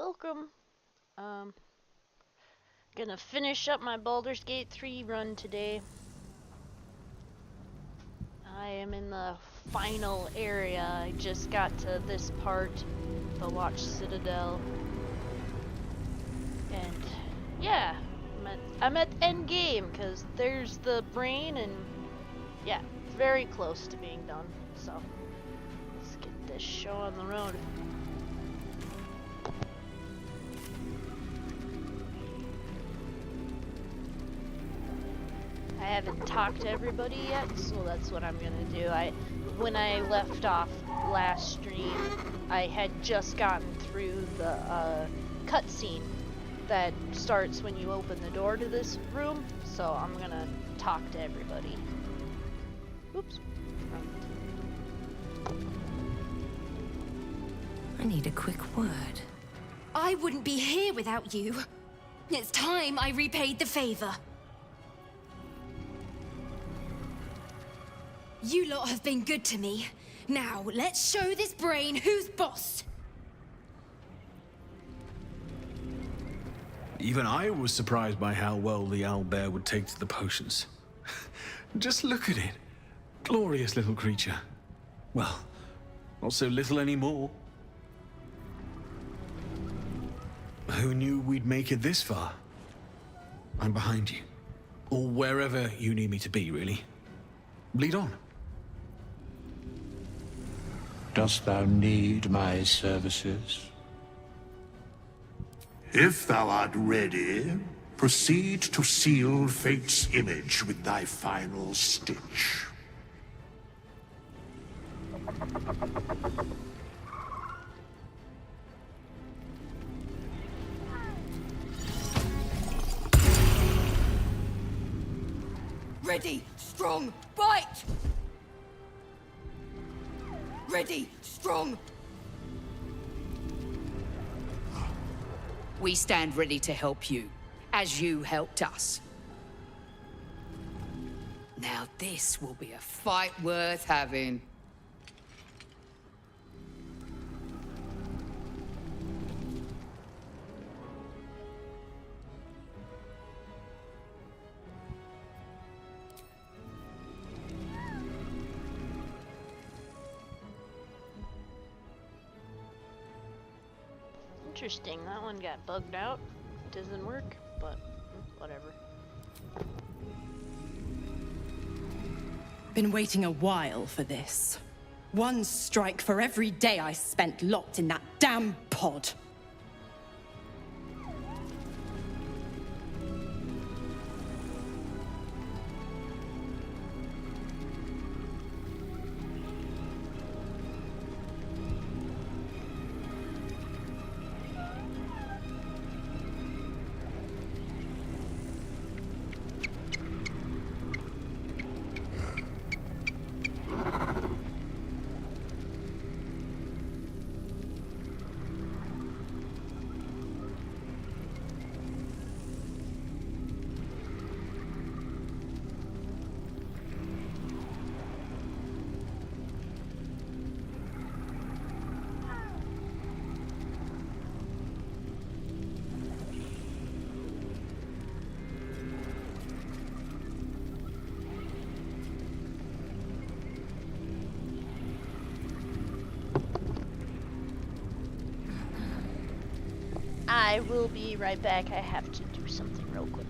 welcome. Um, Gonna finish up my Baldur's Gate 3 run today. I am in the final area. I just got to this part, the Watch Citadel. And yeah, I'm at end game because there's the brain and yeah, very close to being done. So let's get this show on the road. I haven't talked to everybody yet, so that's what I'm gonna do. When I left off last stream, I had just gotten through the cutscene that starts when you open the door to this room, so I'm gonna talk to everybody. Oops. I need a quick word. I wouldn't be here without you. It's time I repaid the favor. You lot have been good to me. Now, let's show this brain who's boss. Even I was surprised by how well the owlbear would take to the potions. Just look at it. Glorious little creature. Well, not so little anymore. Who knew we'd make it this far? I'm behind you. Or wherever you need me to be, really. Lead on. Dost thou need my services? If thou art ready, proceed to seal fate's image with thy final stitch. Ready, strong, bite! Ready, strong. We stand ready to help you, as you helped us. Now this will be a fight worth having. Interesting, that one got bugged out. It doesn't work, but whatever. Been waiting a while for this. One strike for every day I spent locked in that damn pod. I will be right back. I have to do something real quick.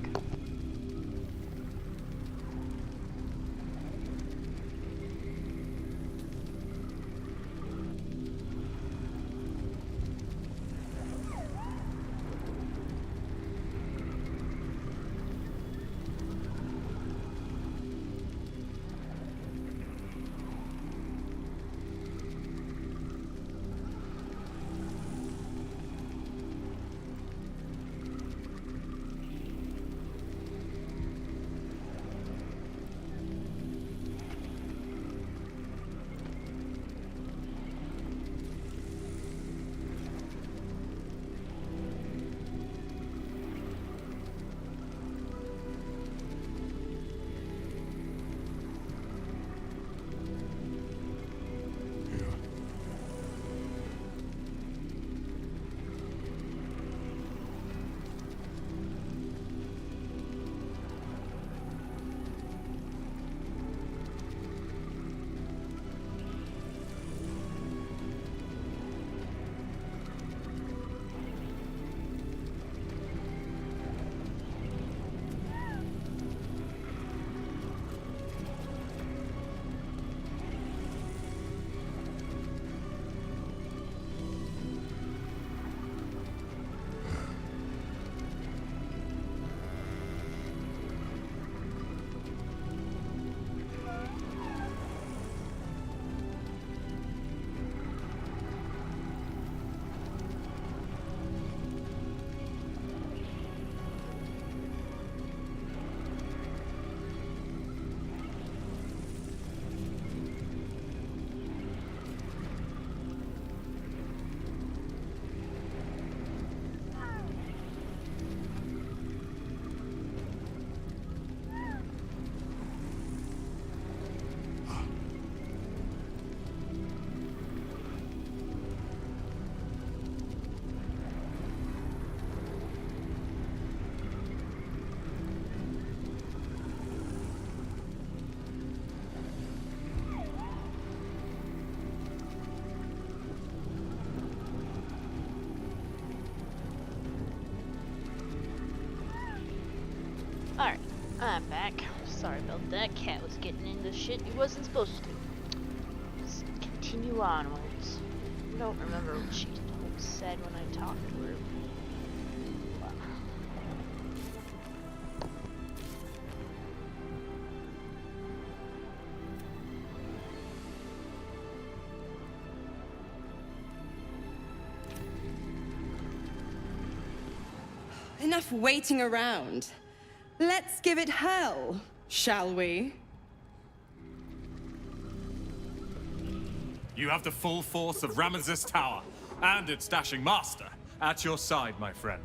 Alright, I'm back. Sorry about that. Cat was getting into shit he wasn't supposed to. Let's continue onwards. I don't remember what she said when I talked to her. Enough waiting around. Let's give it hell, shall we? You have the full force of Ramesses Tower and its dashing master at your side, my friend.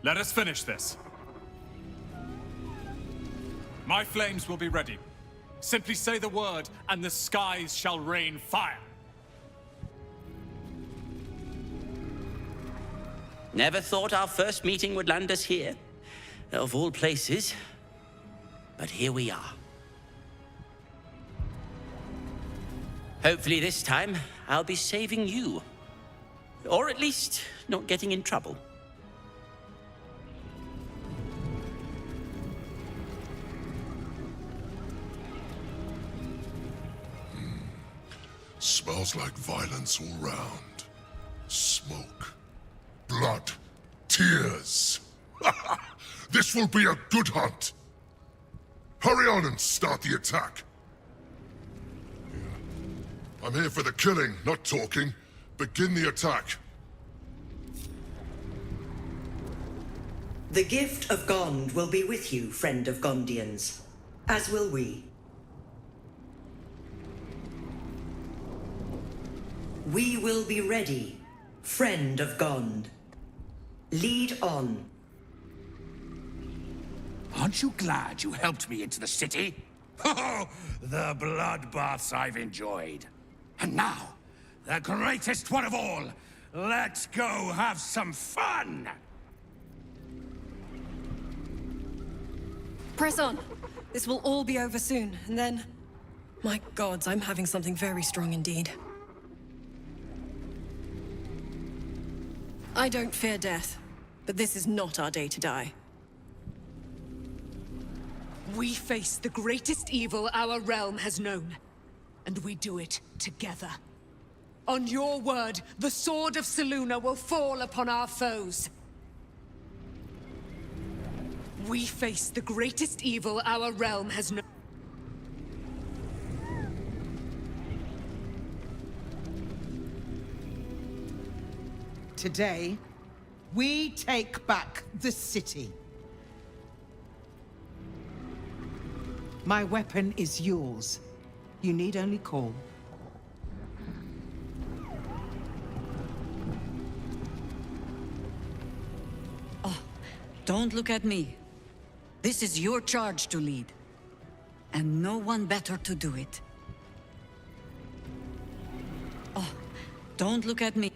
Let us finish this. My flames will be ready. Simply say the word, and the skies shall rain fire. Never thought our first meeting would land us here. Of all places. But here we are. Hopefully this time, I'll be saving you. Or at least, not getting in trouble. Smells like violence all round. Smoke. Blood. Tears. This will be a good hunt. Hurry on and start the attack. I'm here for the killing, not talking. Begin the attack. The gift of Gond will be with you, friend of Gondians. As will we. We will be ready, friend of Gond. Lead on. Aren't you glad you helped me into the city? Oh, the bloodbaths I've enjoyed. And now, the greatest one of all. Let's go have some fun! Press on. This will all be over soon, and then... My gods, I'm having something very strong indeed. I don't fear death, but this is not our day to die. We face the greatest evil our realm has known, and we do it together. On your word, the sword of Selûne will fall upon our foes. We face the greatest evil our realm has known. Today, we take back the city. My weapon is yours. You need only call. Oh, don't look at me. This is your charge to lead. And no one better to do it. Oh, don't look at me.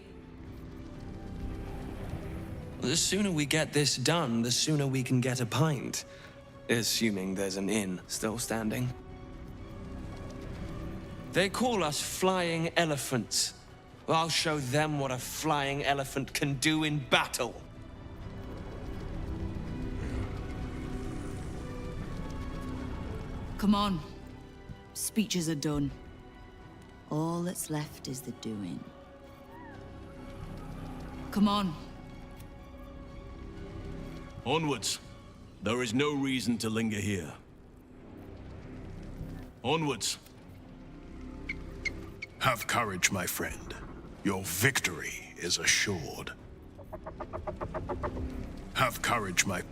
The sooner we get this done, the sooner we can get a pint. Assuming there's an inn still standing. They call us flying elephants. I'll show them what a flying elephant can do in battle. Come on. Speeches are done. All that's left is the doing. Come on. Onwards. There is no reason to linger here. Onwards. Have courage, my friend. Your victory is assured. Have courage, my...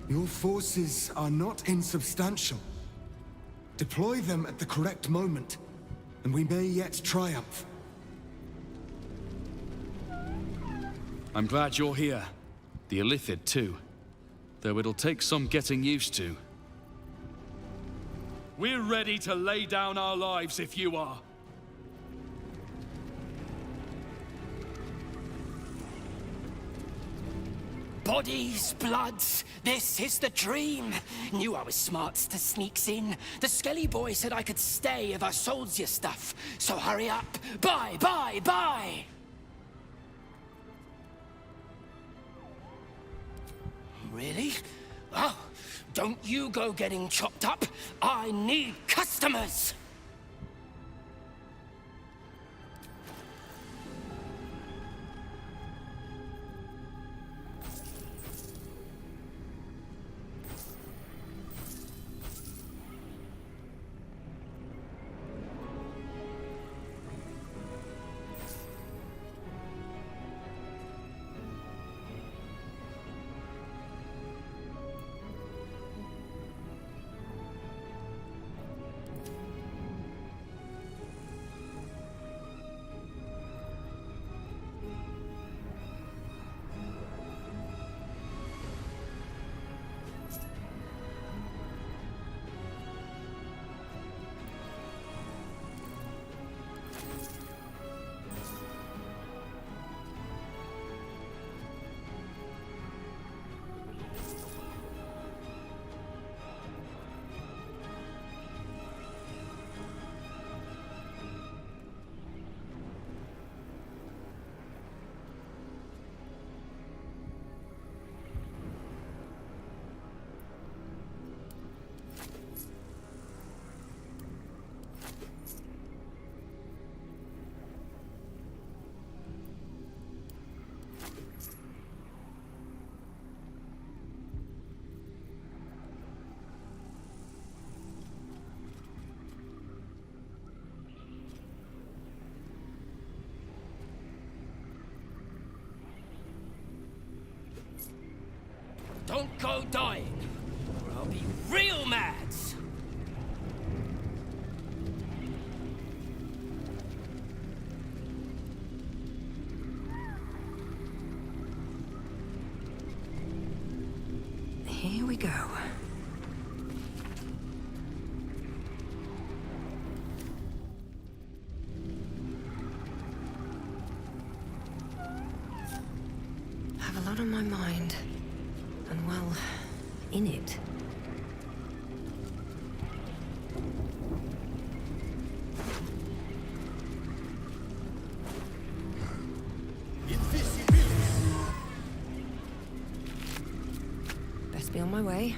Your forces are not insubstantial. Deploy them at the correct moment, and we may yet triumph. I'm glad you're here. The Illithid, too. Though it'll take some getting used to. We're ready to lay down our lives if you are. Bodies, bloods, this is the dream. Knew I was smart to sneaks in. The Skelly boy said I could stay if I sold you stuff. So hurry up. Bye, bye, bye! Really? Don't you go getting chopped up. I need customers. Don't go dying, or I'll be real mad. Here we go. Have a lot on my mind. And well, in it. Best be on my way.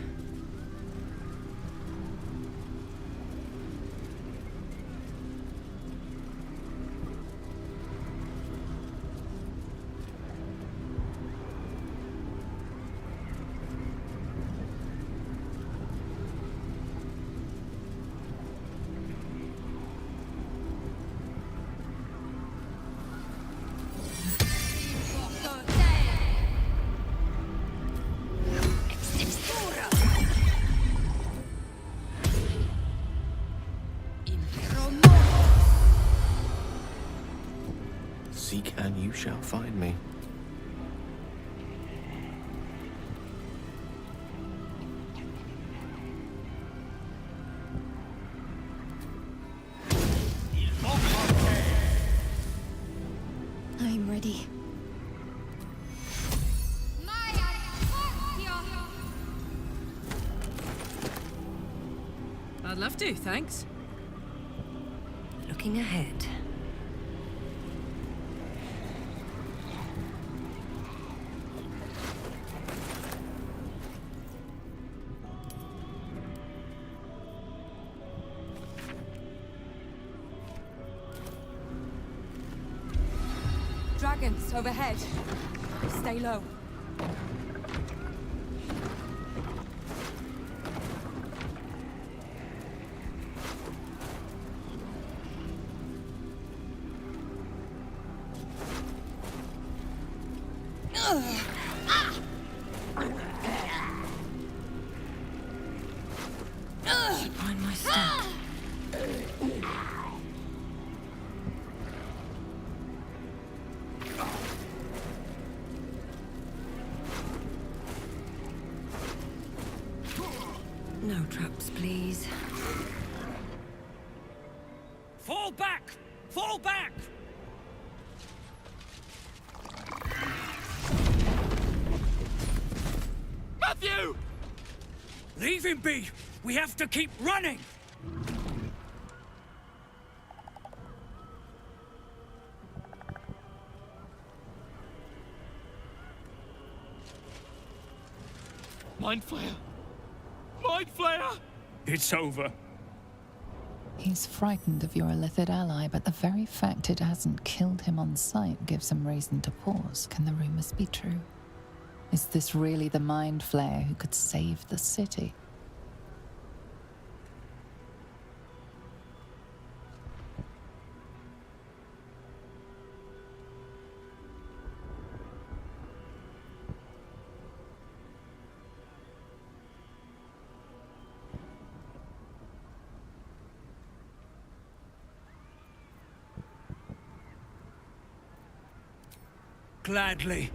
Seek and you shall find me. I'm ready. I'd love to, thanks. Looking ahead. Dragons overhead. Stay low. Find my step. No traps, please. Fall back! Fall back! Matthew! Leave him be! We have to keep running! Mind flayer. Mind Flayer! It's over. He's frightened of your illithid ally, but the very fact it hasn't killed him on sight gives him reason to pause. Can the rumors be true? Is this really the Mind Flayer who could save the city? Gladly.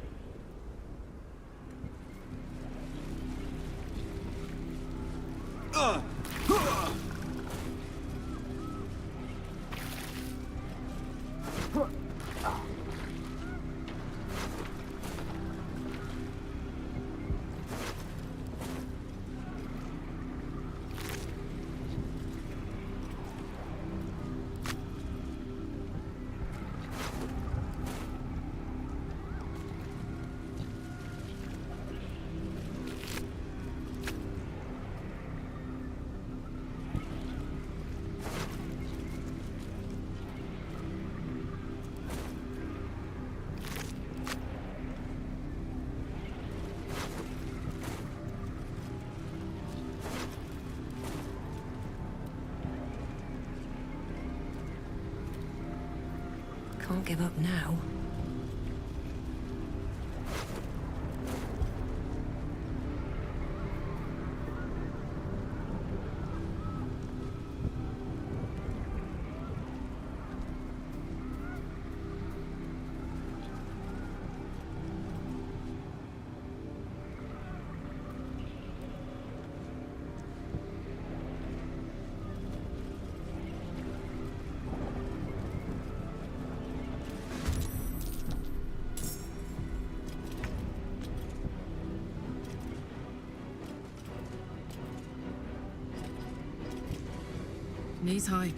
Can't give up now. Knees high.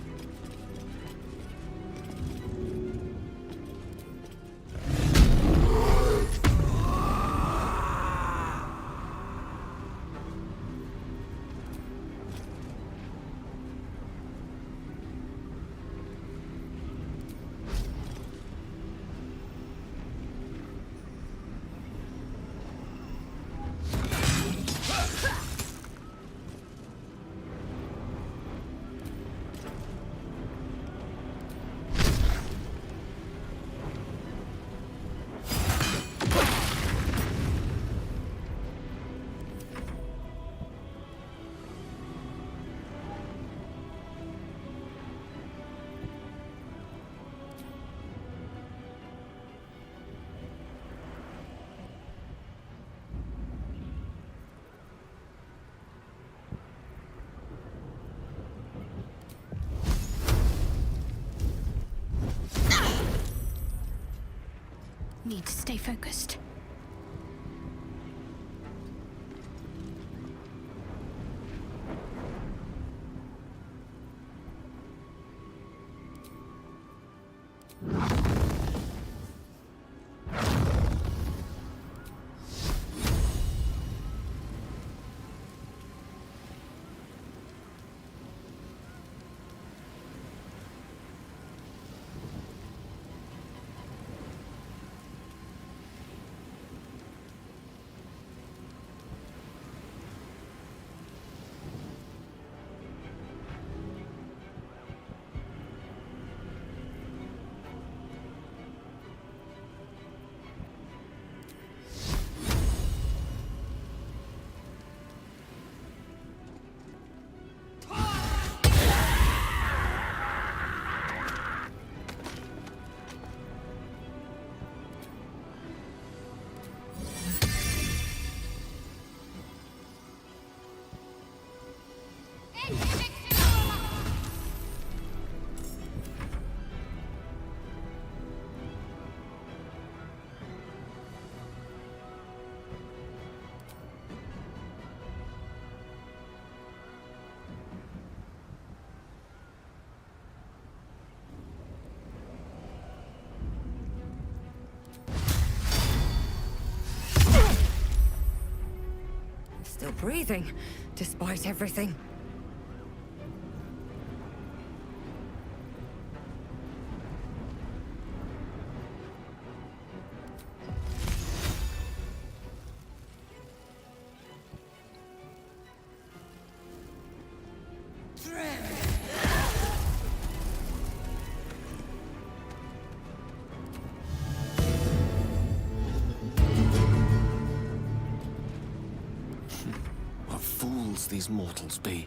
Need to stay focused. Still breathing, despite everything. What fools these mortals be.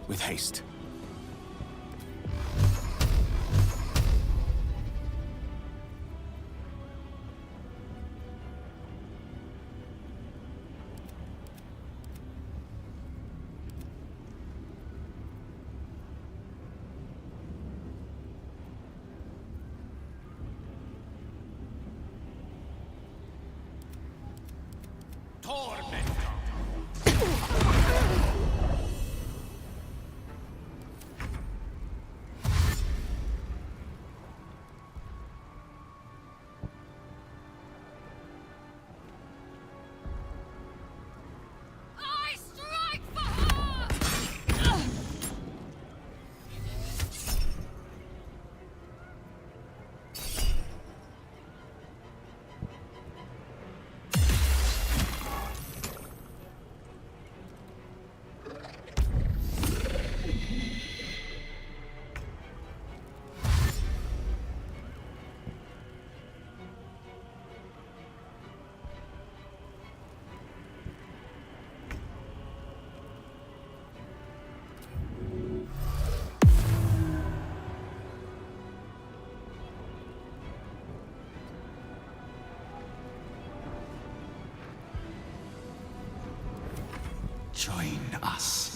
With haste. Join us.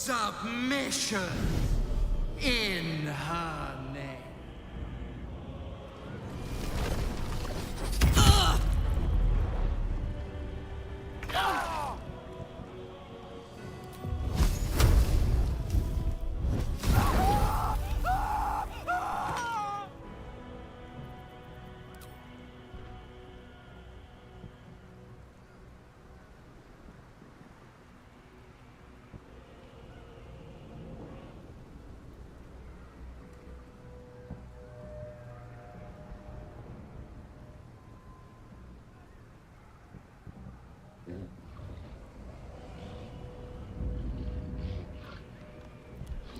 Submission in her name.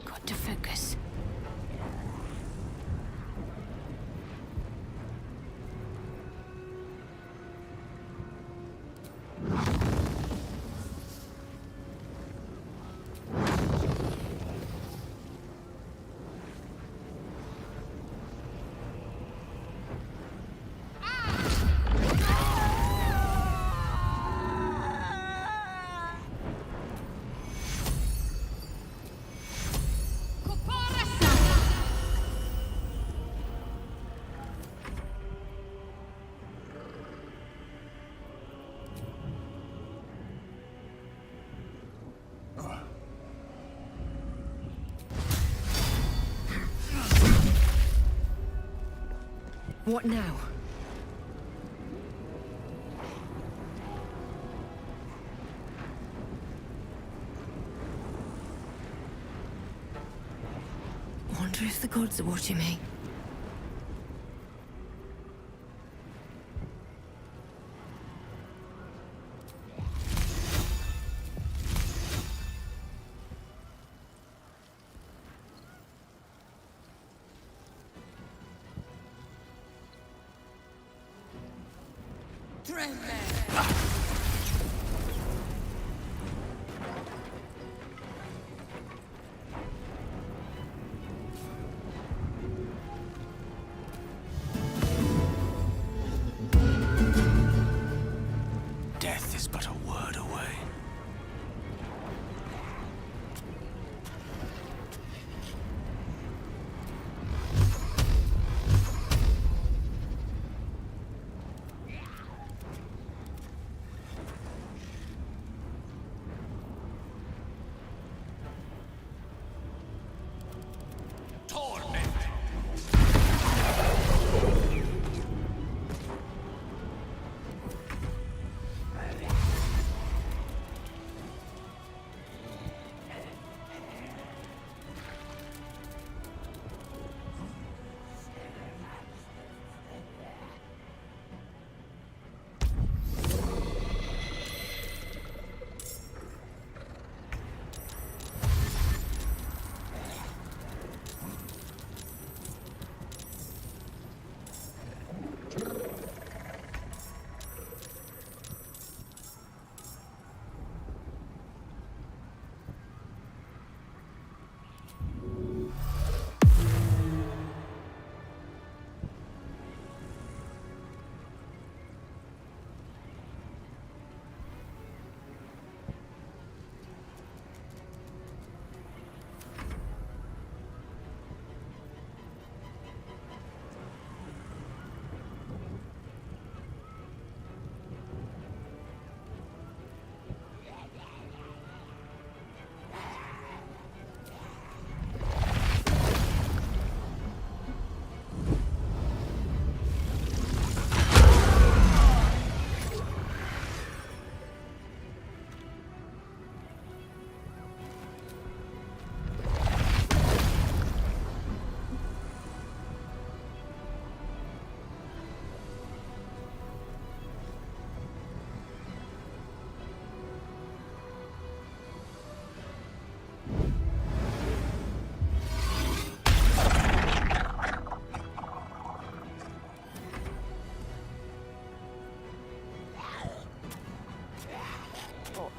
Got to focus. What now? Wonder if the gods are watching me. Death is but a word away.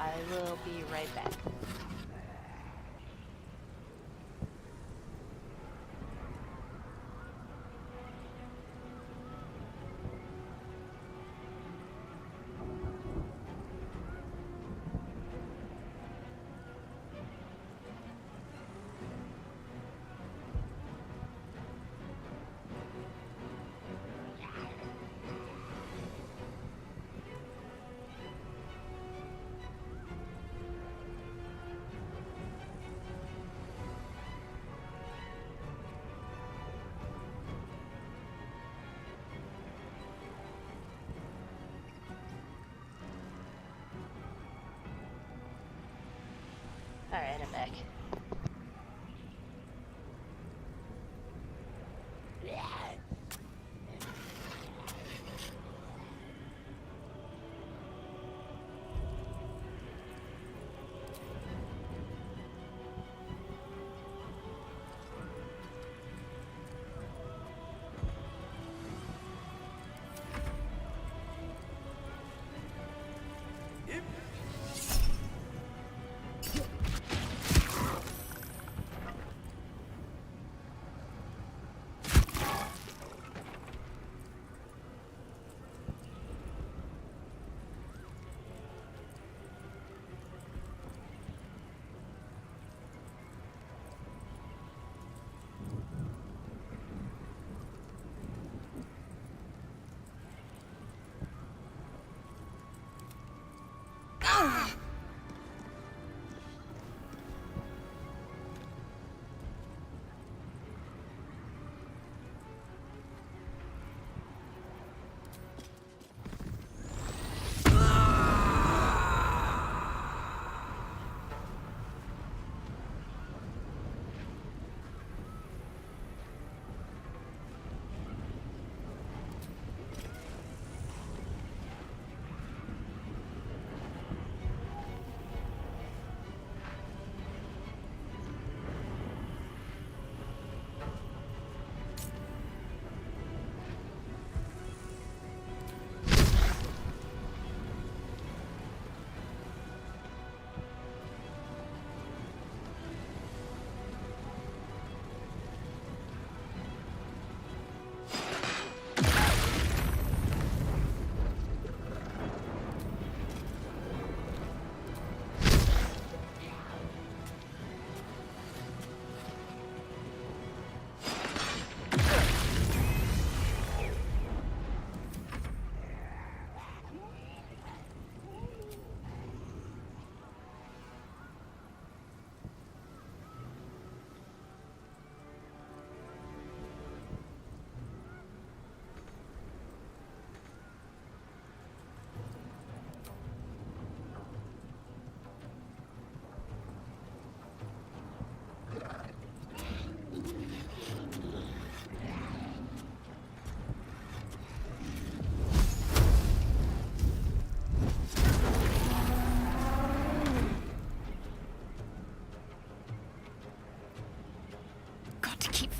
I will be right back. Alright, I'm back.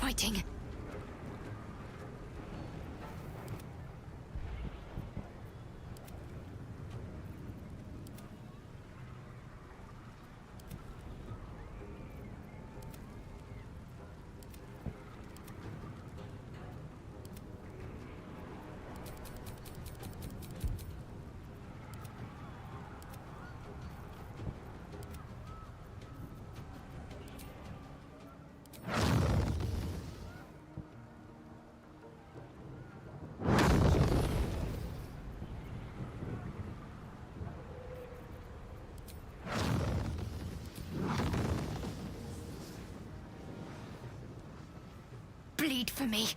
Fighting. Bleed for me.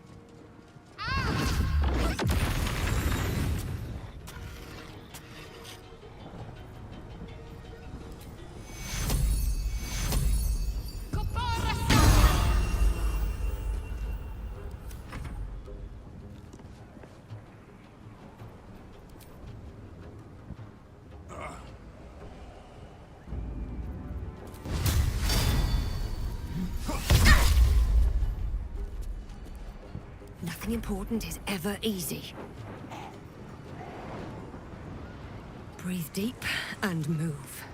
Nothing important is ever easy. Breathe deep and move.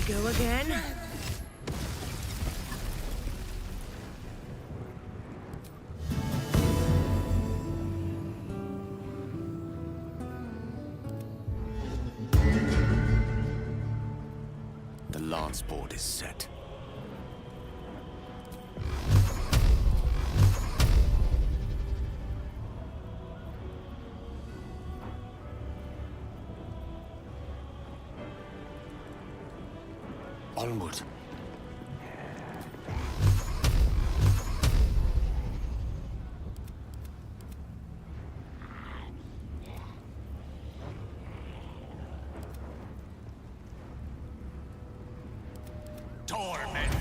Go again. The lance board is set. Onward. Torment!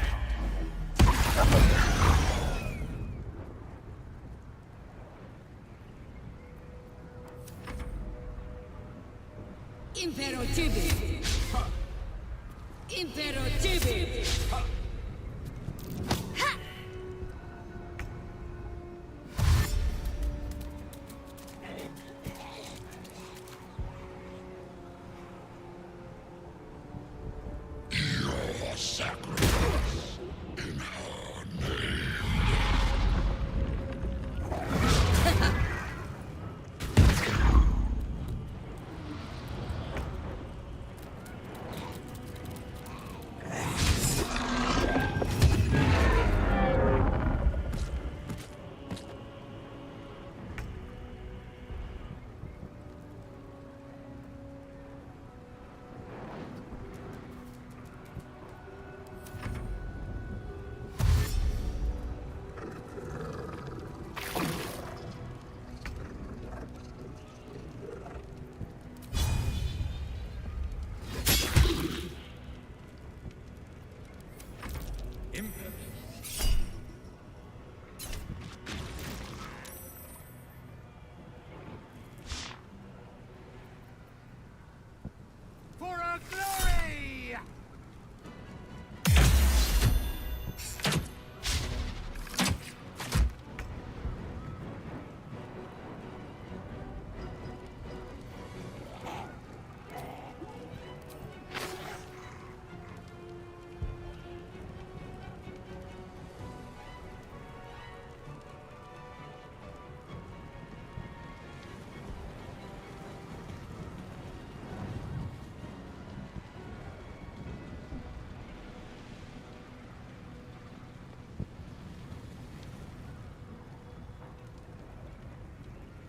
Impero Tibi! Impero Tibi! Your sacrifice in her name. For our glory!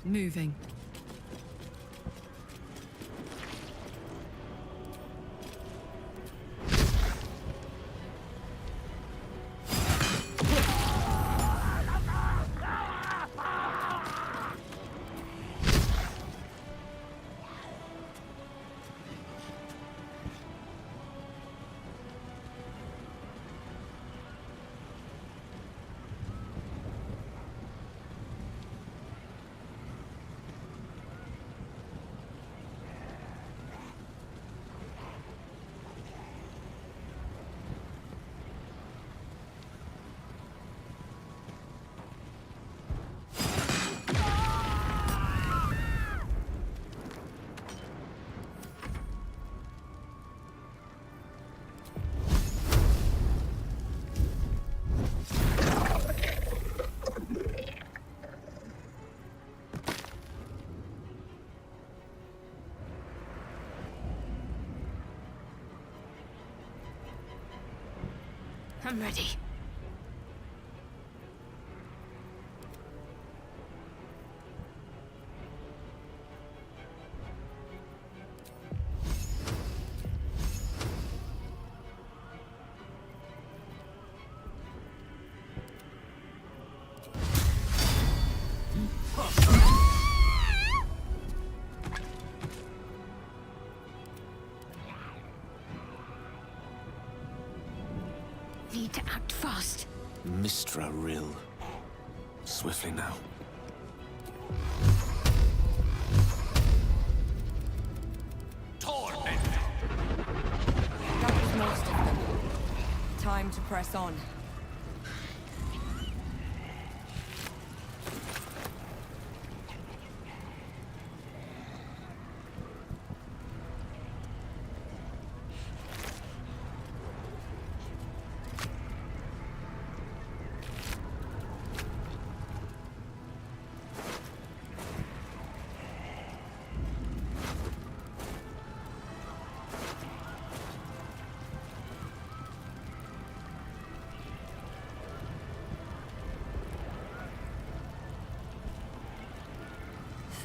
Moving. I'm ready. Need to act fast. Mistra Rill. Swiftly now. Torment! That was most of them. Time to press on.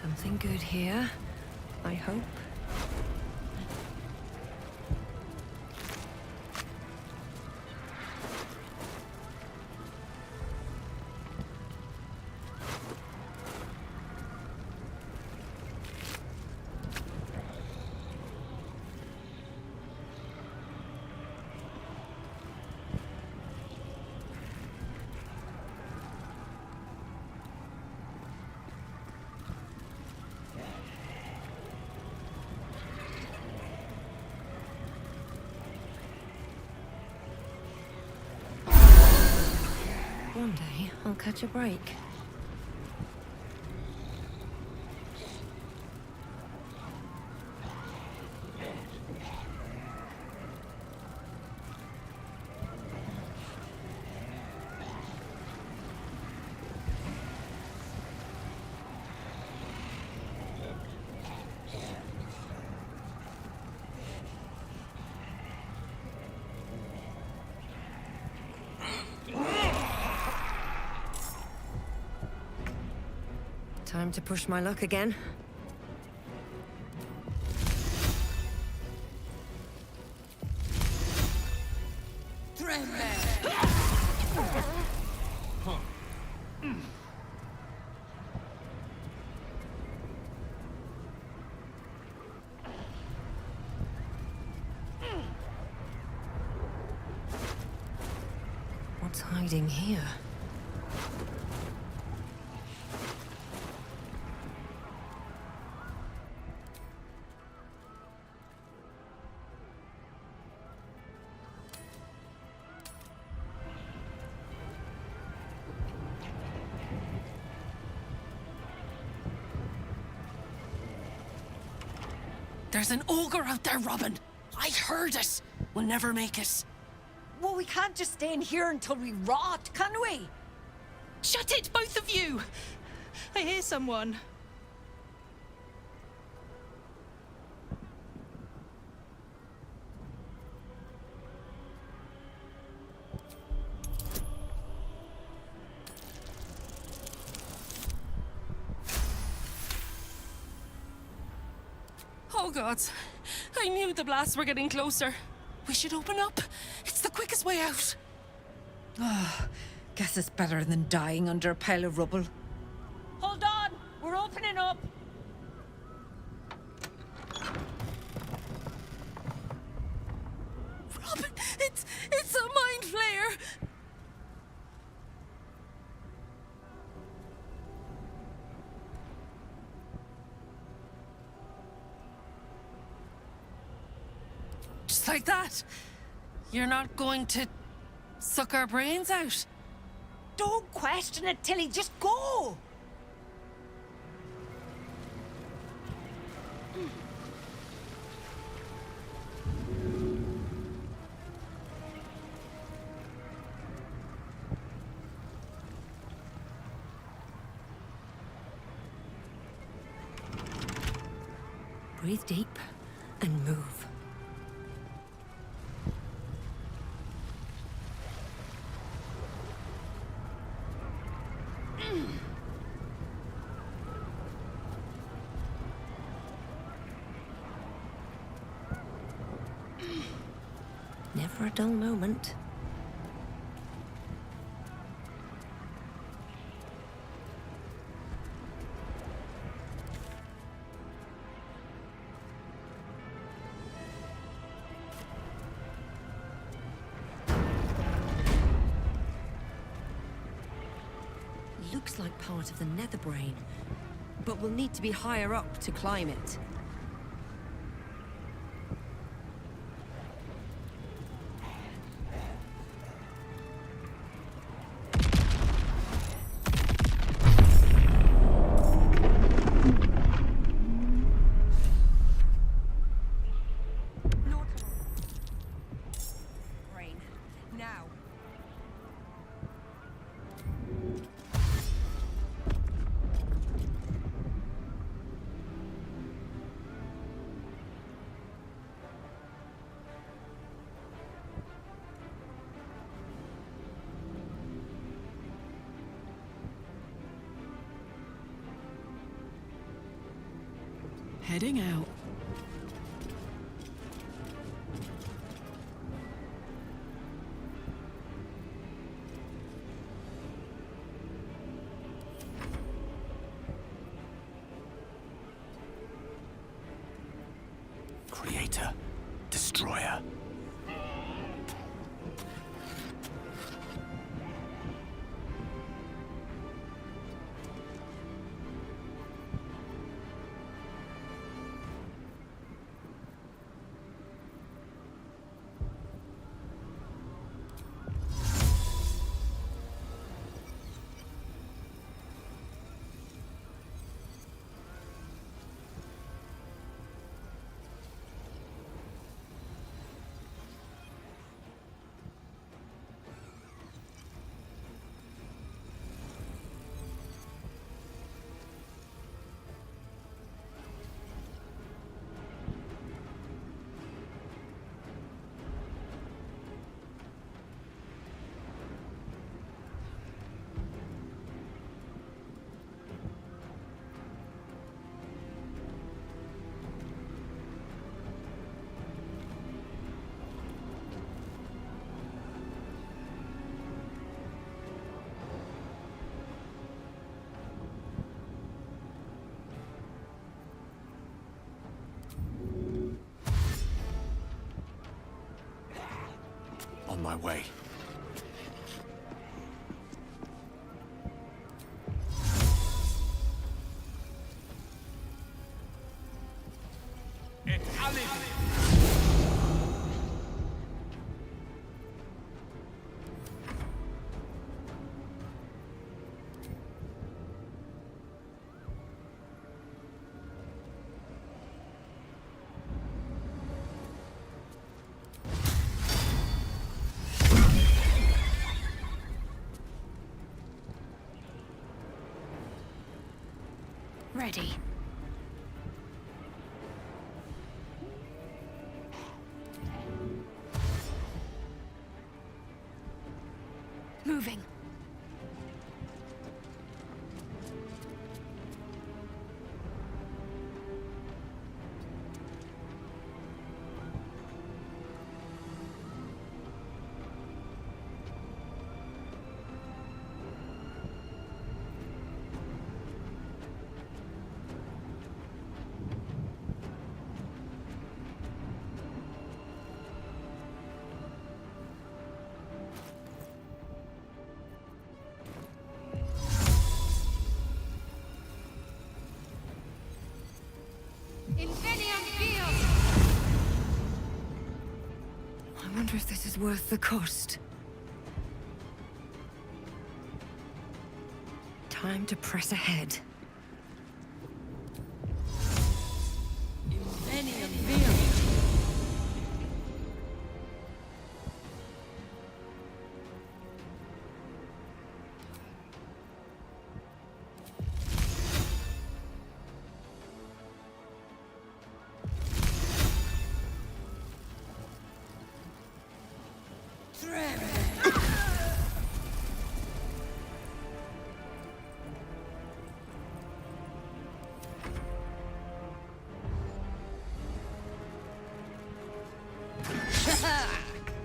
Something good here, I hope. One day, I'll catch a break. Time to push my luck again. What's hiding here? There's an ogre out there, Robin. I heard it. We'll never make it. Well, we can't just stay in here until we rot, can we? Shut it, both of you! I hear someone. Oh gods, I knew the blasts were getting closer. We should open up. It's the quickest way out. Oh, guess it's better than dying under a pile of rubble. Hold on, we're opening up. Robin, it's a mind flayer. Just like that. You're not going to suck our brains out? Don't question it, Tilly. Just go. Breathe deep and move. Never a dull moment. Looks like part of the nether brain, but we'll need to be higher up to climb it. Brain, now. heading out. Creator, destroyer. On my way. Ready. Moving. I wonder if this is worth the cost. Time to press ahead.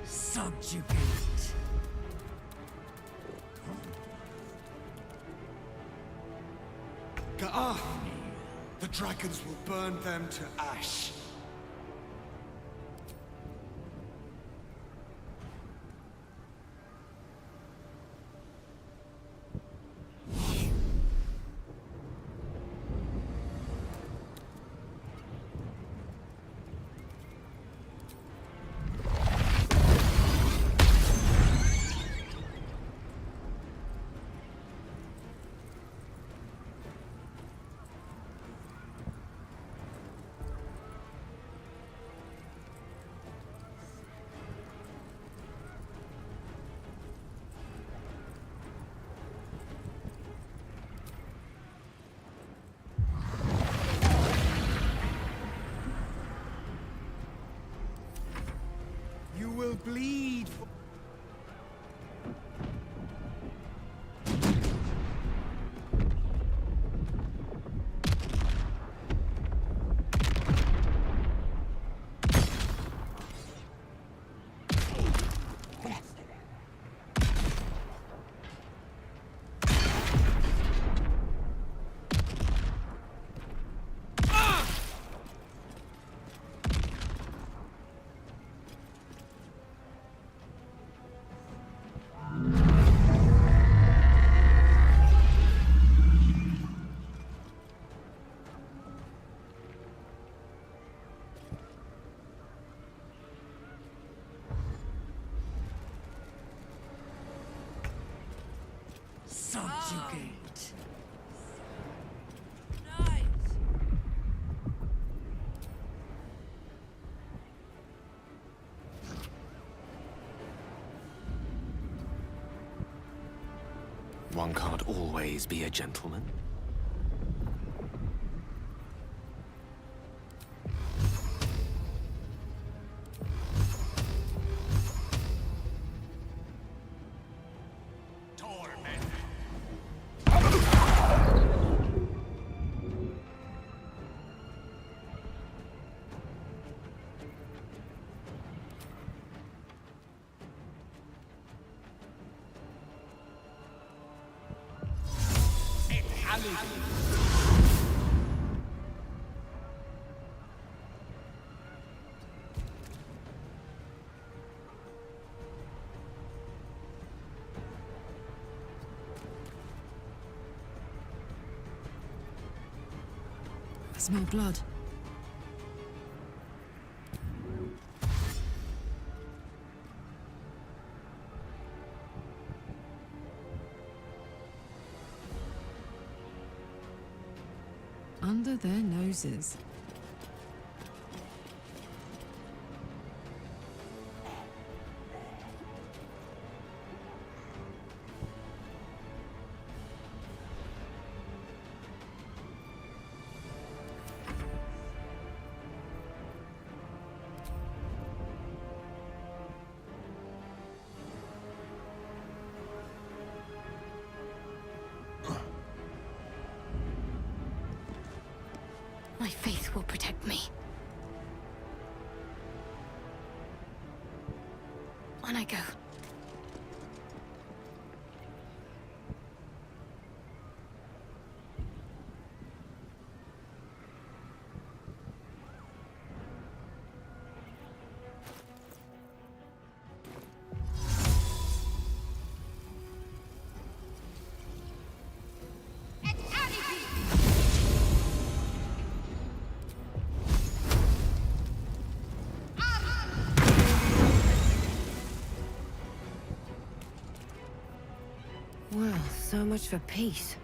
Subjugate. Ga'ah! The dragons will burn them to ash. You will bleed for... Subjugate. One can't always be a gentleman. I smell blood. Under their noses. My faith will protect me. On I go. Well, so much for peace.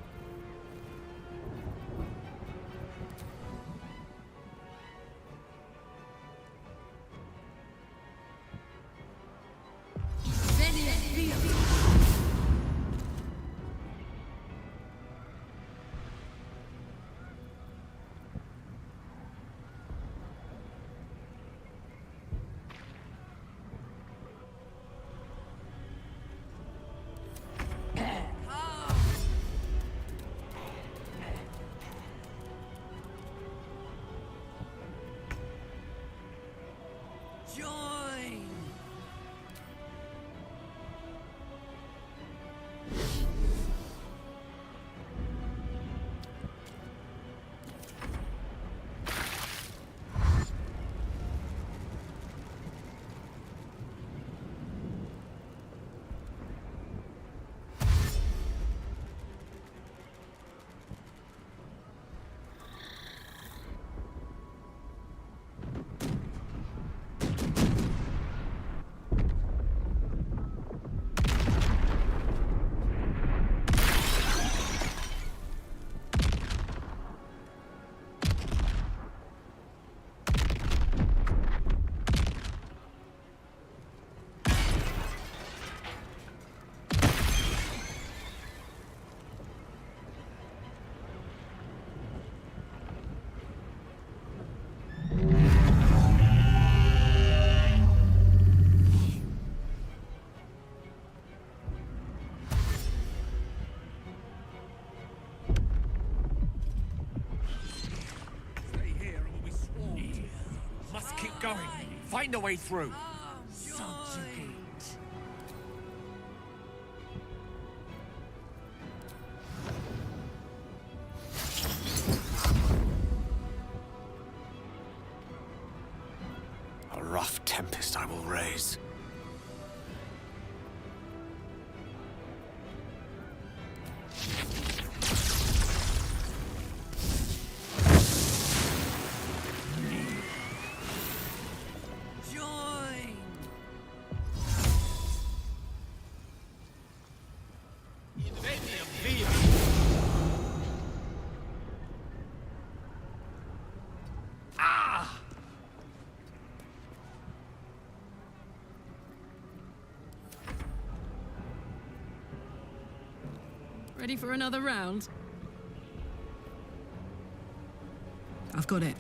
Join! Going. Find a way through. Subjugate. A rough tempest I will raise. Join! Ready for another round? I've got it.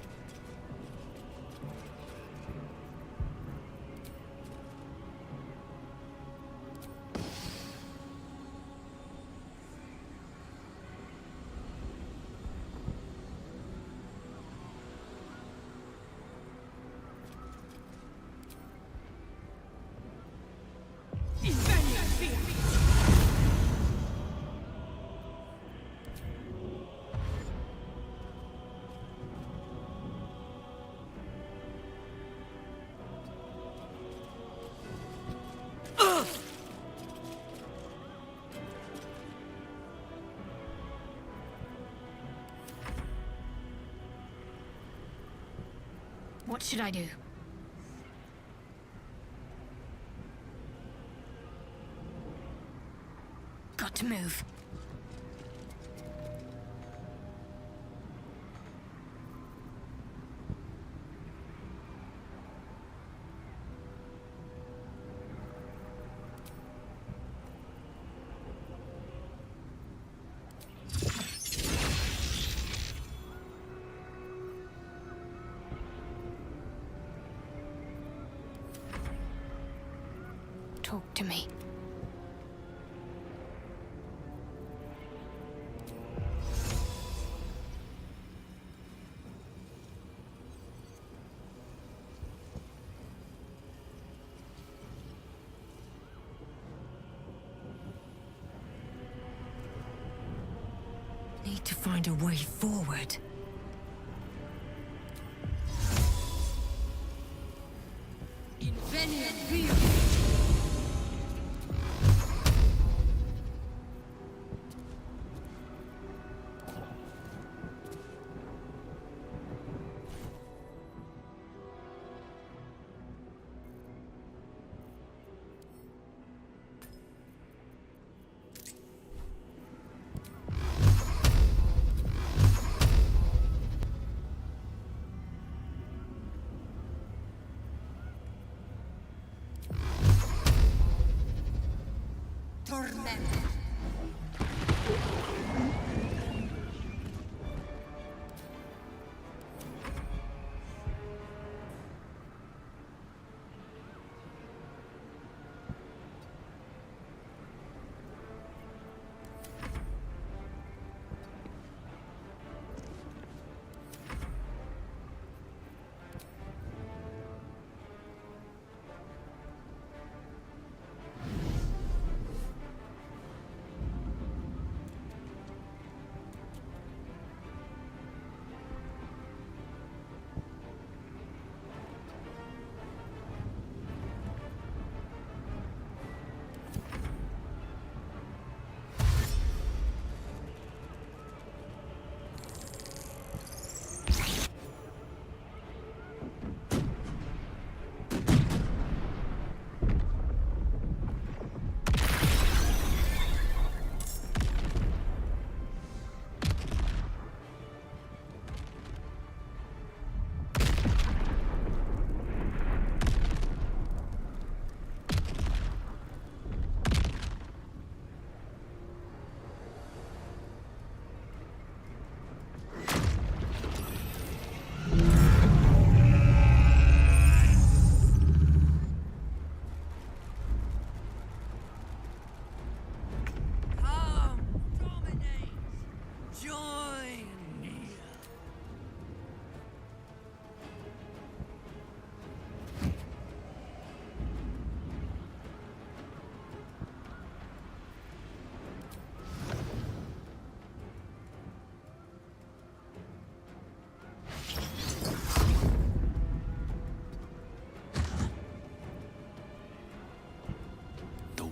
What should I do? Got to move. Talk to me. Need to find a way forward.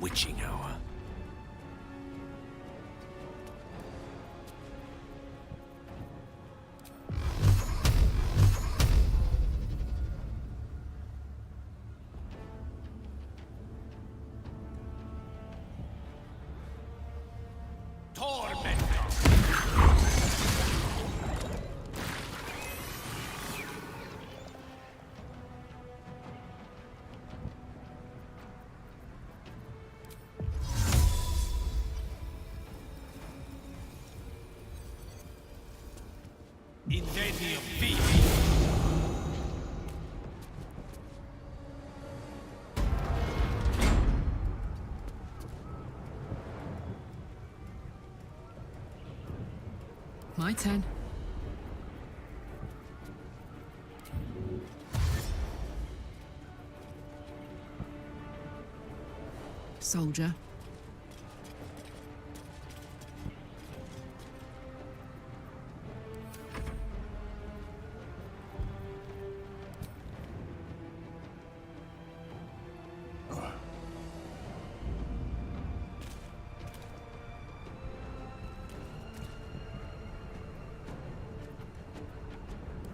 Witching hour. My turn. Soldier.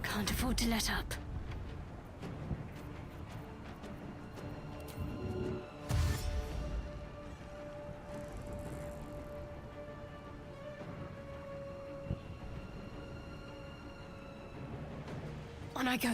Can't afford to let up. On I go.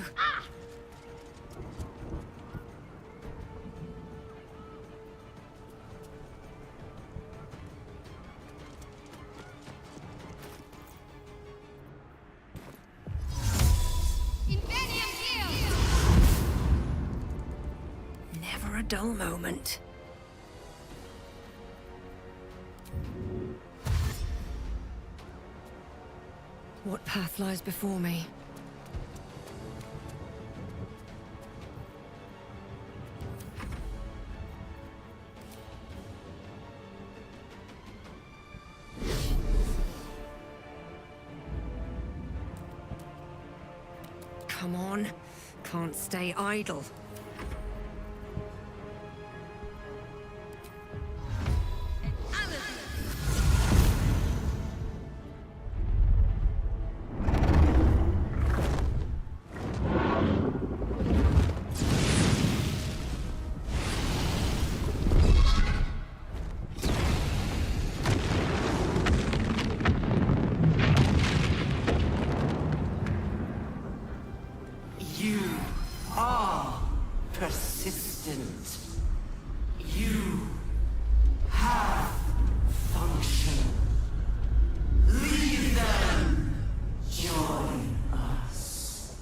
Never a dull moment. What path lies before me? Come on. Can't stay idle. You are persistent. You have function. Leave them. Join us.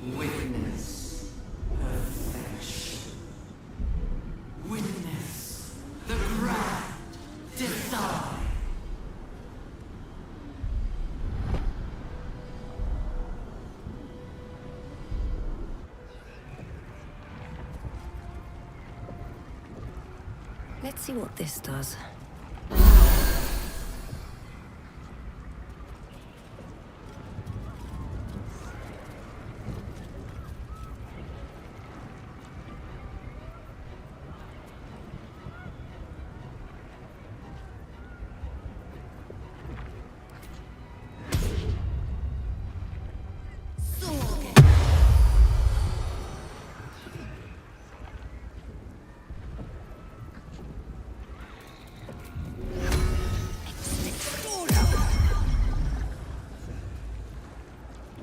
Witness perfection. Witness the grand design. Let's see what this does.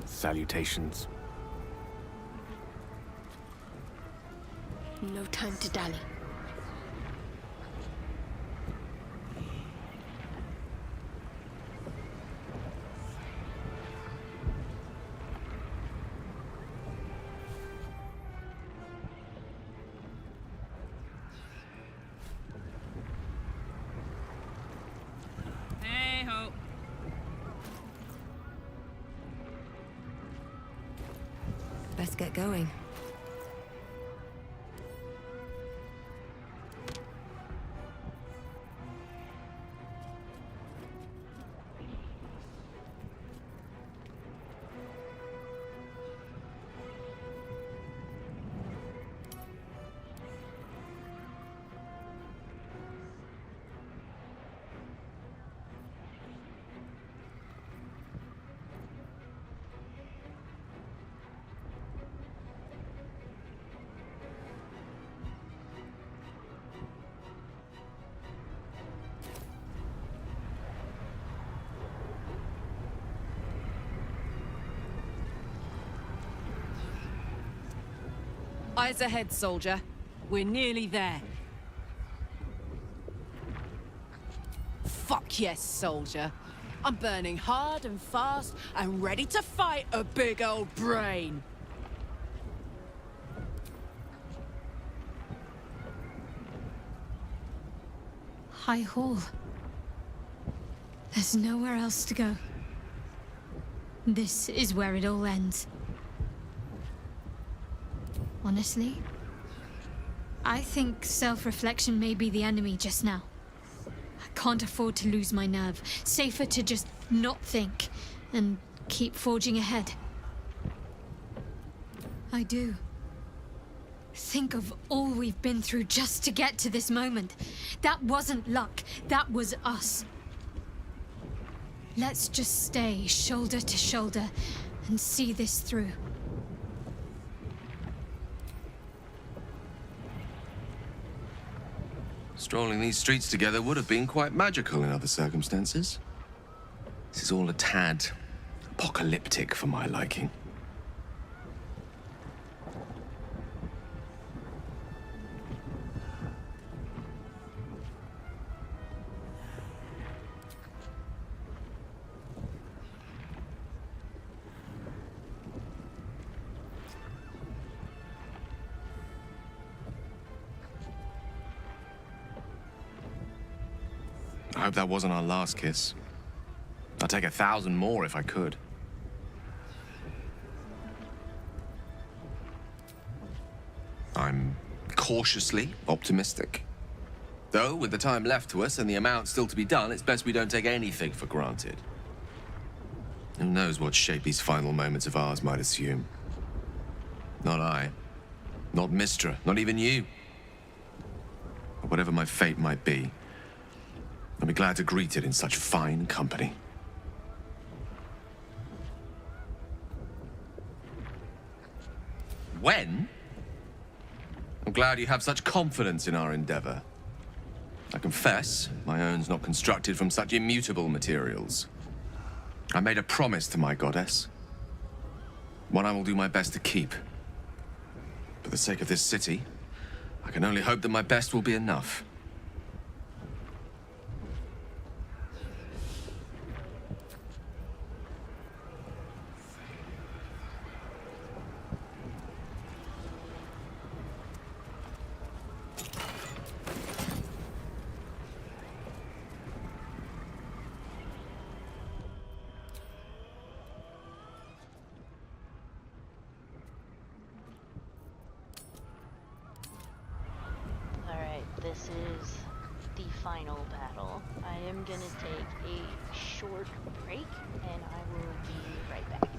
Salutations. No time to dally. Hey ho. Best get going. Eyes ahead, soldier. We're nearly there. Fuck yes, soldier. I'm burning hard and fast and ready to fight a big old brain. High Hall. There's nowhere else to go. This is where it all ends. Honestly, I think self-reflection may be the enemy just now. I can't afford to lose my nerve. Safer to just not think and keep forging ahead. I do. Think of all we've been through just to get to this moment. That wasn't luck, that was us. Let's just stay shoulder to shoulder and see this through. Strolling these streets together would have been quite magical in other circumstances. This is all a tad apocalyptic for my liking. I hope that wasn't our last kiss. I'd take 1,000 more if I could. I'm cautiously optimistic. Though, with the time left to us and the amount still to be done, it's best we don't take anything for granted. Who knows what shape these final moments of ours might assume? Not I. Not Mistra. Not even you. But whatever my fate might be, I'll be glad to greet it in such fine company. When? I'm glad you have such confidence in our endeavor. I confess, my own's not constructed from such immutable materials. I made a promise to my goddess. One I will do my best to keep. For the sake of this city, I can only hope that my best will be enough. This is the final battle. I am gonna take a short break and I will be right back.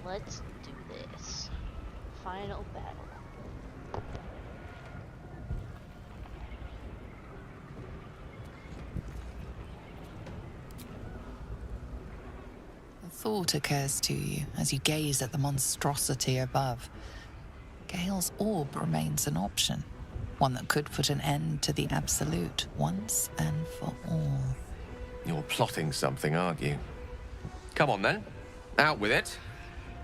Let's do this. Final battle. A thought occurs to you as you gaze at the monstrosity above. Gale's orb remains an option, one that could put an end to the Absolute once and for all. You're plotting something, aren't you? Come on, then. Out with it.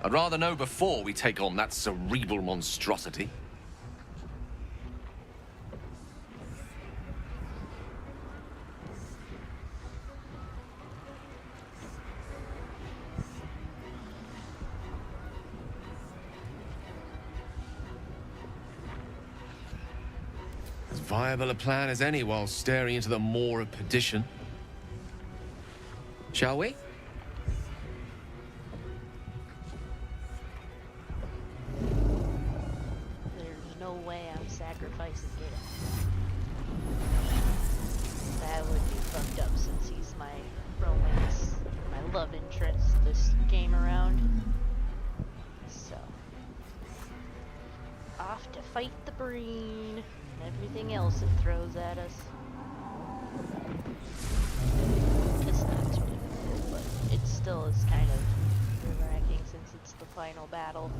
I'd rather know before we take on that cerebral monstrosity. As viable a plan as any while staring into the maw of perdition. Shall we? There's no way I'm sacrificing it. That would be fucked up since he's my romance, my love interest this game around. So, off to fight the Breen and everything else it throws at us. It's not too difficult, but it still is kind of nerve-wracking since it's the final battle.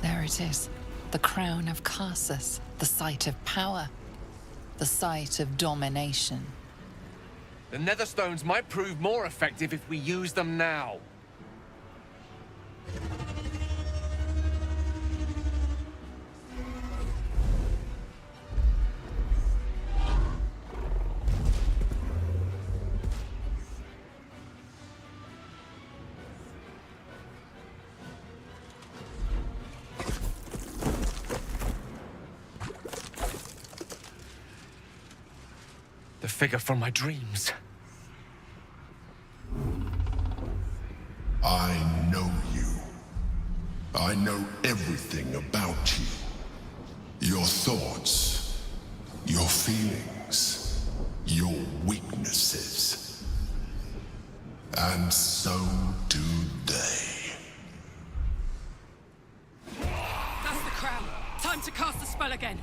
There it is, the crown of Karsus, the site of power, the site of domination. The Netherstones might prove more effective if we use them now. The figure from my dreams. I know you. I know everything about you. Your thoughts, your feelings, your weaknesses. And so do they. That's the crown. Time to cast the spell again.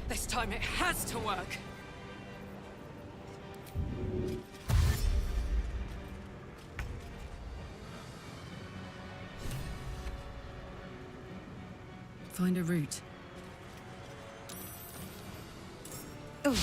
This time it has to work. Find a route. Oh.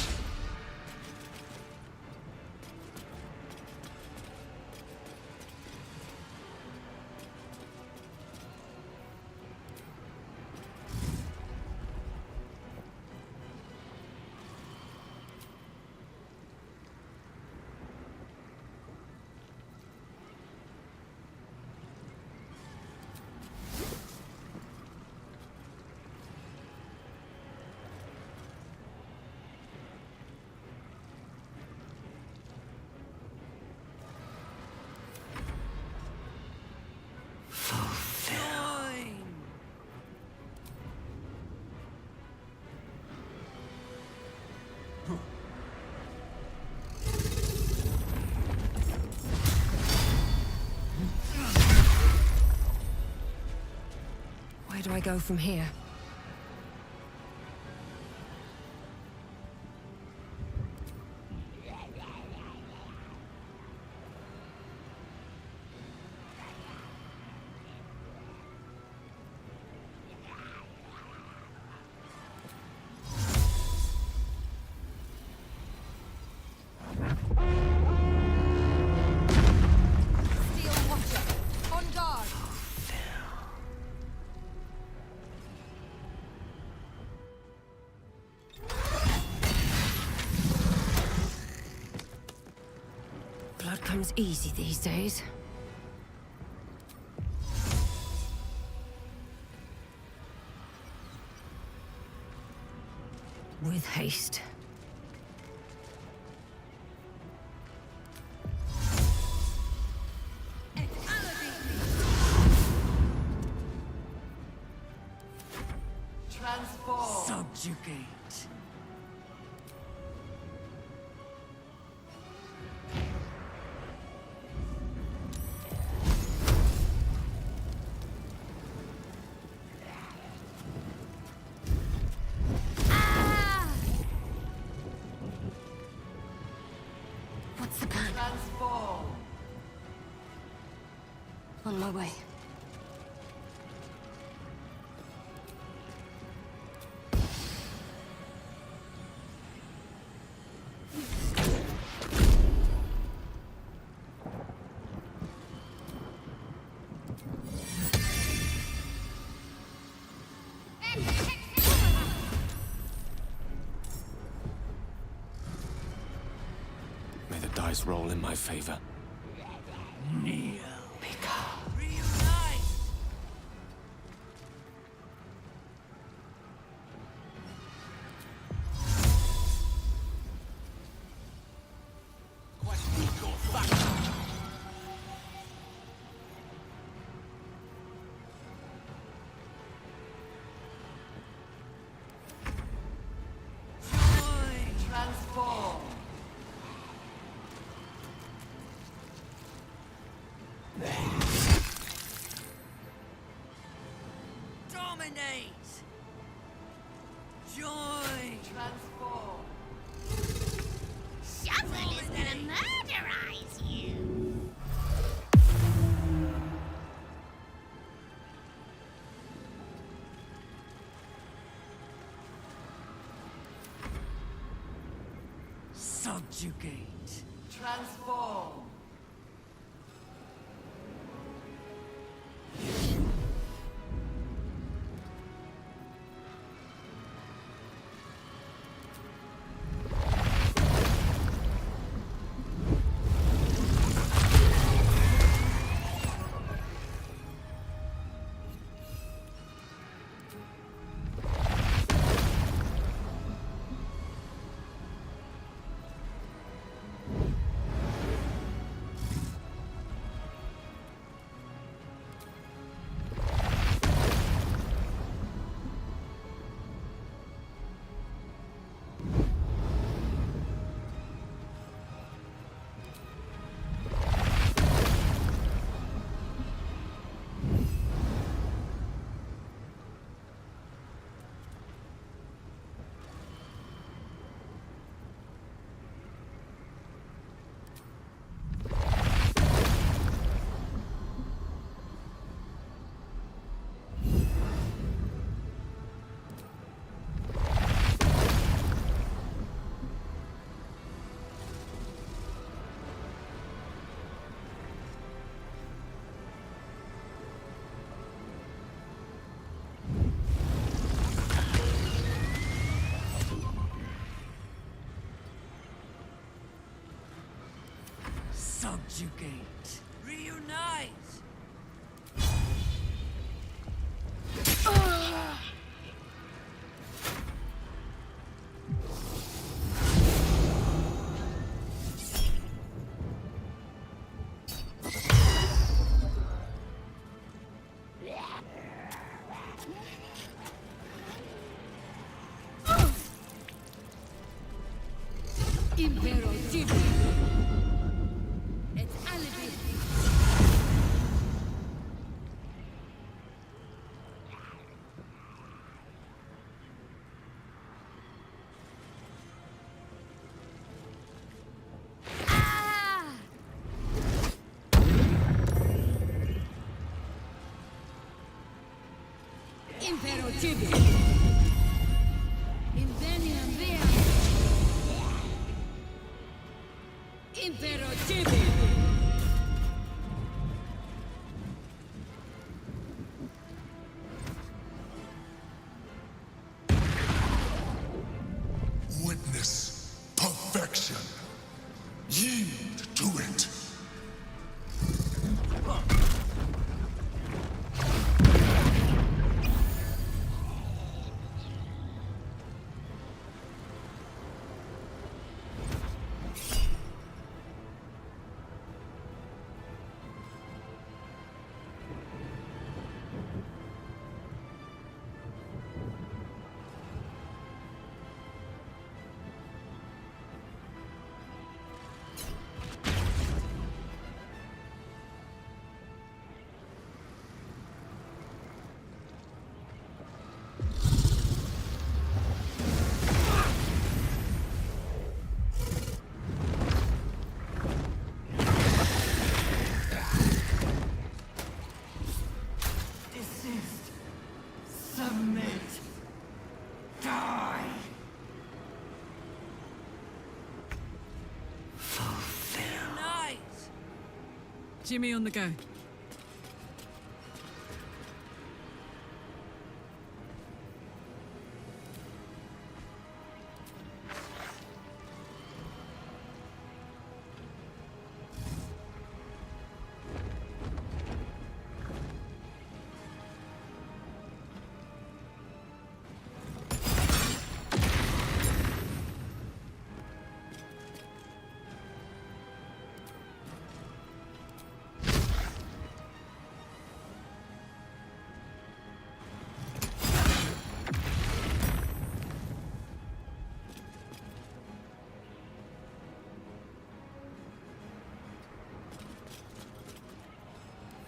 Where do I go from here? blood comes easy these days. With haste. Transform. Subjugate. What's the plan? Transform. On my way. May the dice roll in my favor. Kneel. Transform. Dominate. Join. Transform. Shuffle is gonna murderize you. Subjugate. Transform. Subjugate. Reunite. Impero Tibi. Et alibi. Impero Tibi. Inveniam via. Impero Tibi. Witness perfection. Yield to it. Jimmy on the go.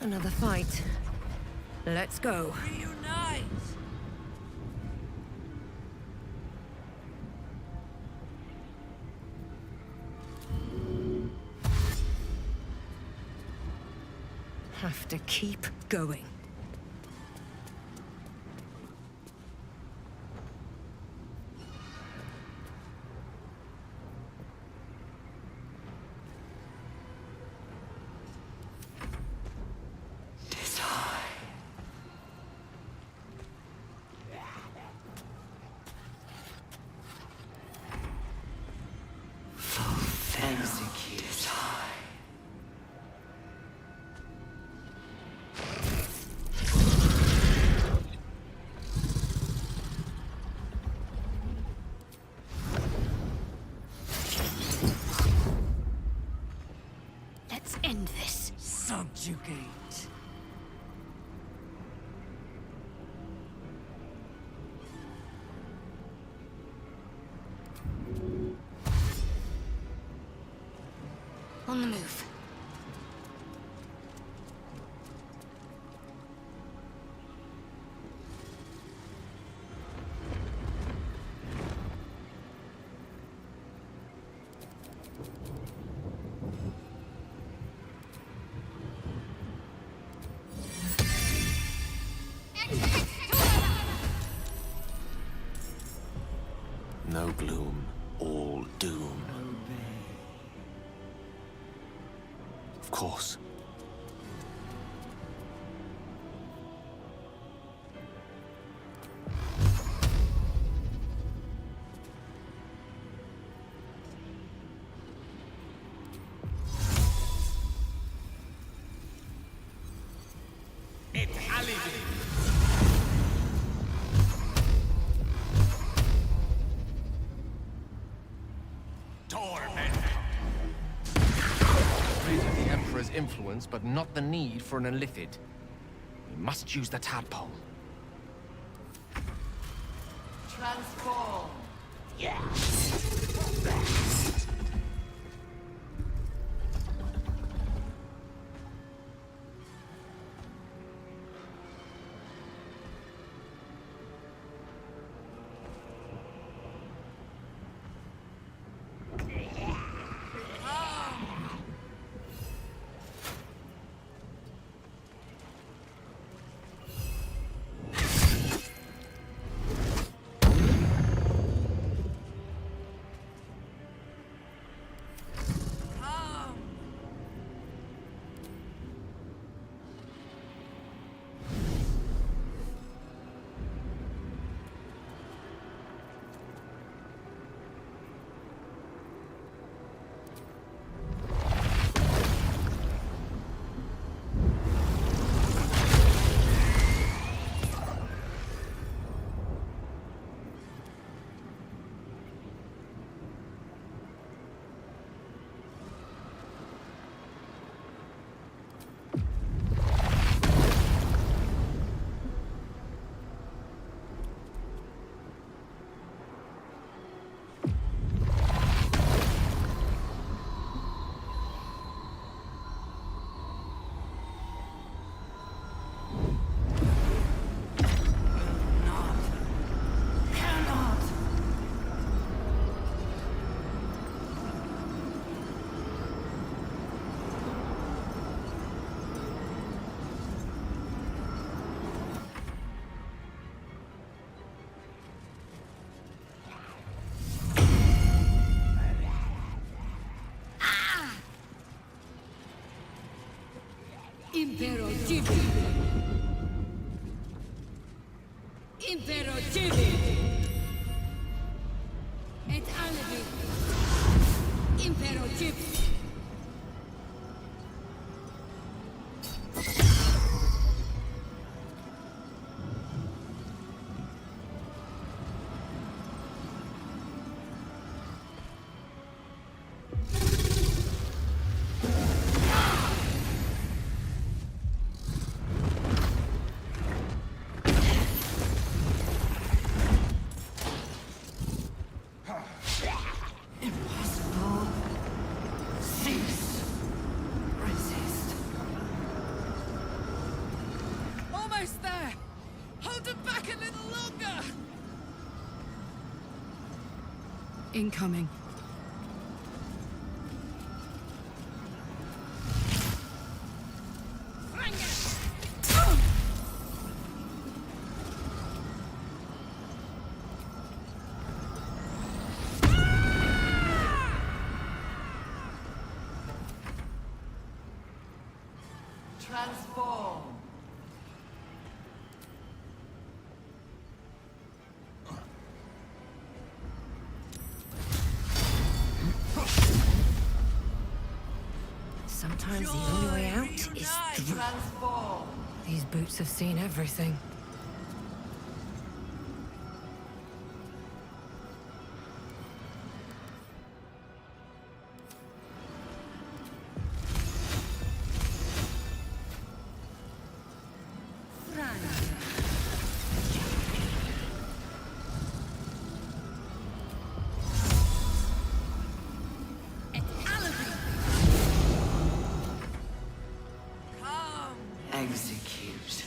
Another fight. Let's go. Reunite! Have to keep going. Let's end this. Subjugate. On the move. No gloom, all doom. Of course. Reason the Emperor's influence, but not the need for an illithid. We must use the tadpole. Transform. Impero Tibi! Impero Tibi! Et Alibi! Impero Tibi! Almost there! Hold it back a little longer! Incoming. Transform. Sometimes the only way out is through. Transform. These boots have seen everything. Execute.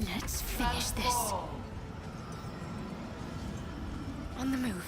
Let's finish this. On the move.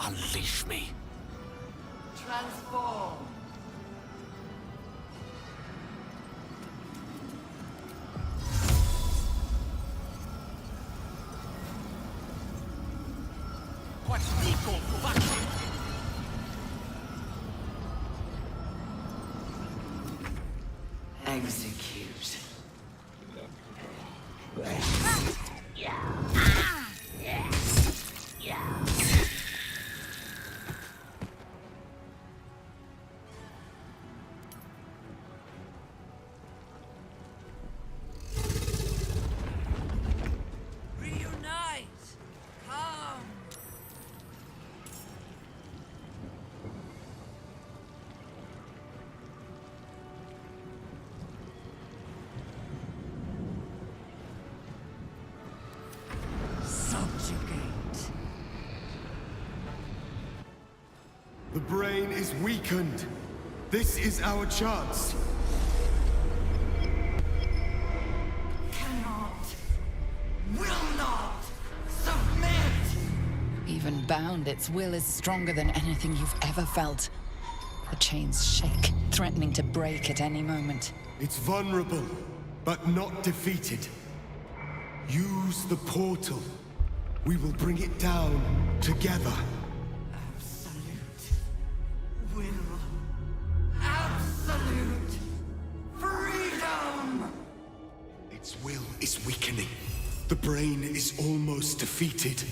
Unleash me. Transform. Execute. Reunite! Come! Subjugate. The brain is weakened. This is our chance. Cannot. Will not. Submit. Even bound, its will is stronger than anything you've ever felt. The chains shake, threatening to break at any moment. It's vulnerable, but not defeated. Use the portal. We will bring it down together. Absolute will. Absolute freedom. Its will is weakening. The brain is almost defeated.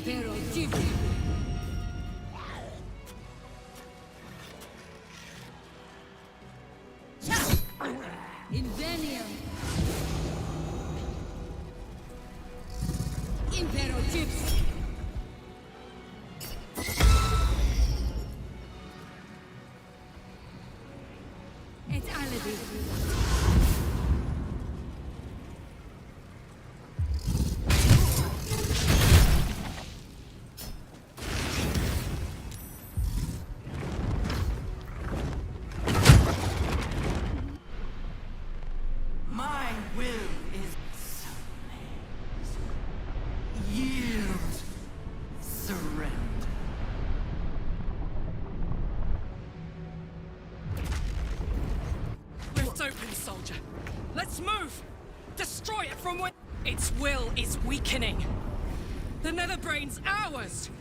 Impero Gypsy. Invenium. Impero Gypsy. It's Aladdin. My will is yield, surrender. Rift open, soldier. Let's move! Destroy it from where... Its will is weakening. The Netherbrain's ours!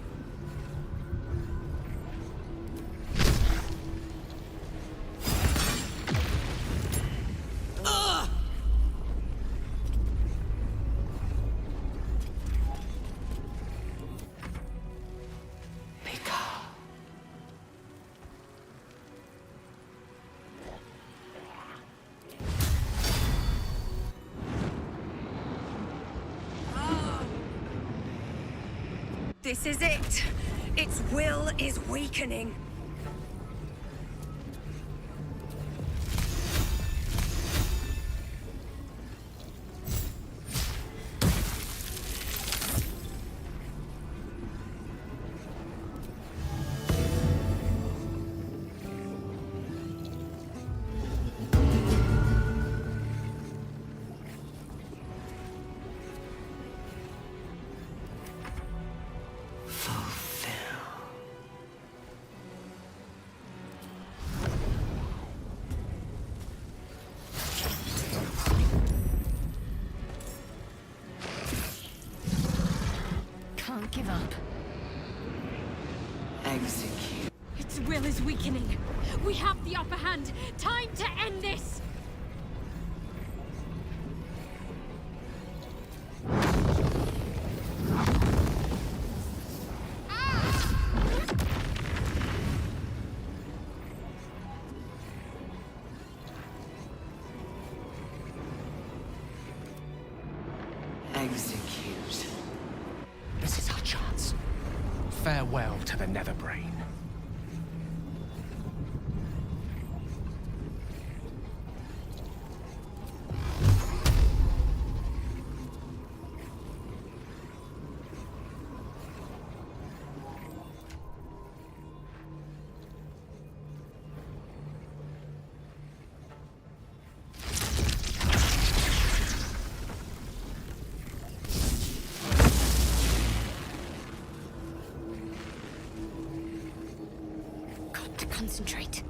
Ugh! This is it. Its will is weakening. Can't give up. Execute. Its will is weakening. We have the upper hand. Time to end this! Execute. This is our chance. Farewell to the Netherbrain. Got to concentrate.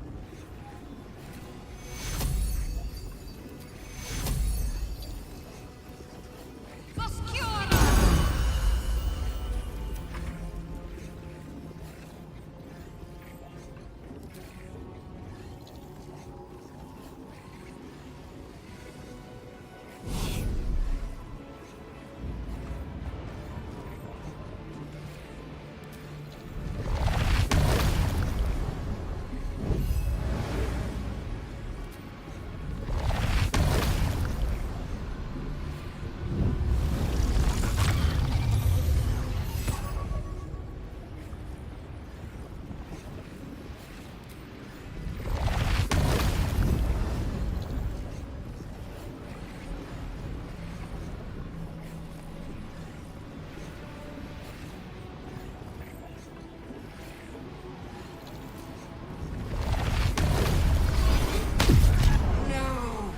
No!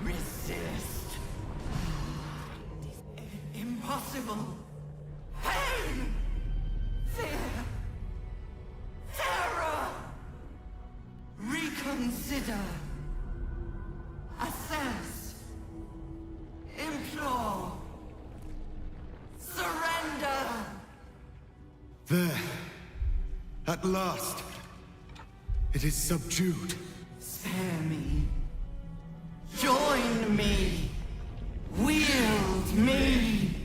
Resist. Impossible. Pain! Fear! Terror! Reconsider. Assess. Implore. Surrender! There. At last. It is subdued. Spare me. Join me. Wield me.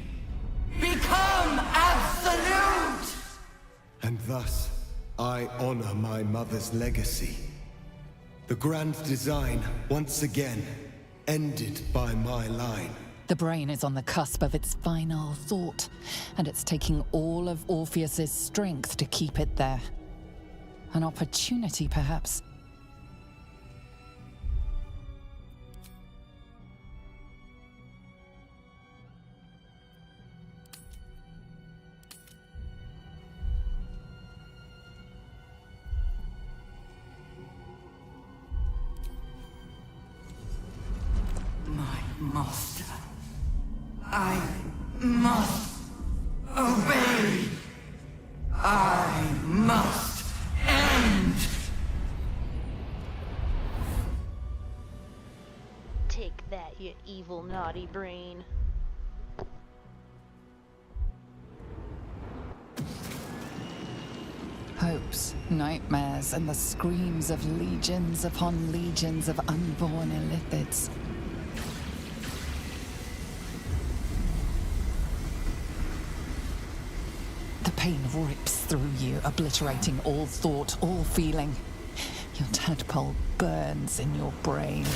Become absolute. thus, I honor my mother's legacy. The grand design, once again, ended by my line. The brain is on the cusp of its final thought, and it's taking all of Orpheus's strength to keep it there. An opportunity, perhaps. My master. I must obey. I must end. Take that, you evil, naughty brain. Hopes, nightmares, and the screams of legions upon legions of unborn Illithids. The pain rips through you, obliterating all thought, all feeling. Your tadpole burns in your brain.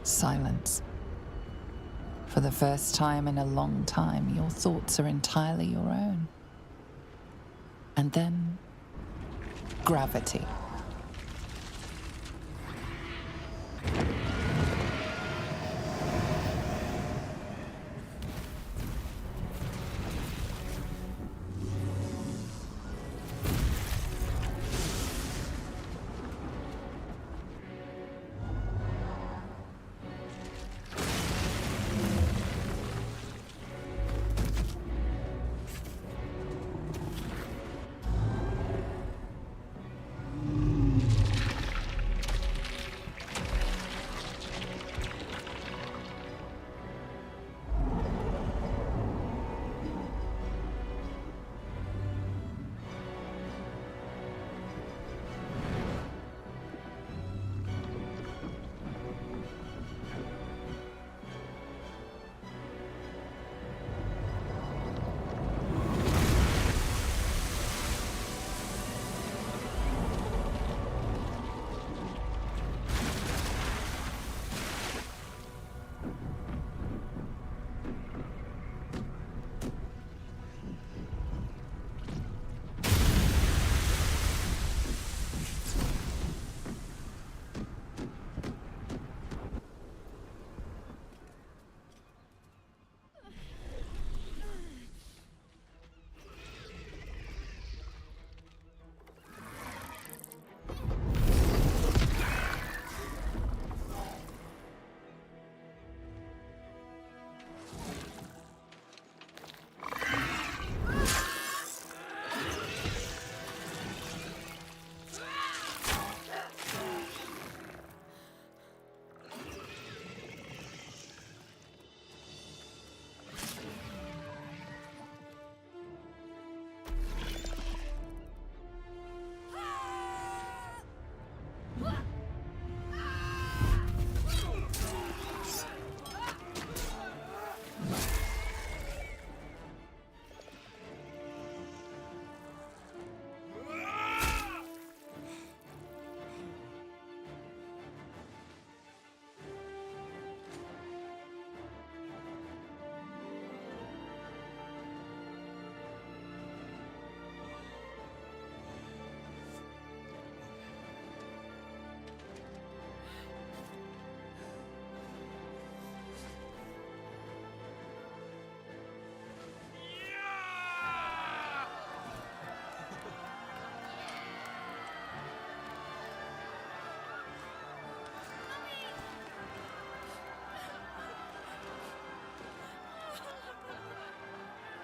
Silence. For the first time in a long time, your thoughts are entirely your own. And then, gravity.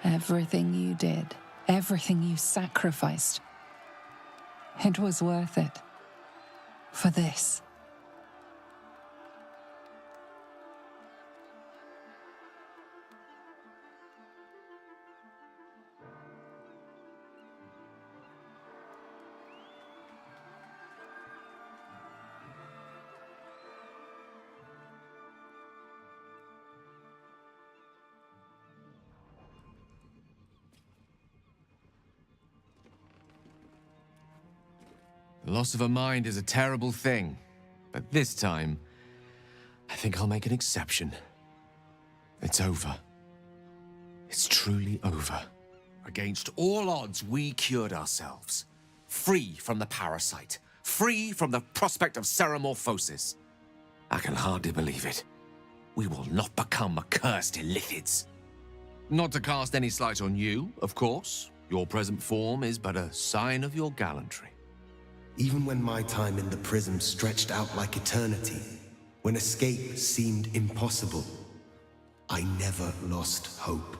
Everything you did, everything you sacrificed, it was worth it. For this. The loss of a mind is a terrible thing, but this time, I think I'll make an exception. It's over. It's truly over. Against all odds, we cured ourselves. Free from the parasite. Free from the prospect of seramorphosis. I can hardly believe it. We will not become accursed Illithids. Not to cast any slight on you, of course. Your present form is but a sign of your gallantry. Even when my time in the prism stretched out like eternity, when escape seemed impossible, I never lost hope.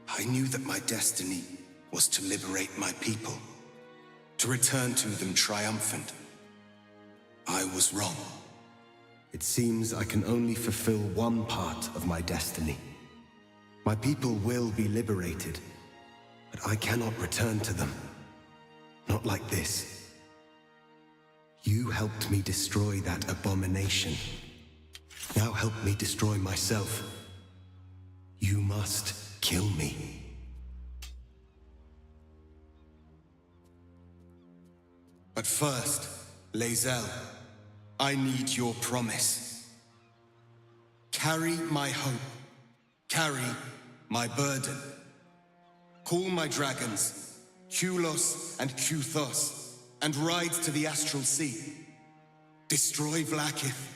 I knew that my destiny was to liberate my people, to return to them triumphant. I was wrong. It seems I can only fulfill one part of my destiny. My people will be liberated, but I cannot return to them. Not like this. You helped me destroy that abomination. Now help me destroy myself. You must kill me. But first, Lae'zel, I need your promise. Carry my hope. Carry my burden. Call my dragons, Kulos and Kuthos, and ride to the Astral Sea. Destroy Vlaakith.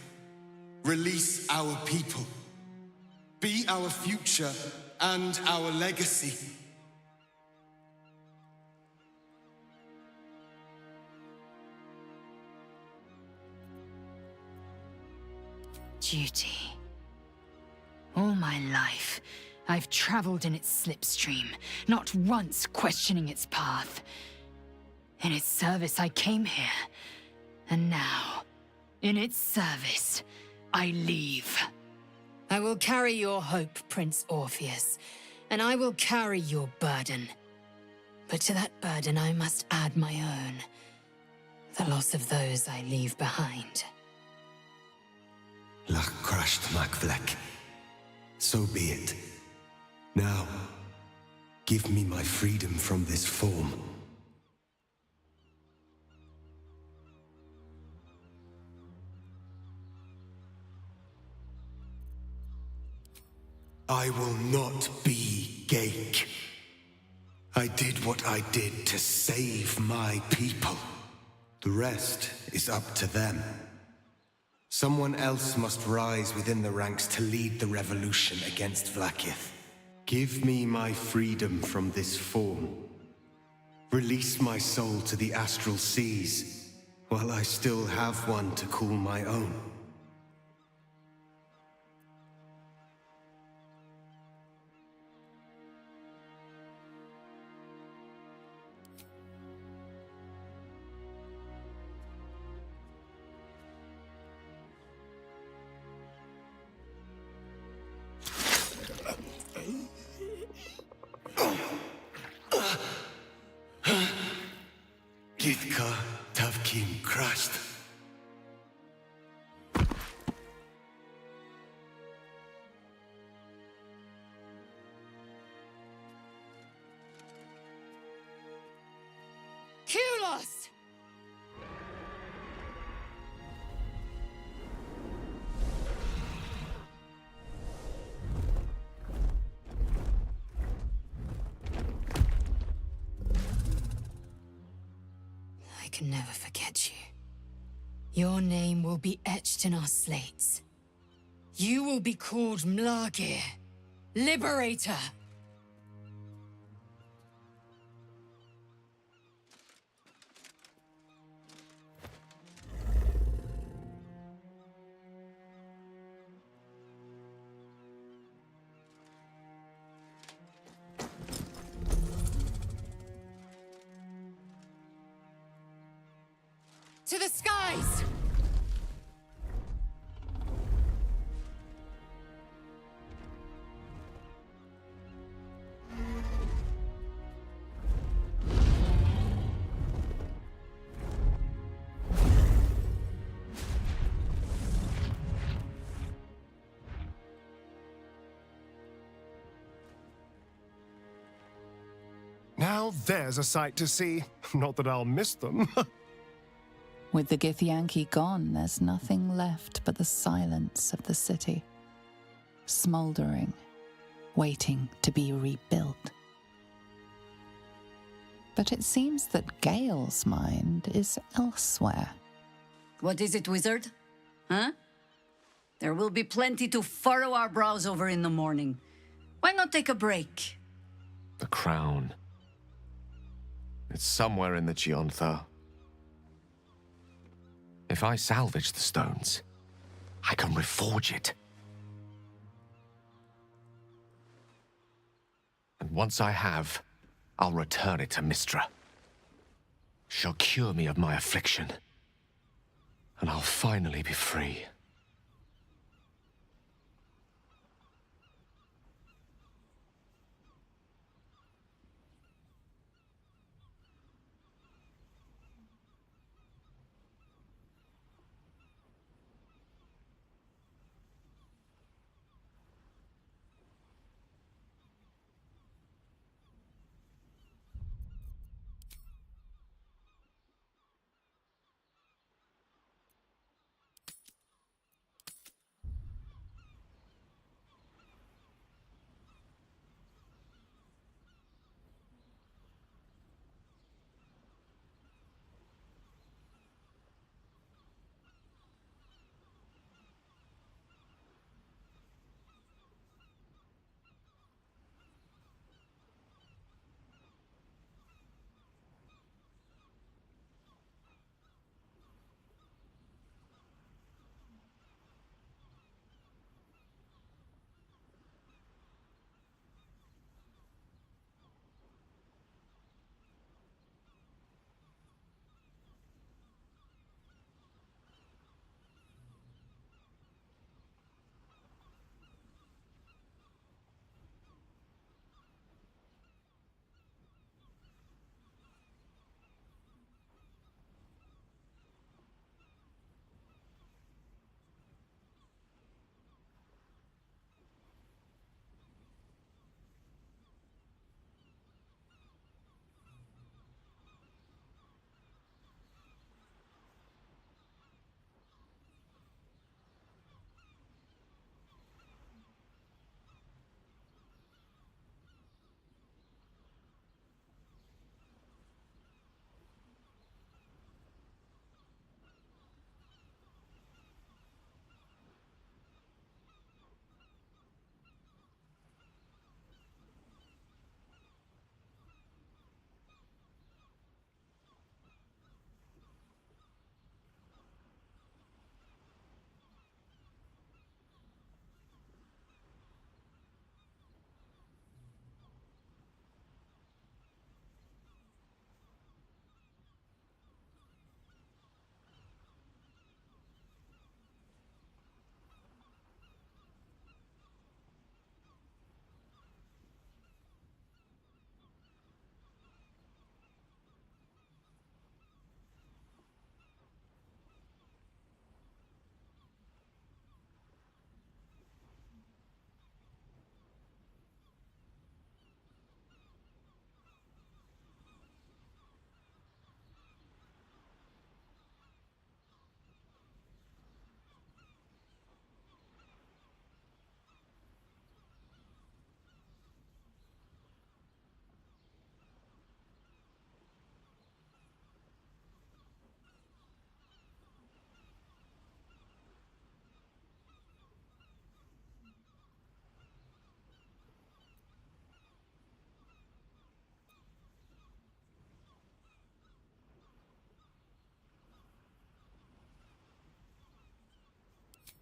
Release our people. Be our future and our legacy. Duty. All my life, I've traveled in its slipstream, not once questioning its path. In its service, I came here. And now, in its service, I leave. I will carry your hope, Prince Orpheus, and I will carry your burden. But to that burden, I must add my own. The loss of those I leave behind. Lach crashed Makvlek. So be it. Now, give me my freedom from this form. I will not be Ghaik. I did what I did to save my people. The rest is up to them. Someone else must rise within the ranks to lead the revolution against Vlaakith. Give me my freedom from this form. Release my soul to the astral seas, while I still have one to call my own. Githka Tavkim crashed. Kulos! I can never forget you. Your name will be etched in our slates. You will be called Mlagir, Liberator. To the skies! Now there's a sight to see. Not that I'll miss them. With the Githyanki gone, there's nothing left but the silence of the city, smoldering, waiting to be rebuilt. But it seems that Gale's mind is elsewhere. What is it, wizard? Huh? There will be plenty to furrow our brows over in the morning. Why not take a break? The crown. It's somewhere in the Giontha. If I salvage the stones, I can reforge it. And once I have, I'll return it to Mystra. She'll cure me of my affliction, and I'll finally be free.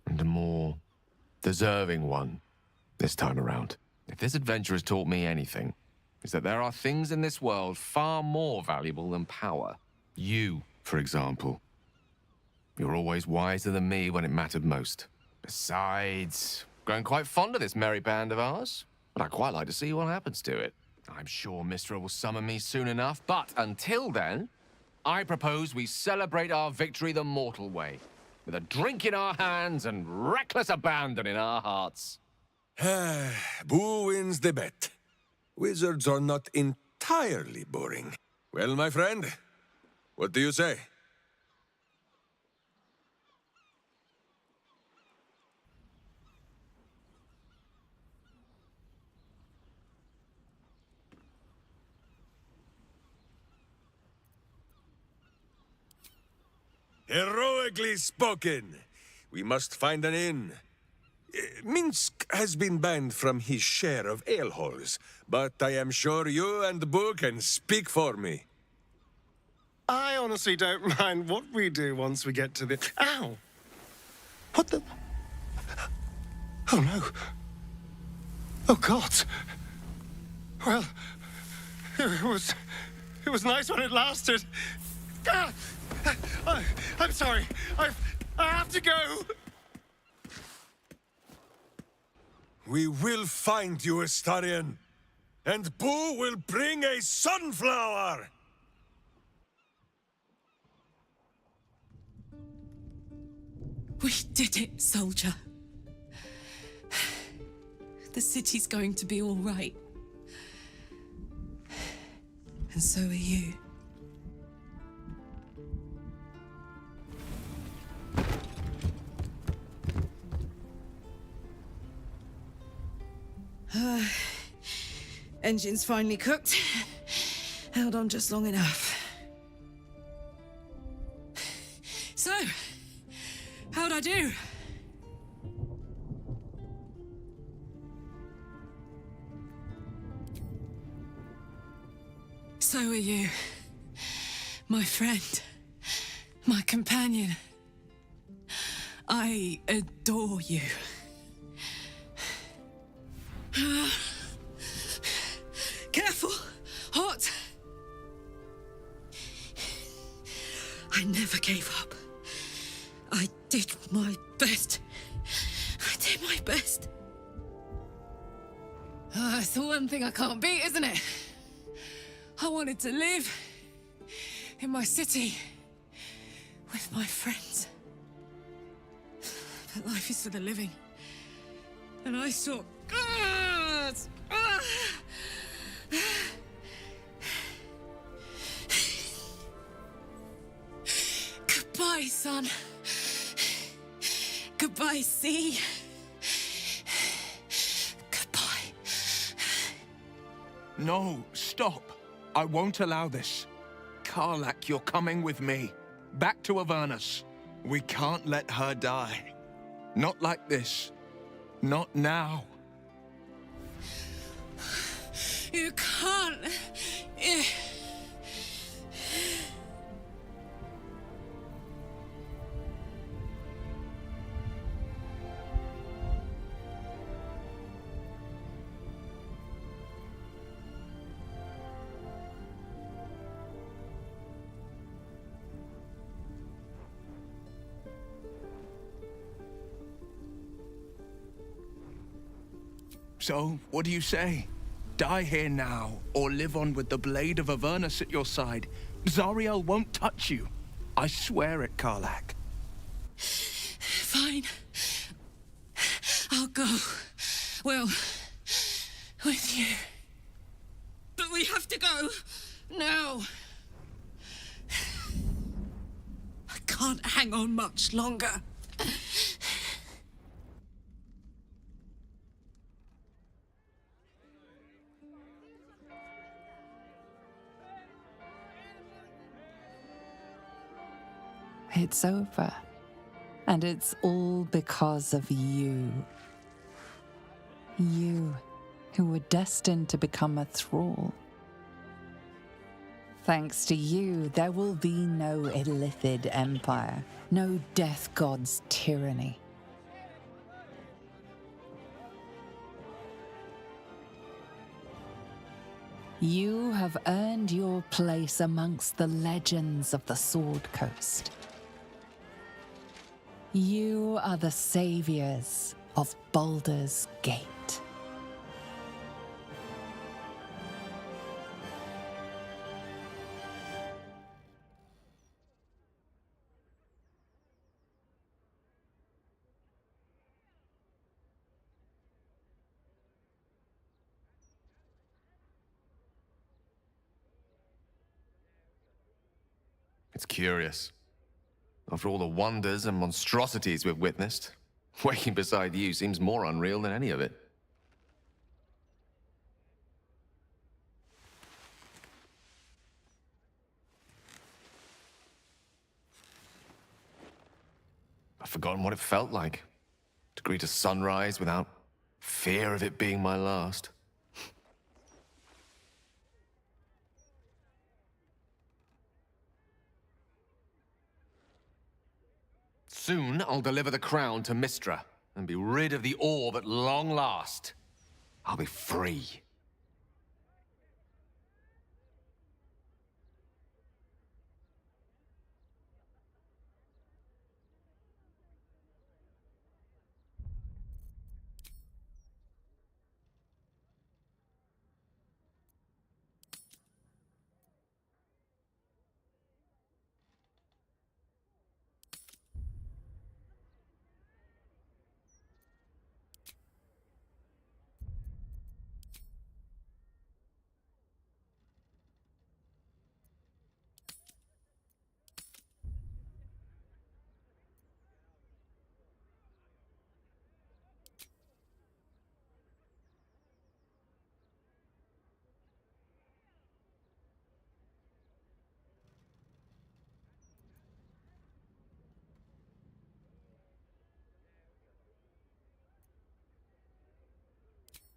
And a more deserving one this time around. If this adventure has taught me anything, it's that there are things in this world far more valuable than power. You, for example. You're always wiser than me when it mattered most. Besides, grown quite fond of this merry band of ours, and I'd quite like to see what happens to it. I'm sure Mystra will summon me soon enough, but until then, I propose we celebrate our victory the mortal way, with a drink in our hands and reckless abandon in our hearts. Boo wins the bet. Wizards are not entirely boring. Well, my friend, what do you say? Heroically spoken. We must find an inn. Minsk has been banned from his share of ale halls, but I am sure you and Boo can speak for me. I honestly don't mind what we do once we get to the... Ow! What the... Oh, no. Oh, God. Well, it was nice when it lasted. Ah! I'm sorry. I have to go. We will find you, Astarion. And Boo will bring a sunflower! We did it, soldier. The city's going to be all right. And so are you. Engine's finally cooked. Held on just long enough. So, how'd I do? So are you. My friend. My companion. I adore you. Careful! Hot! I never gave up. I did my best. I did my best. It's the one thing I can't beat, isn't it? I wanted to live in my city with my friends. But life is for the living. And I saw... Goodbye, son. Goodbye, sea. Goodbye. No, stop. I won't allow this. Karlak, you're coming with me. Back to Avernus. We can't let her die. Not like this. Not now. You can't. So, what do you say? Die here now, or live on with the blade of Avernus at your side. Zariel won't touch you. I swear it, Karlak. Fine. I'll go. Well, with you. But we have to go. Now. I can't hang on much longer. It's over. And it's all because of you. You, who were destined to become a thrall. Thanks to you, there will be no Illithid empire, no death god's tyranny. You have earned your place amongst the legends of the Sword Coast. You are the saviors of Baldur's Gate. It's curious. After all the wonders and monstrosities we've witnessed, waking beside you seems more unreal than any of it. forgotten what it felt like to greet a sunrise without fear of it being my last. Soon, I'll deliver the crown to Mistra and be rid of the orb at long last. I'll be free.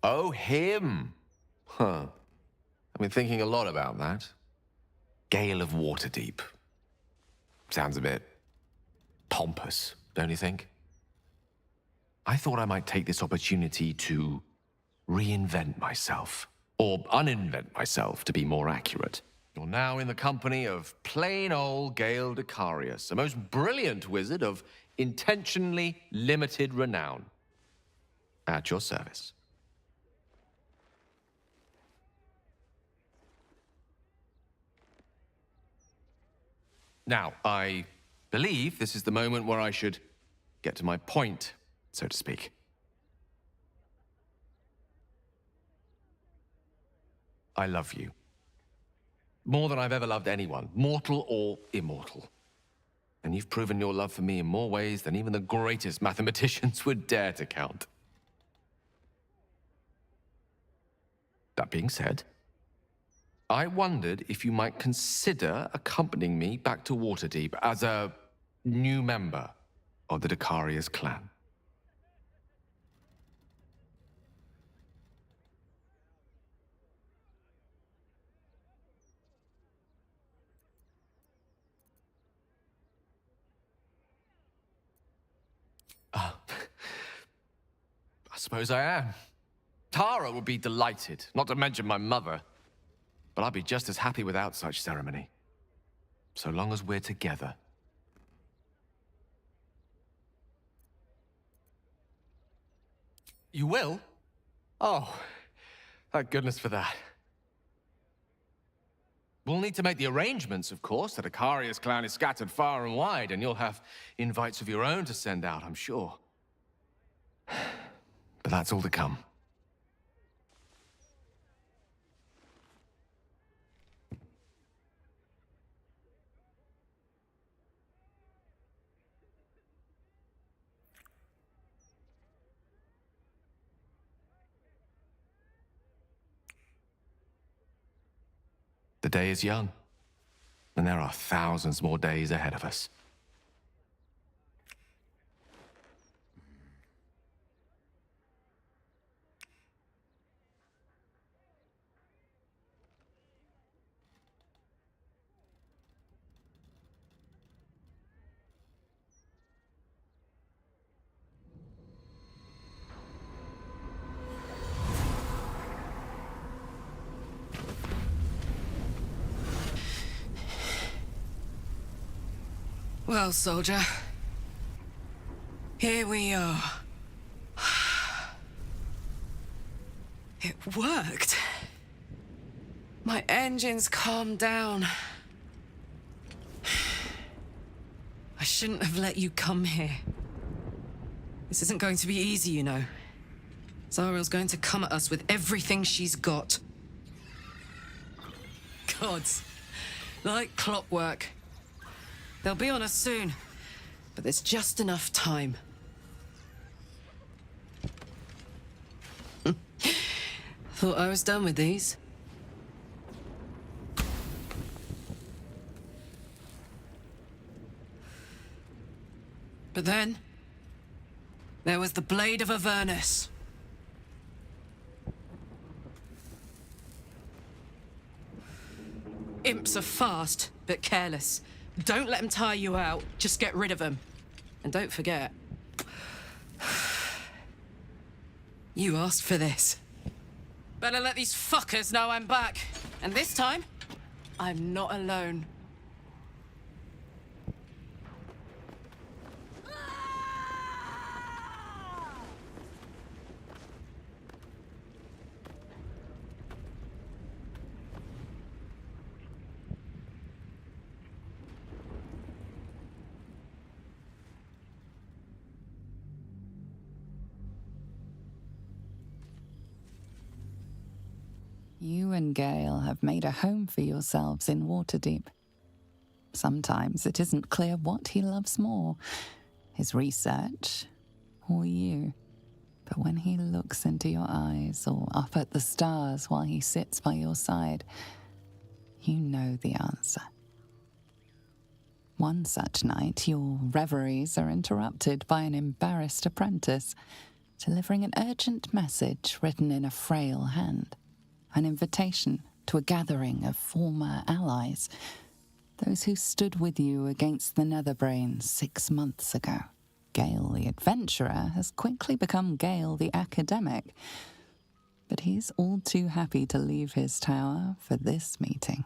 Oh, him! Huh. I've been thinking a lot about that. Gale of Waterdeep. Sounds a bit pompous, don't you think? I thought I might take this opportunity to reinvent myself. Or uninvent myself, to be more accurate. You're now in the company of plain old Gale Decarius, a most brilliant wizard of intentionally limited renown. At your service. Now, I believe this is the moment where I should get to my point, so to speak. I love you. More than I've ever loved anyone, mortal or immortal. And you've proven your love for me in more ways than even the greatest mathematicians would dare to count. That being said, I wondered if you might consider accompanying me back to Waterdeep as a new member of the Decarius clan. I suppose I am. Tara would be delighted, not to mention my mother. But I'd be just as happy without such ceremony. So long as we're together. You will? Oh, thank goodness for that. We'll need to make the arrangements, of course. The Decarius clan is scattered far and wide, and you'll have invites of your own to send out, I'm sure. But that's all to come. The day is young, and there are thousands more days ahead of us. Well, soldier. Here we are. It worked. My engines calmed down. I shouldn't have let you come here. This isn't going to be easy, you know. Zariel's going to come at us with everything she's got. Gods. Like clockwork. They'll be on us soon, but there's just enough time. Thought I was done with these. But then, There was the Blade of Avernus. Imps are fast, but careless. Don't let them tire you out. Just get rid of them. And don't forget, you asked for this. Better let these fuckers know I'm back. And this time, I'm not alone. You and Gale have made a home for yourselves in Waterdeep. Sometimes it isn't clear what he loves more, his research or you. But when he looks into your eyes or up at the stars while he sits by your side, you know the answer. One such night, your reveries are interrupted by an embarrassed apprentice, delivering an urgent message written in a frail hand. An invitation to a gathering of former allies, those who stood with you against the Netherbrain 6 months ago. Gale the adventurer has quickly become Gale the academic, but he's all too happy to leave his tower for this meeting.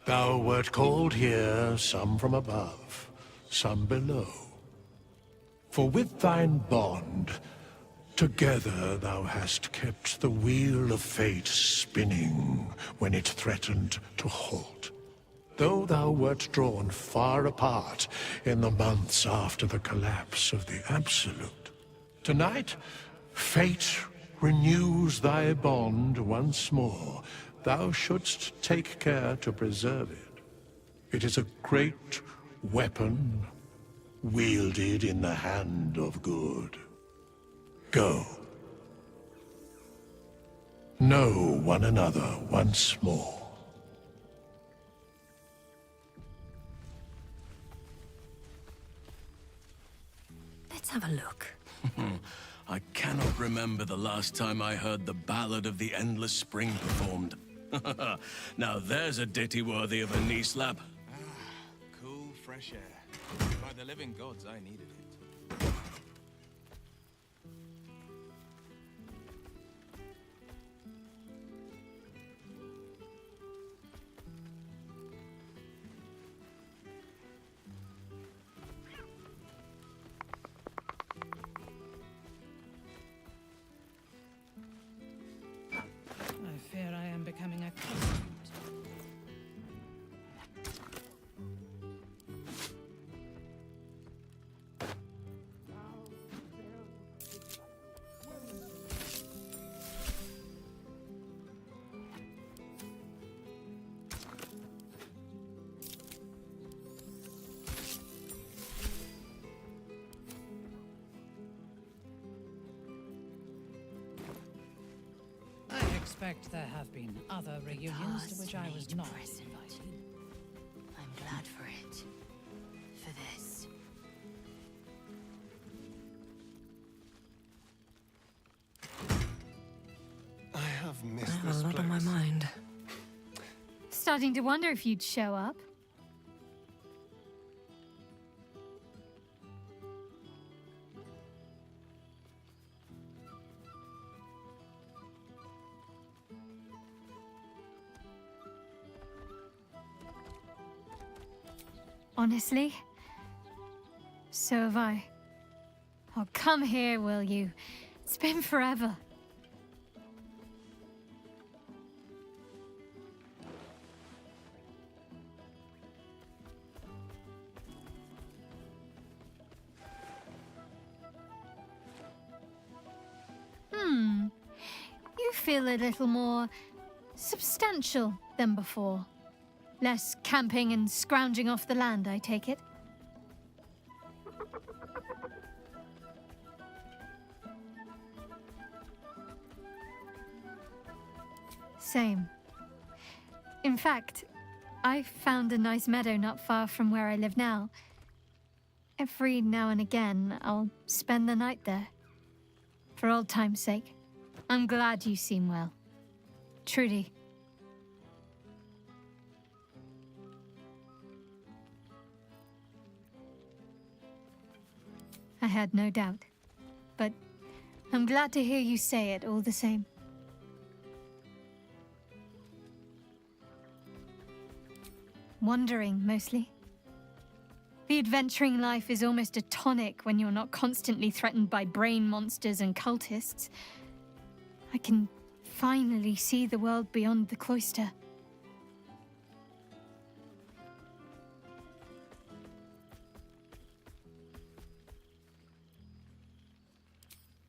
Thou wert called here, some from above, some below. For with thine bond, together thou hast kept the wheel of fate spinning when it threatened to halt. Though thou wert drawn far apart in the months after the collapse of the Absolute, tonight, fate renews thy bond once more. Thou shouldst take care to preserve it. It is a great weapon, wielded in the hand of good. Go. Know one another once more. Let's have a look. I cannot remember the last time I heard the Ballad of the Endless Spring performed. Now there's a ditty worthy of a knee slap. Cool, fresh air. By the living gods, I needed it. I fear I am becoming accustomed. I suspect there have been other reunions to which I was not invited. I'm glad for it. For this. I have missed I have this a lot place. on my mind. Starting to wonder if you'd show up. Honestly, so have I. Oh, come here, will you? It's been forever. You feel a little more substantial than before. Less camping and scrounging off the land, I take it? Same. In fact, I found a nice meadow not far from where I live now. Every now and again, I'll spend the night there. For old time's sake. I'm glad you seem well. Trudy. I had no doubt. But I'm glad to hear you say it all the same. Wandering, mostly. The adventuring life is almost a tonic when you're not constantly threatened by brain monsters and cultists. I can finally see the world beyond the cloister.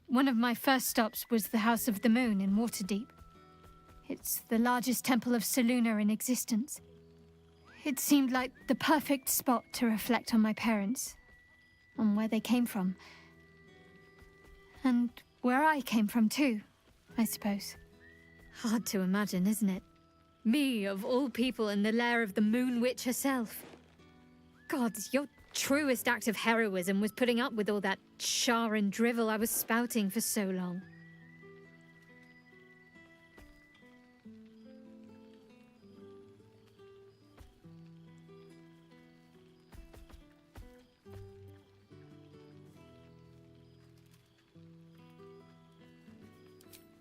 One of my first stops was the House of the Moon in Waterdeep. It's the largest temple of Selûne in existence. It seemed like the perfect spot to reflect on my parents, on where they came from. And where I came from too, I suppose. Hard to imagine, isn't it? Me, of all people, in the lair of the Moon Witch herself. God, your truest act of heroism was putting up with all that char and drivel I was spouting for so long.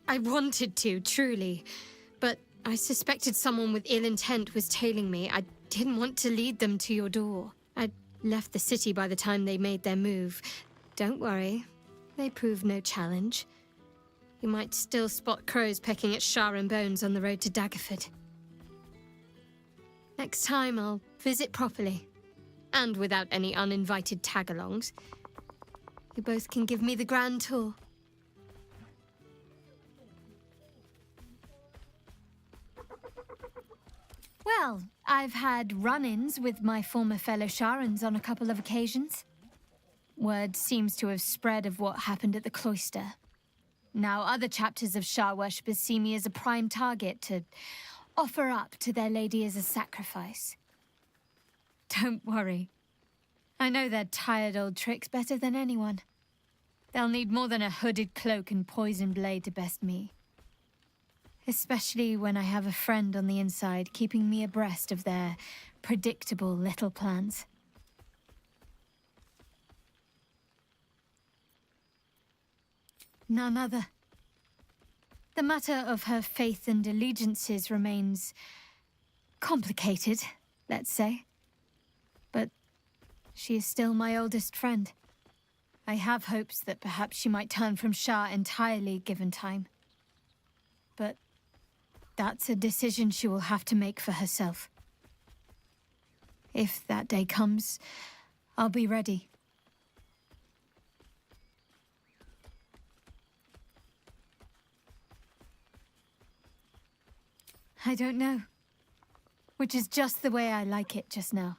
I wanted to, truly. But I suspected someone with ill intent was tailing me. I didn't want to lead them to your door. I'd left the city by the time they made their move. Don't worry. They proved no challenge. You might still spot crows pecking at Shar and Bones on the road to Daggerford. Next time I'll visit properly. And without any uninvited tag-alongs. You both can give me the grand tour. Well, I've had run-ins with my former fellow Sharans on a couple of occasions. Word seems to have spread of what happened at the cloister. Now other chapters of Shar worshippers see me as a prime target to offer up to their lady as a sacrifice. Don't worry. I know their tired old tricks better than anyone. They'll need more than a hooded cloak and poisoned blade to best me. Especially when I have a friend on the inside keeping me abreast of their predictable little plans. None other. The matter of her faith and allegiances remains complicated, let's say. But she is still my oldest friend. I have hopes that perhaps she might turn from Shar entirely given time. But that's a decision she will have to make for herself. If that day comes, I'll be ready. I don't know. Which is just the way I like it just now.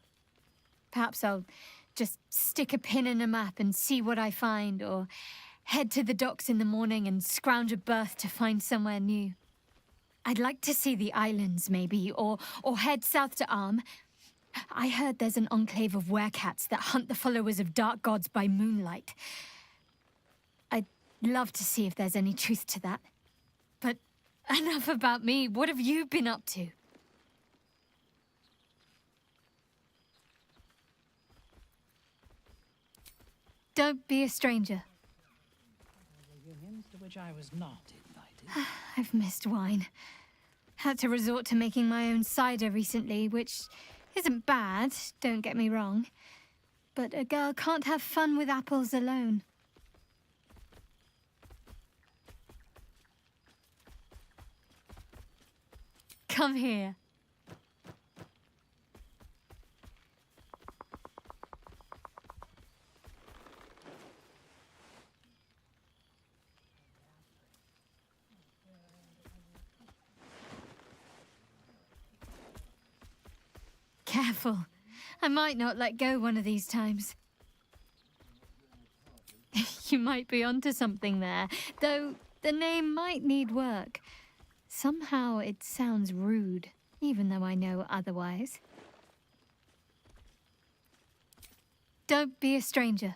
Perhaps I'll just stick a pin in a map and see what I find, or head to the docks in the morning and scrounge a berth to find somewhere new. I'd like to see the islands, maybe, or head south to Arm. I heard there's an enclave of werecats that hunt the followers of dark gods by moonlight. I'd love to see if there's any truth to that. But enough about me. What have you been up to? Don't be a stranger. Reunions to which I was not invited. I've missed wine. Had to resort to making my own cider recently, which isn't bad, don't get me wrong. But a girl can't have fun with apples alone. Come here. Careful. I might not let go one of these times. You might be onto something there, though the name might need work. Somehow it sounds rude, even though I know otherwise. Don't be a stranger.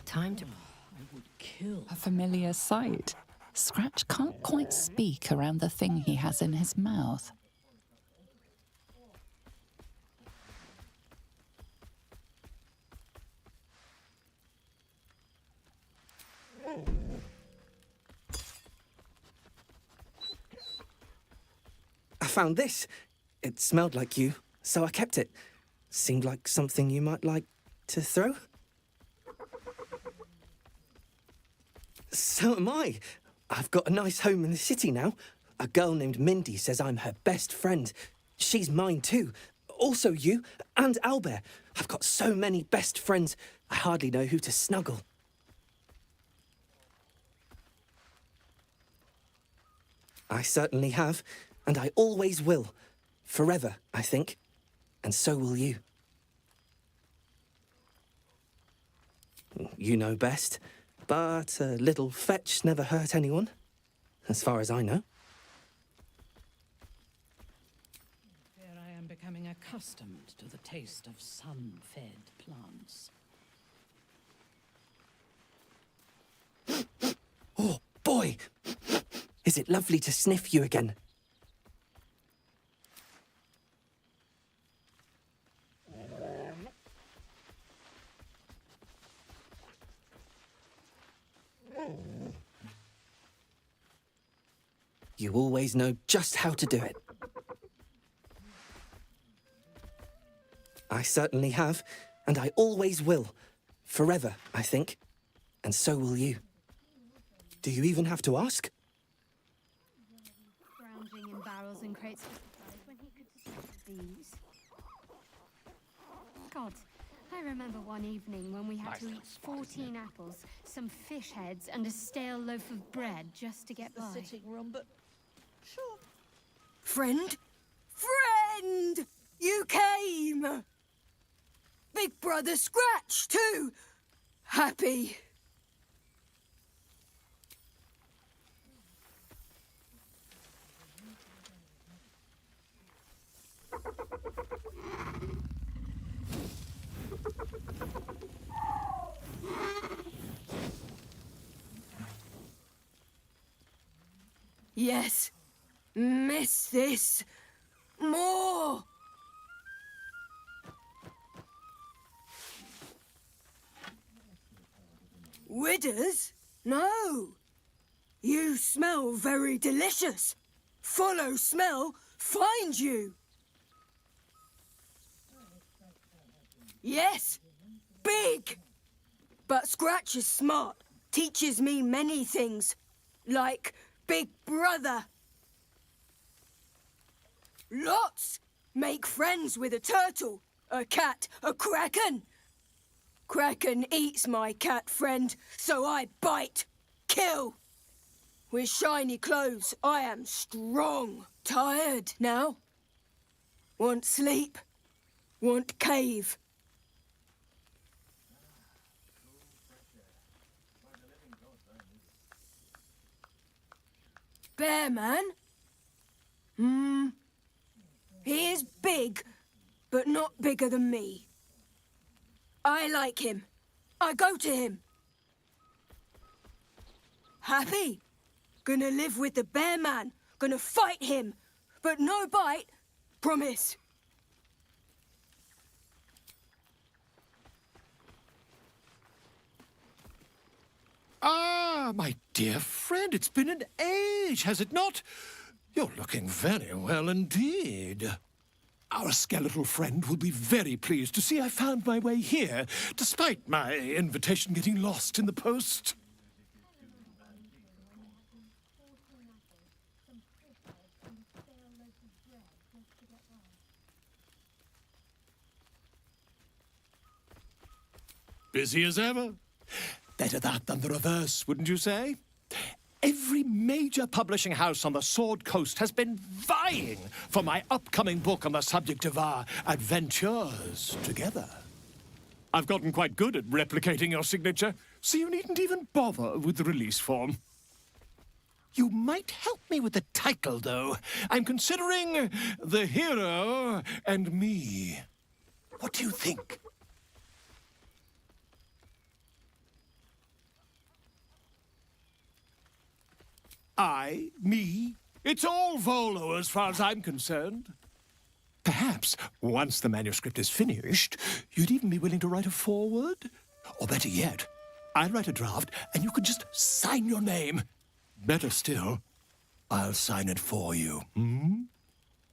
Time to... I would kill. A familiar sight. Scratch can't quite speak around the thing he has in his mouth. I found this. It smelled like you, so I kept it. Seemed like something you might like to throw. So am I. I've got a nice home in the city now. A girl named Mindy says I'm her best friend. She's mine too. Also you and Albert. I've got so many best friends, I hardly know who to snuggle. I certainly have, and I always will. Forever, I think. And so will you. You know best, but a little fetch never hurt anyone, as far as I know. Fear I am becoming accustomed to the taste of sun-fed plants. Oh, boy! Is it lovely to sniff you again? You always know just how to do it. I certainly have, and I always will. Forever, I think. And so will you. Do you even have to ask? Scrounging in barrels and crates when he could dispose of these. God, I remember one evening when we had to eat 14 apples, some fish heads, and a stale loaf of bread just to get by. The sitting room, but sure. Friend? Friend! You came! Big Brother Scratch, too! Happy. Yes. Miss this. More. Widders? No. You smell very delicious. Follow smell, find you. Yes. Big. But Scratch is smart. Teaches me many things. Like Big Brother. Lots. Make friends with a turtle, a cat, a kraken. Kraken eats my cat friend, so I bite, kill. With shiny clothes, I am strong. Tired now. Want sleep. Want cave. Bear man? He is big, but not bigger than me. I like him. I go to him. Happy? Gonna live with the bear man. Gonna fight him. But no bite. Promise. Ah, my dear friend, it's been an age, has it not? You're looking very well indeed. Our skeletal friend will be very pleased to see I found my way here, despite my invitation getting lost in the post. Busy as ever. Better that than the reverse, wouldn't you say? Every major publishing house on the Sword Coast has been vying for my upcoming book on the subject of our adventures together. I've gotten quite good at replicating your signature, so you needn't even bother with the release form. You might help me with the title, though. I'm considering The Hero and Me. What do you think? Me. It's all Volo as far as I'm concerned. Perhaps, once the manuscript is finished, you'd even be willing to write a foreword? Or better yet, I'll write a draft and you could just sign your name. Better still, I'll sign it for you. Hmm?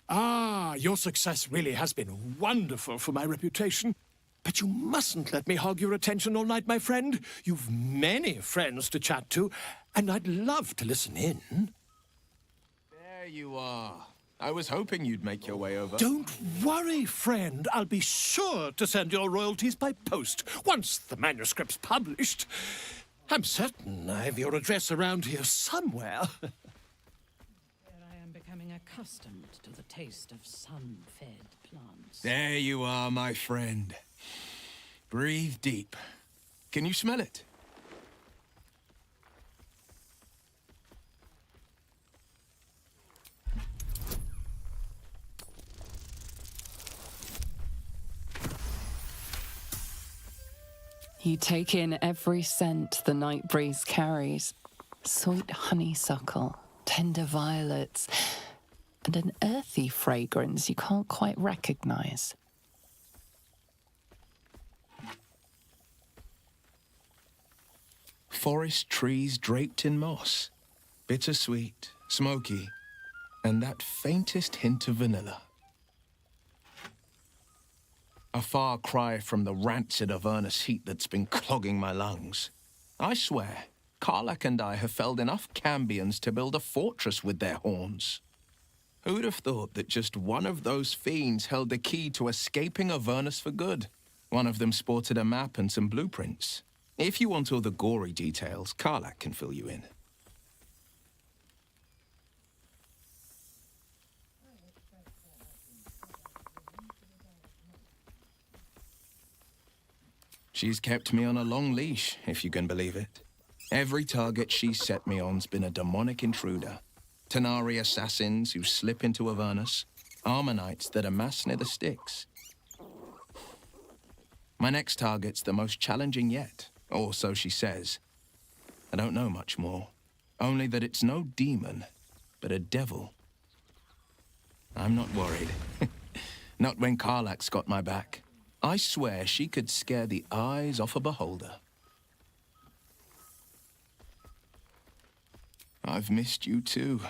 Ah, your success really has been wonderful for my reputation. But you mustn't let me hog your attention all night, my friend. You've many friends to chat to, and I'd love to listen in. There you are. I was hoping you'd make your way over. Don't worry, friend. I'll be sure to send your royalties by post once the manuscript's published. I'm certain I have your address around here somewhere. I am becoming accustomed to the taste of sun-fed plants. There you are, my friend. Breathe deep. Can you smell it? You take in every scent the night breeze carries. Sweet honeysuckle, tender violets, and an earthy fragrance you can't quite recognize. Forest trees draped in moss. Bittersweet, smoky, and that faintest hint of vanilla. A far cry from the rancid Avernus heat that's been clogging my lungs. I swear, Karlach and I have felled enough Cambions to build a fortress with their horns. Who'd have thought that just one of those fiends held the key to escaping Avernus for good? One of them sported a map and some blueprints. If you want all the gory details, Karlach can fill you in. She's kept me on a long leash, if you can believe it. Every target she's set me on's been a demonic intruder. Tanari assassins who slip into Avernus, Armonites that amass near the Styx. My next target's the most challenging yet, or so she says. I don't know much more, only that it's no demon, but a devil. I'm not worried. Not when Karlach's got my back. I swear she could scare the eyes off a beholder. I've missed you too.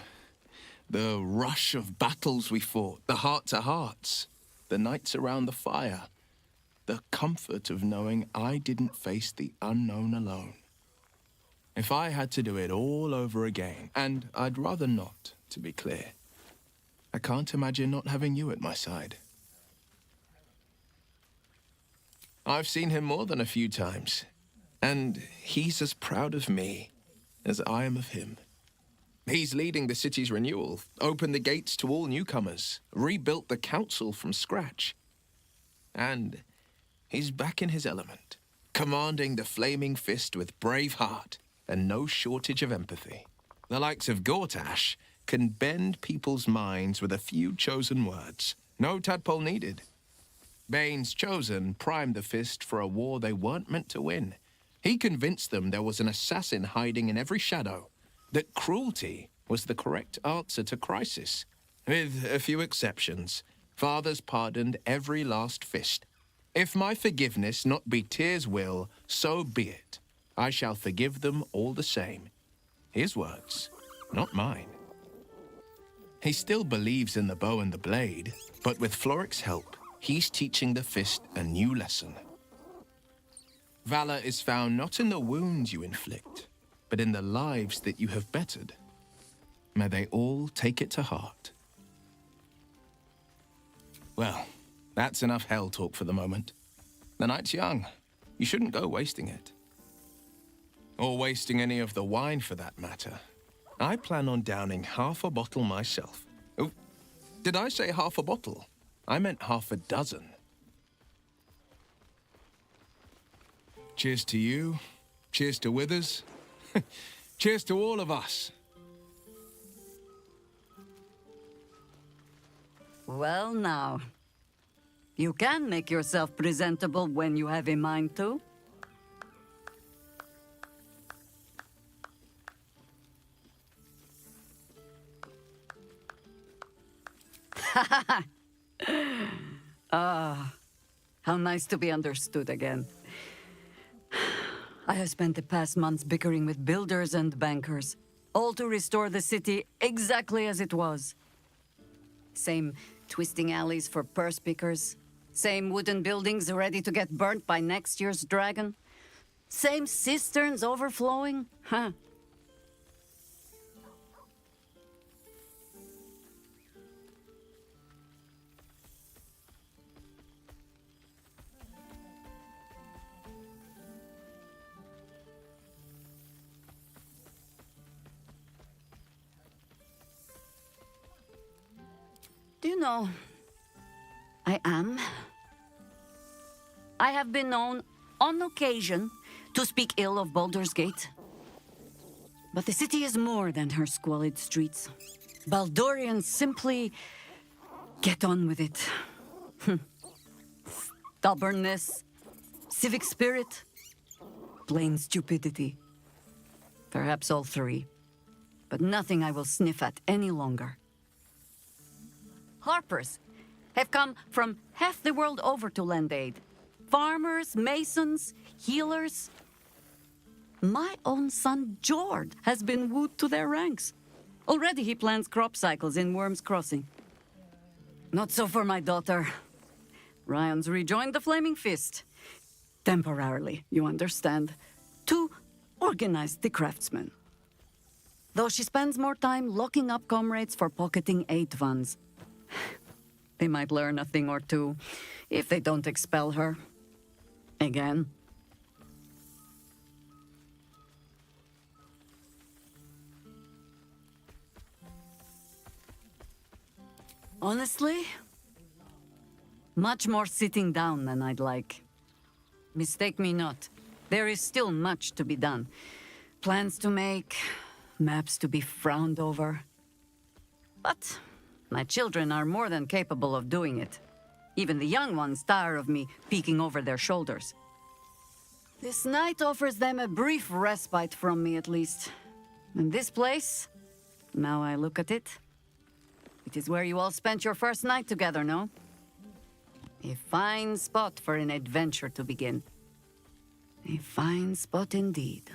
The rush of battles we fought, the heart-to-hearts, the nights around the fire, the comfort of knowing I didn't face the unknown alone. If I had to do it all over again, and I'd rather not, to be clear, I can't imagine not having you at my side. I've seen him more than a few times, and he's as proud of me as I am of him. He's leading the city's renewal, opened the gates to all newcomers, rebuilt the council from scratch. And he's back in his element, commanding the Flaming Fist with brave heart and no shortage of empathy. The likes of Gortash can bend people's minds with a few chosen words. No tadpole needed. Bane's Chosen primed the Fist for a war they weren't meant to win. He convinced them there was an assassin hiding in every shadow, that cruelty was the correct answer to crisis. With a few exceptions, fathers pardoned every last fist. If my forgiveness not be Tyr's will, so be it. I shall forgive them all the same. His words, not mine. He still believes in the bow and the blade, but with Floric's help, he's teaching the Fist a new lesson. Valor is found not in the wounds you inflict, but in the lives that you have bettered. May they all take it to heart. Well, that's enough hell talk for the moment. The night's young. You shouldn't go wasting it. Or wasting any of the wine, for that matter. I plan on downing half a bottle myself. Oh, did I say half a bottle? I meant half a dozen. Cheers to you. Cheers to Withers. Cheers to all of us. Well, now. You can make yourself presentable when you have a mind to. Ah, how nice to be understood again. I have spent the past months bickering with builders and bankers, all to restore the city exactly as it was. Same twisting alleys for purse pickers, same wooden buildings ready to get burnt by next year's dragon, same cisterns overflowing, huh? Do you know, I have been known, on occasion, to speak ill of Baldur's Gate. But the city is more than her squalid streets. Baldurians simply get on with it. Stubbornness, civic spirit, plain stupidity. Perhaps all three. But nothing I will sniff at any longer. Harpers have come from half the world over to lend aid. Farmers, masons, healers. My own son, Jord, has been wooed to their ranks. Already he plans crop cycles in Worm's Crossing. Not so for my daughter. Ryan's rejoined the Flaming Fist. Temporarily, you understand. To organize the craftsmen. Though she spends more time locking up comrades for pocketing aid funds. They might learn a thing or two, if they don't expel her. Again. Honestly, much more sitting down than I'd like. Mistake me not, there is still much to be done. Plans to make, maps to be frowned over. But my children are more than capable of doing it. Even the young ones tire of me peeking over their shoulders. This night offers them a brief respite from me, at least. And this place, now I look at it, it is where you all spent your first night together, no? A fine spot for an adventure to begin. A fine spot indeed.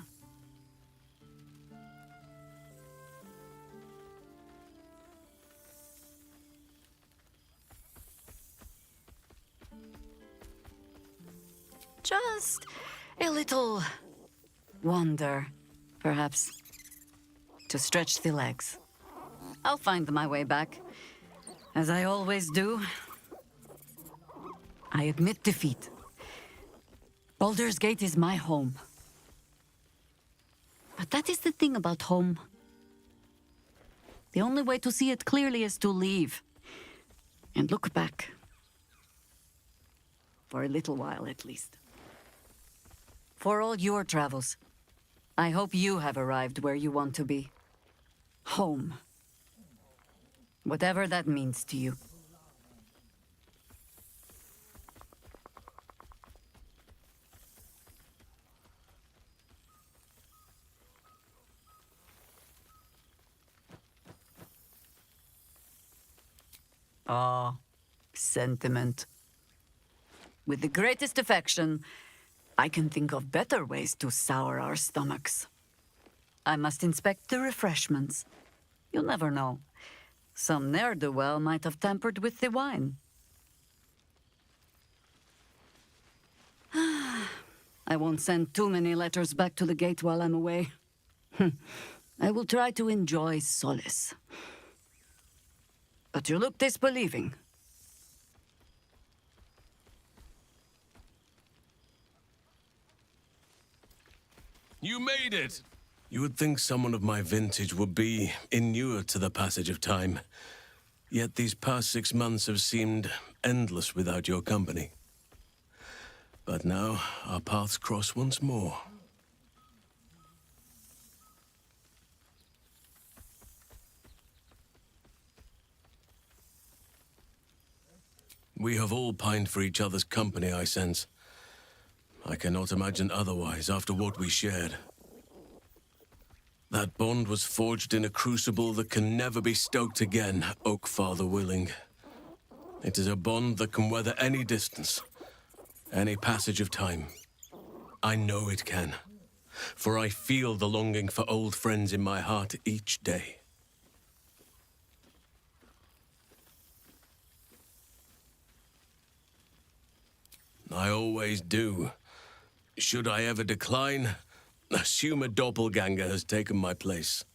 Just a little wander, perhaps, to stretch the legs. I'll find my way back, as I always do. I admit defeat. Baldur's Gate is my home. But that is the thing about home. The only way to see it clearly is to leave and look back. For a little while, at least. For all your travels, I hope you have arrived where you want to be. Home. Whatever that means to you. Ah, sentiment. With the greatest affection, I can think of better ways to sour our stomachs. I must inspect the refreshments. You'll never know. Some ne'er-do-well might have tampered with the wine. I won't send too many letters back to the gate while I'm away. I will try to enjoy solace. But you look disbelieving. You made it! You would think someone of my vintage would be inured to the passage of time. Yet these past 6 months have seemed endless without your company. But now, our paths cross once more. We have all pined for each other's company, I sense. I cannot imagine otherwise after what we shared. That bond was forged in a crucible that can never be stoked again, Oak Father willing. It is a bond that can weather any distance, any passage of time. I know it can, for I feel the longing for old friends in my heart each day. I always do. Should I ever decline, assume a doppelganger has taken my place.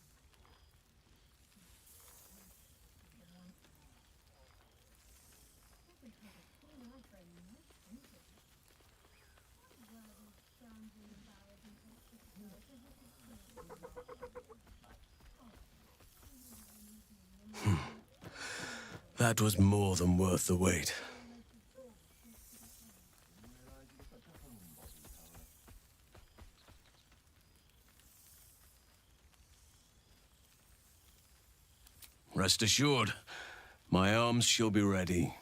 That was more than worth the wait. Rest assured, my arms shall be ready.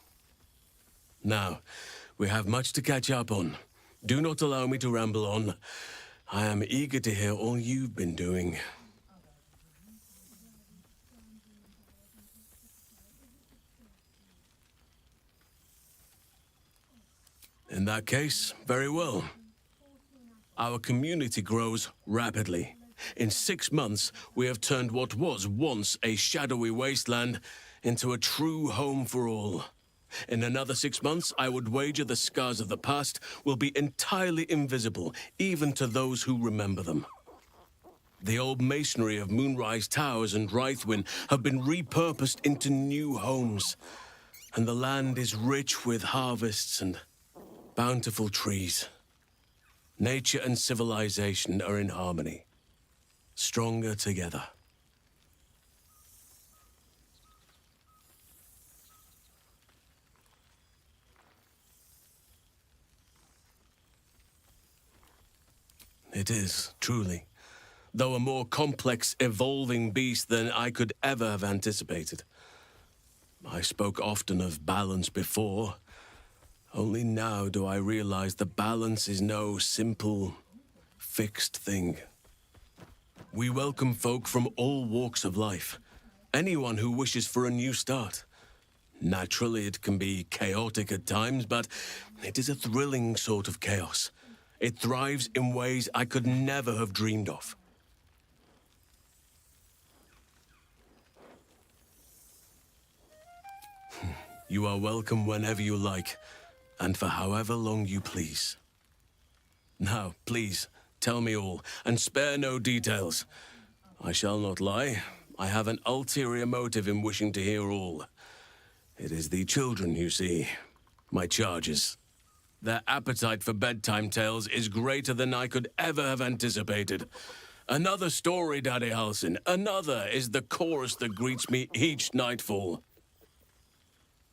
Now, we have much to catch up on. Do not allow me to ramble on. I am eager to hear all you've been doing. In that case, very well. Our community grows rapidly. In 6 months, we have turned what was once a shadowy wasteland into a true home for all. In another 6 months, I would wager the scars of the past will be entirely invisible, even to those who remember them. The old masonry of Moonrise Towers and Rythwin have been repurposed into new homes, and the land is rich with harvests and bountiful trees. Nature and civilization are in harmony, stronger together. It is, truly, though a more complex, evolving beast than I could ever have anticipated. I spoke often of balance before. Only now do I realize that balance is no simple, fixed thing. We welcome folk from all walks of life. Anyone who wishes for a new start. Naturally, it can be chaotic at times, but it is a thrilling sort of chaos. It thrives in ways I could never have dreamed of. You are welcome whenever you like, and for however long you please. Now, please, tell me all, and spare no details. I shall not lie. I have an ulterior motive in wishing to hear all. It is the children, you see. My charges. Their appetite for bedtime tales is greater than I could ever have anticipated. Another story, Daddy Halsin. Another is the chorus that greets me each nightfall.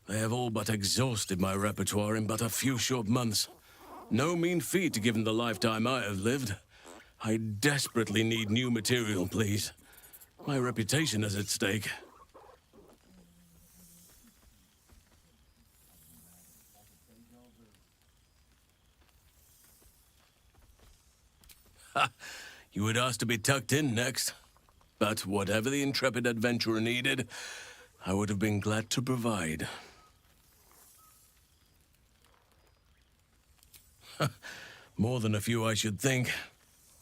They have all but exhausted my repertoire in but a few short months. No mean feat given the lifetime I have lived. I desperately need new material, please. My reputation is at stake. Ha! You would ask to be tucked in next. But whatever the intrepid adventurer needed, I would have been glad to provide. More than a few, I should think.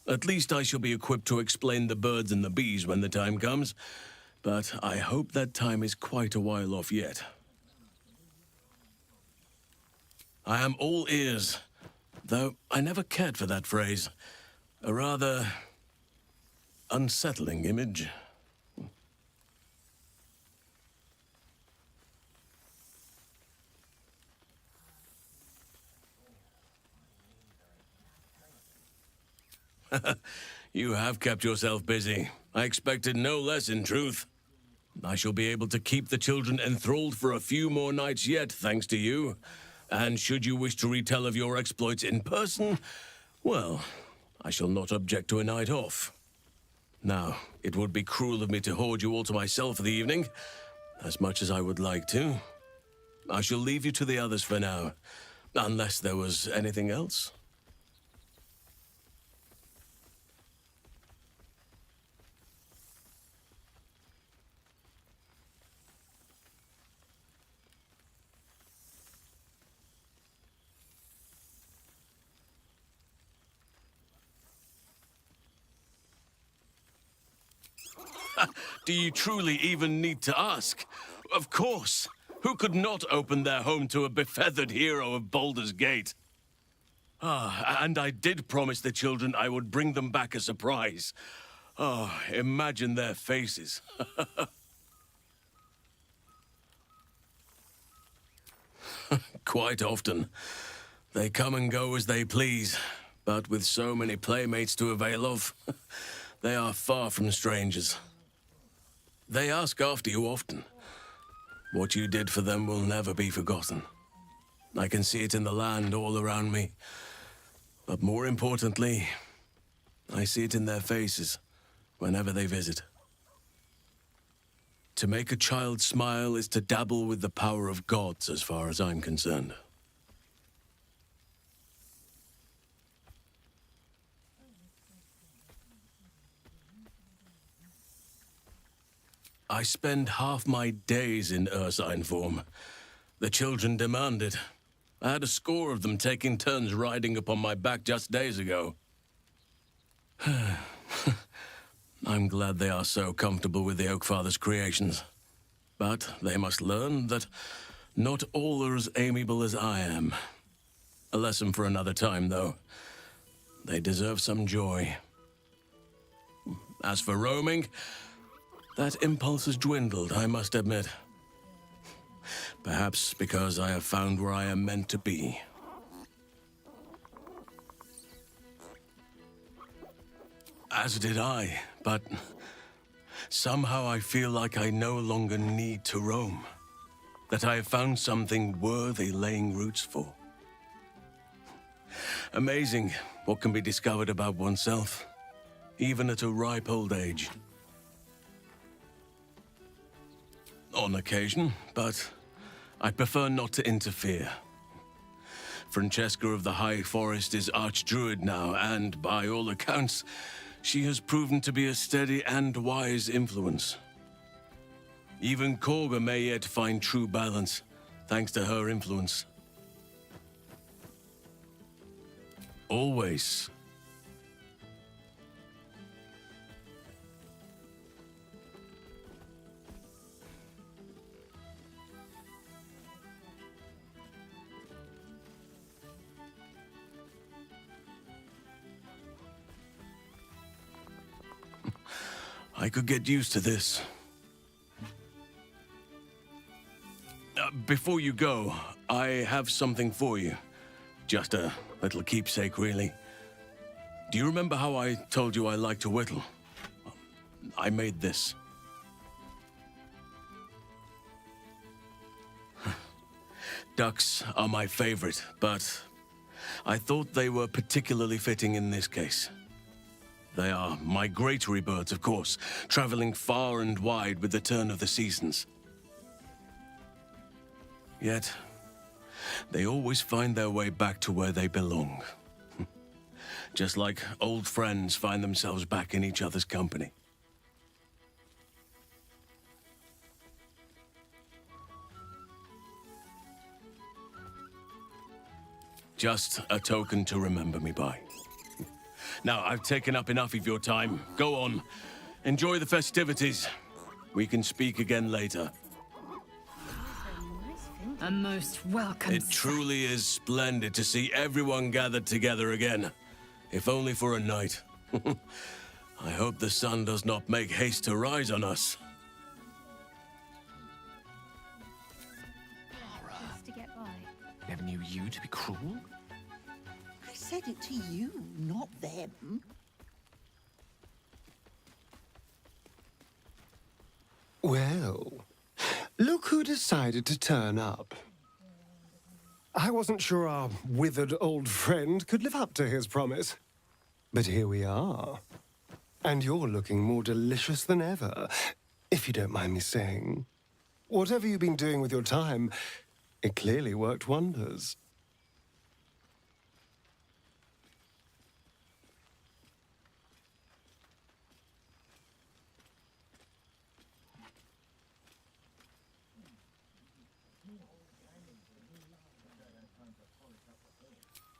At least I shall be equipped to explain the birds and the bees when the time comes. But I hope that time is quite a while off yet. I am all ears, though I never cared for that phrase. A rather unsettling image. You have kept yourself busy. I expected no less, in truth. I shall be able to keep the children enthralled for a few more nights yet, thanks to you. And should you wish to retell of your exploits in person, well, I shall not object to a night off. Now, it would be cruel of me to hoard you all to myself for the evening, as much as I would like to. I shall leave you to the others for now, unless there was anything else. Do you truly even need to ask? Of course. Who could not open their home to a befeathered hero of Baldur's Gate? And I did promise the children I would bring them back a surprise. Imagine their faces. Quite often. They come and go as they please, but with so many playmates to avail of, they are far from strangers. They ask after you often. What you did for them will never be forgotten. I can see it in the land all around me. But more importantly, I see it in their faces whenever they visit. To make a child smile is to dabble with the power of gods, as far as I'm concerned. I spend half my days in ursine form. The children demand it. I had a score of them taking turns riding upon my back just days ago. I'm glad they are so comfortable with the Oakfather's creations. But they must learn that not all are as amiable as I am. A lesson for another time, though. They deserve some joy. As for roaming, that impulse has dwindled, I must admit. Perhaps because I have found where I am meant to be. As did I, but somehow I feel like I no longer need to roam. That I have found something worthy laying roots for. Amazing what can be discovered about oneself, even at a ripe old age. On occasion, but I prefer not to interfere. Francesca of the High Forest is Archdruid now, and by all accounts, she has proven to be a steady and wise influence. Even Korga may yet find true balance, thanks to her influence. Always. I could get used to this. Before you go, I have something for you. Just a little keepsake, really. Do you remember how I told you I like to whittle? I made this. Ducks are my favorite, but I thought they were particularly fitting in this case. They are migratory birds, of course, traveling far and wide with the turn of the seasons. Yet, they always find their way back to where they belong. Just like old friends find themselves back in each other's company. Just a token to remember me by. Now, I've taken up enough of your time. Go on. Enjoy the festivities. We can speak again later. A most welcome It truly is splendid to see everyone gathered together again. If only for a night. I hope the sun does not make haste to rise on us. Never knew you to be cruel. I said it to you, not them. Look who decided to turn up. I wasn't sure our withered old friend could live up to his promise. But here we are. And you're looking more delicious than ever, if you don't mind me saying. Whatever you've been doing with your time, it clearly worked wonders.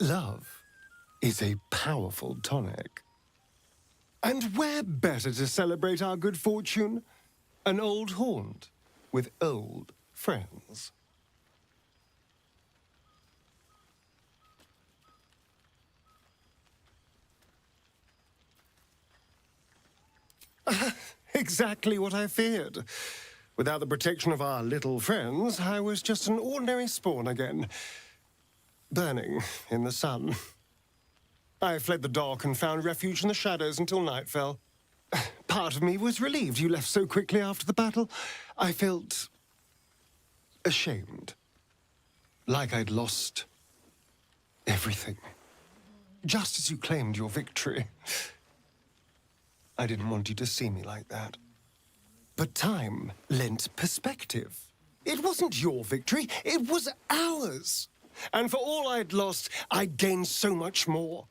Love is a powerful tonic. And where better to celebrate our good fortune? An old haunt with old friends. Exactly what I feared. Without the protection of our little friends, I was just an ordinary spawn again, burning in the sun. I fled the dock and found refuge in the shadows until night fell. Part of me was relieved you left so quickly after the battle. I felt ashamed. Like I'd lost everything. Just as you claimed your victory. I didn't want you to see me like that. But time lent perspective. It wasn't your victory, it was ours. And for all I'd lost, I'd gained so much more.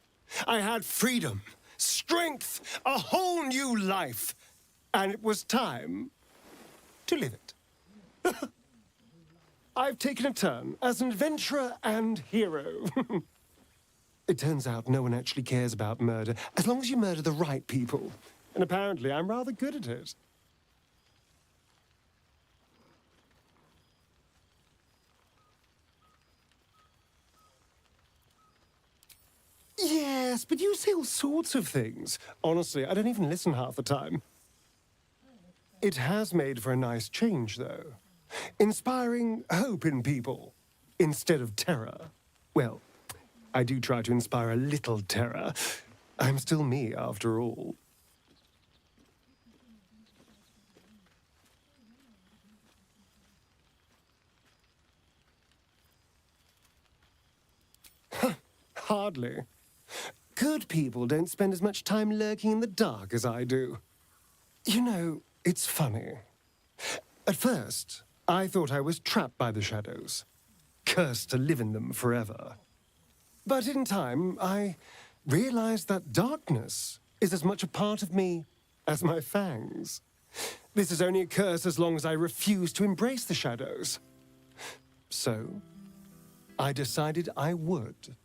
I had freedom, strength, a whole new life. And it was time to live it. I've taken a turn as an adventurer and hero. It turns out no one actually cares about murder, as long as you murder the right people. And apparently I'm rather good at it. Yes, but you say all sorts of things. Honestly, I don't even listen half the time. It has made for a nice change, though. Inspiring hope in people instead of terror. Well, I do try to inspire a little terror. I'm still me, after all. Hardly. Good people don't spend as much time lurking in the dark as I do. You know, it's funny. At first, I thought I was trapped by the shadows, cursed to live in them forever. But in time, I realized that darkness is as much a part of me as my fangs. This is only a curse as long as I refuse to embrace the shadows. So, I decided I would.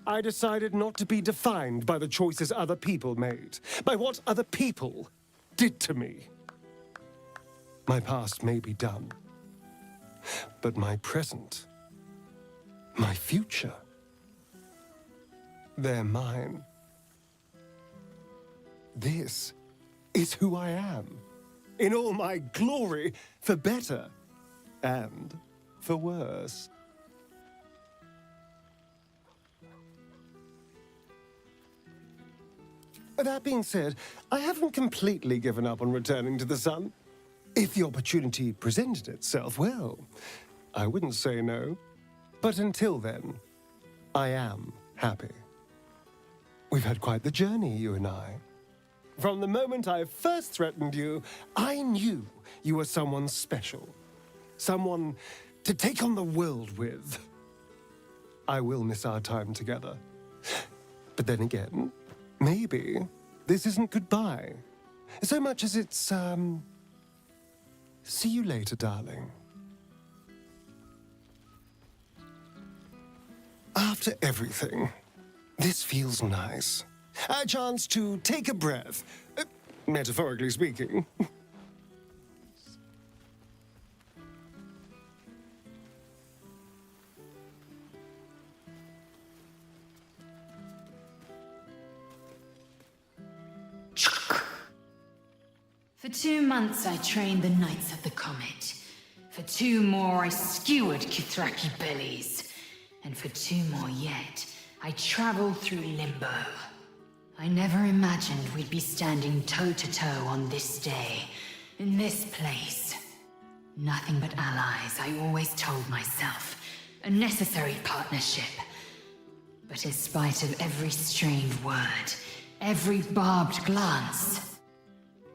I decided not to be defined by the choices other people made, by what other people did to me. My past may be done, but my present, my future, they're mine. This is who I am, in all my glory, for better and for worse. That being said, I haven't completely given up on returning to the sun. If the opportunity presented itself, well, I wouldn't say no. But until then, I am happy. We've had quite the journey, you and I. From the moment I first threatened you, I knew you were someone special. Someone to take on the world with. I will miss our time together. But then again, maybe this isn't goodbye, so much as it's, see you later, darling. After everything, this feels nice. A chance to take a breath, metaphorically speaking. For 2 months I trained the Knights of the Comet. For 2 more I skewered Kithraki bellies. And for 2 more yet, I traveled through Limbo. I never imagined we'd be standing toe-to-toe on this day, in this place. Nothing but allies, I always told myself. A necessary partnership. But in spite of every strained word, every barbed glance,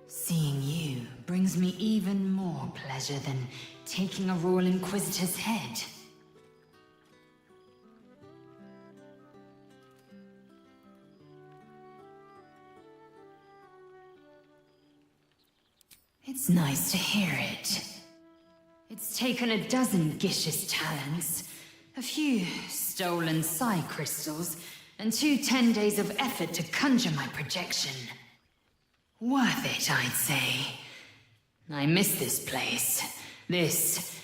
seeing you brings me even more pleasure than taking a Royal Inquisitor's head. It's nice to hear it. It's taken a dozen Gish's talents, a few stolen psi crystals, and 2 10 days of effort to conjure my projection. Worth it, I'd say. I miss this place. This...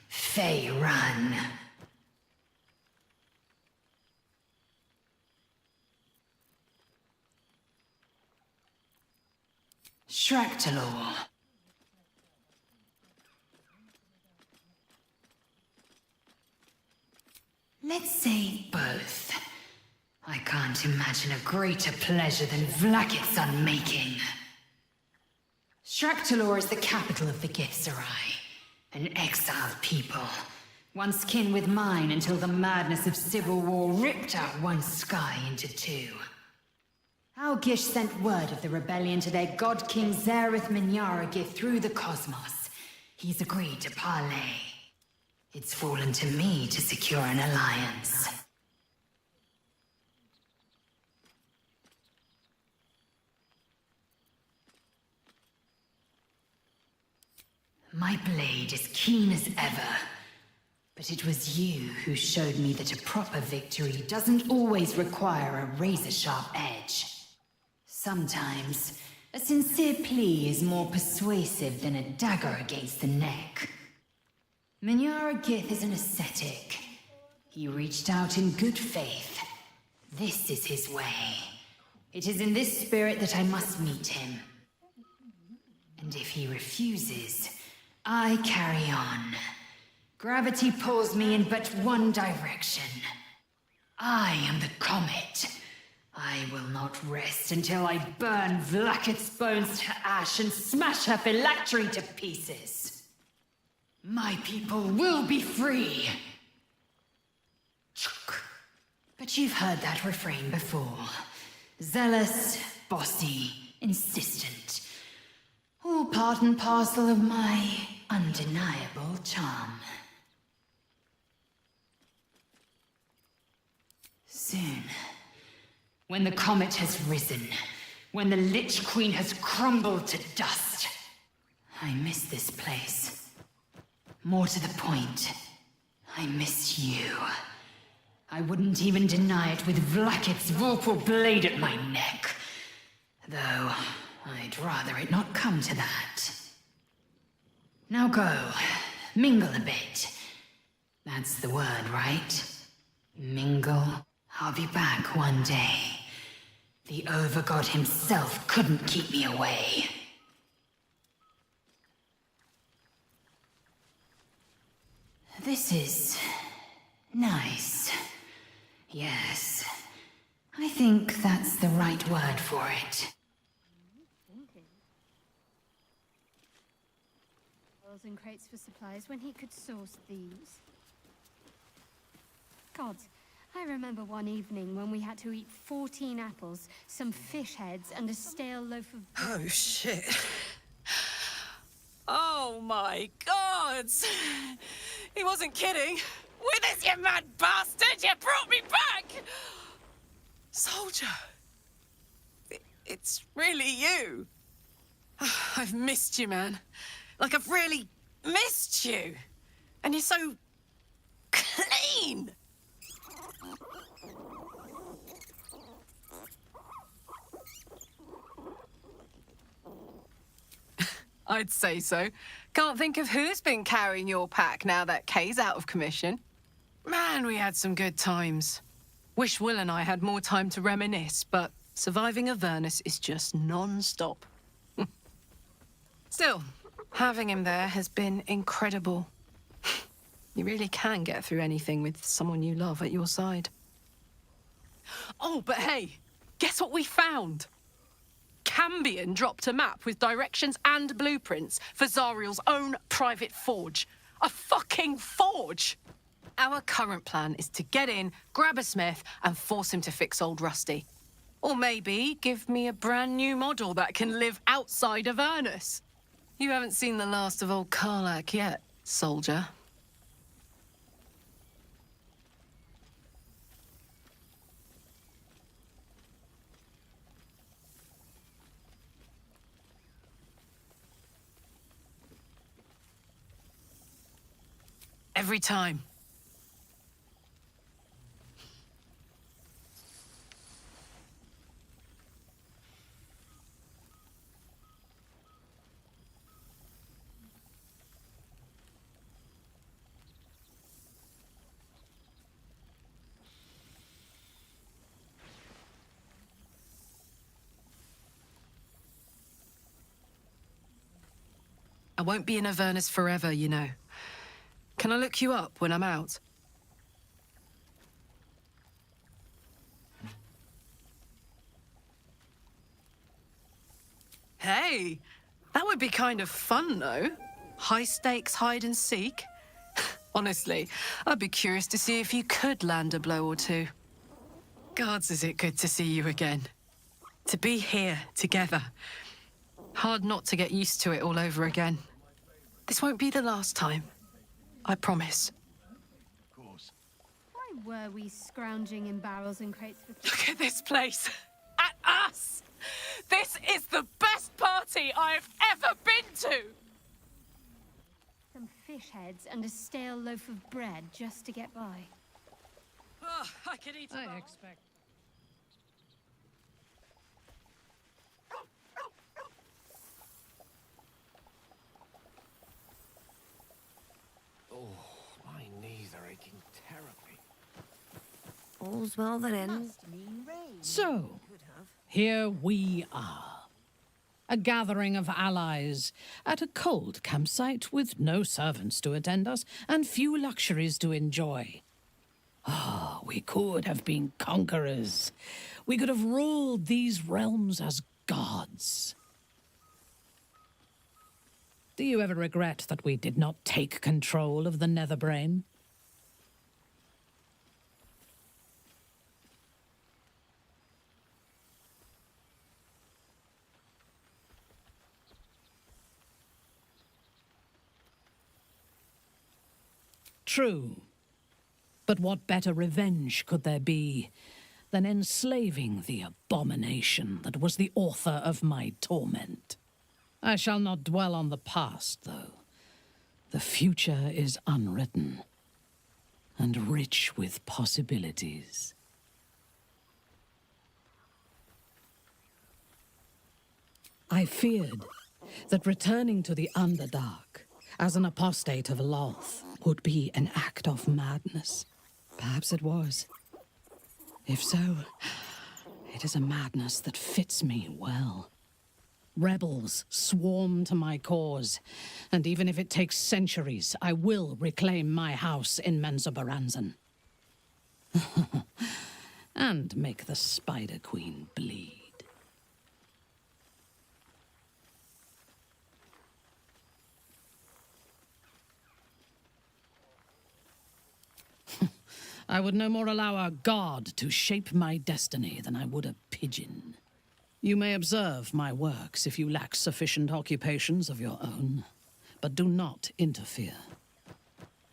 Fey Run. Shractalor. Let's say both. I can't imagine a greater pleasure than Vlaakith's unmaking. Shractalor is the capital of the Githzerai, an exiled people, once kin with mine until the madness of civil war ripped out one sky into 2. Our Gish sent word of the rebellion to their god king Zareth Minyaragith through the cosmos. He's agreed to parley. It's fallen to me to secure an alliance. My blade is keen as ever. But it was you who showed me that a proper victory doesn't always require a razor-sharp edge. Sometimes, a sincere plea is more persuasive than a dagger against the neck. Minyaragith is an ascetic. He reached out in good faith. This is his way. It is in this spirit that I must meet him. And if he refuses, I carry on. Gravity pulls me in but one direction. I am the comet. I will not rest until I burn Vlaakith's bones to ash and smash her phylactery to pieces. My people will be free. But you've heard that refrain before. Zealous, bossy, insistent. All part and parcel of my undeniable charm. Soon, when the comet has risen, when the Lich Queen has crumbled to dust, I miss this place. More to the point, I miss you. I wouldn't even deny it with Vlaakith's vorpal blade at my neck. Though, I'd rather it not come to that. Now go, mingle a bit. That's the word, right? Mingle. I'll be back one day. The Overgod himself couldn't keep me away. This is... nice. Yes. I think that's the right word for it. And crates for supplies when he could source these. God, I remember one evening when we had to eat 14 apples, some fish heads, and a stale loaf of bread. Oh, shit. Oh, my God! He wasn't kidding. Withers, you mad bastard! You brought me back! Soldier! It's really you. I've missed you, man. Like, I've really missed you. And you're so clean. I'd say so. Can't think of who's been carrying your pack now that Kay's out of commission. Man, we had some good times. Wish Will and I had more time to reminisce, but surviving Avernus is just non-stop. Still, having him there has been incredible. You really can get through anything with someone you love at your side. Oh, but hey, guess what we found? Cambion dropped a map with directions and blueprints for Zariel's own private forge. A fucking forge! Our current plan is to get in, grab a smith, and force him to fix old Rusty. Or maybe give me a brand new model that can live outside of Avernus. You haven't seen the last of old Karlak yet, soldier. Every time. I won't be in Avernus forever, you know. Can I look you up when I'm out? Hey, that would be kind of fun, though. High stakes hide and seek. Honestly, I'd be curious to see if you could land a blow or two. Gods, is it good to see you again. To be here, together. Hard not to get used to it all over again. This won't be the last time. I promise. Why were we scrounging in barrels and crates for... Look at this place. At us! This is the best party I've ever been to! Some fish heads and a stale loaf of bread just to get by. Oh, I could eat I expect. Oh, my knees are aching terribly. All's well that ends. So, here we are. A gathering of allies at a cold campsite with no servants to attend us and few luxuries to enjoy. Ah, we could have been conquerors. We could have ruled these realms as gods. Do you ever regret that we did not take control of the Netherbrain? True. But what better revenge could there be than enslaving the abomination that was the author of my torment? I shall not dwell on the past, though. The future is unwritten and rich with possibilities. I feared that returning to the Underdark as an apostate of Lolth would be an act of madness. Perhaps it was. If so, it is a madness that fits me well. Rebels swarm to my cause, and even if it takes centuries, I will reclaim my house in Menzoberranzan. And make the Spider Queen bleed. I would no more allow a god to shape my destiny than I would a pigeon. You may observe my works if you lack sufficient occupations of your own, but do not interfere.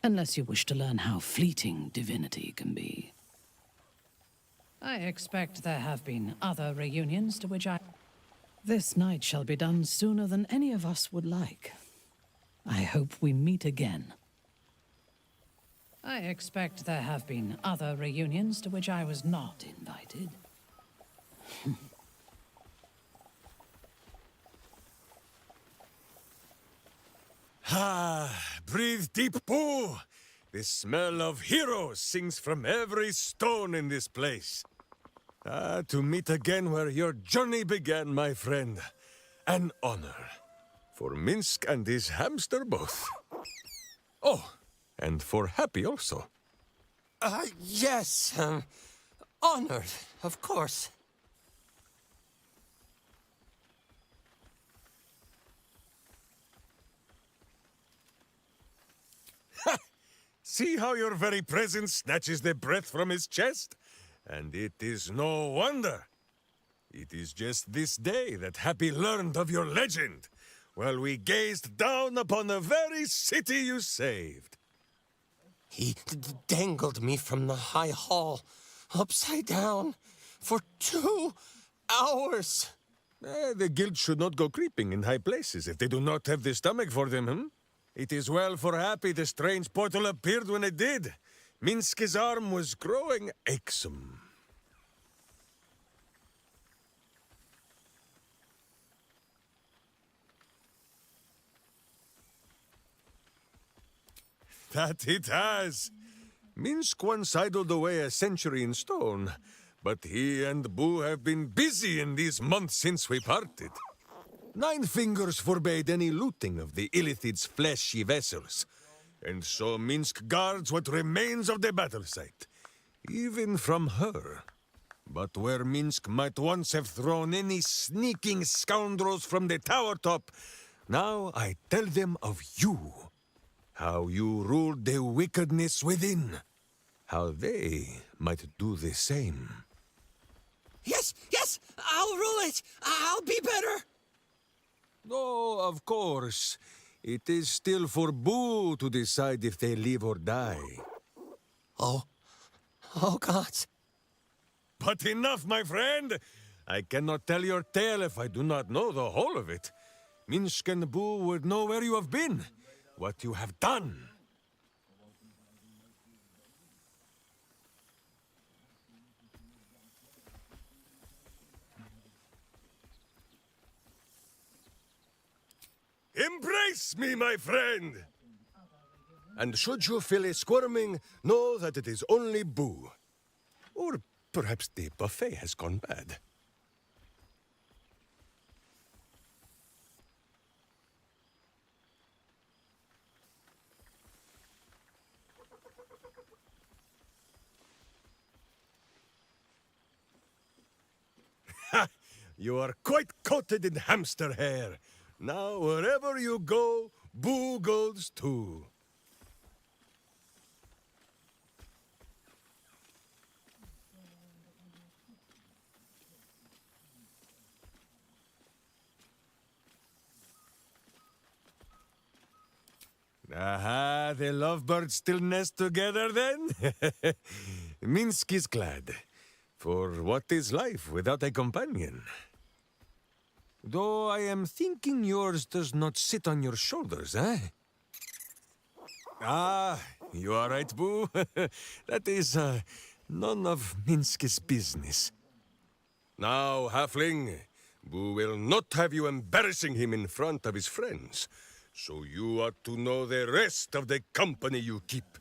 Unless you wish to learn how fleeting divinity can be. I expect there have been other reunions to which This night shall be done sooner than any of us would like. I hope we meet again. I expect there have been other reunions to which I was not invited. Ah, breathe deep, Pooh. The smell of heroes sings from every stone in this place. Ah, to meet again where your journey began, my friend. An honor. For Minsk and his hamster both. Oh, and for Happy also. Yes. Honored, of course. See how your very presence snatches the breath from his chest? And it is no wonder. It is just this day that Happy learned of your legend, while we gazed down upon the very city you saved. He dangled me from the high hall, upside down, for 2 hours. The guild should not go creeping in high places if they do not have the stomach for them, hmm? It is well for Happy the strange portal appeared when it did. Minsk's arm was growing achesome. That it has. Minsk once idled away a century in stone, but he and Boo have been busy in these months since we parted. 9 Fingers forbade any looting of the Illithid's fleshy vessels, and so Minsk guards what remains of the battle site, even from her. But where Minsk might once have thrown any sneaking scoundrels from the tower top, now I tell them of you. How you ruled the wickedness within. How they might do the same. Yes, I'll rule it. I'll be better. Oh, of course. It is still for Boo to decide if they live or die. Oh, gods. But enough, my friend! I cannot tell your tale if I do not know the whole of it. Minsk and Boo would know where you have been, what you have done. Embrace me, my friend! And should you feel a squirming, know that it is only Boo. Or perhaps the buffet has gone bad. Ha! You are quite coated in hamster hair. Now, wherever you go, Boo goes too. Aha, the lovebirds still nest together then? Minsk is glad. For what is life without a companion? Though I am thinking yours does not sit on your shoulders, eh? Ah, you are right, Boo. That is none of Minsk's business. Now, Halfling, Boo will not have you embarrassing him in front of his friends. So you ought to know the rest of the company you keep.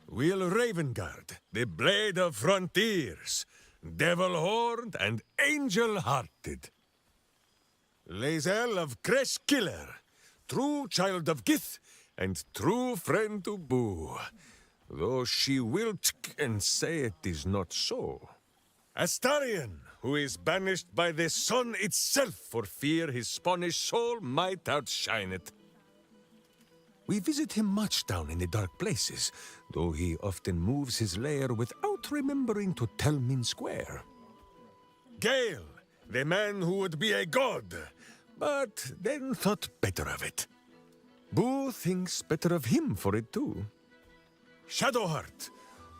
Will Ravengard, the Blade of Frontiers, Devil-Horned and Angel-Hearted. Lae'zel of Creshkiller, true child of Gith and true friend to Boo, though she will and say it is not so. Astarion, who is banished by the sun itself for fear his Spanish soul might outshine it. We visit him much down in the dark places, though he often moves his lair without remembering to tell Minsk where. Gale, the man who would be a god, but then thought better of it. Boo thinks better of him for it too. Shadowheart,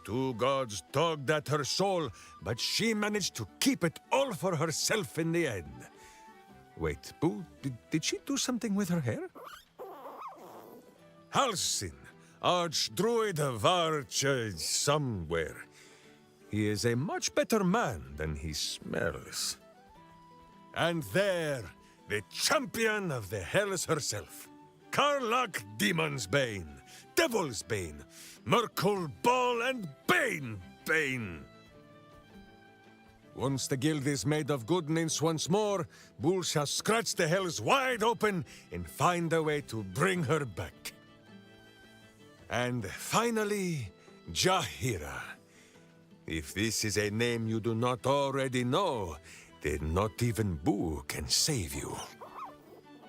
2 gods tugged at her soul, but she managed to keep it all for herself in the end. Wait, Boo, did she do something with her hair? Halsin, Archdruid of Arch... somewhere. He is a much better man than he smells. And there, the champion of the Hells herself. Karlach Demon's Bane, Devil's Bane, Merkul Ball and Bane. Once the guild is made of good nymphs once more, Bull shall scratch the Hells wide open and find a way to bring her back. And finally, Jahira. If this is a name you do not already know, then not even Boo can save you.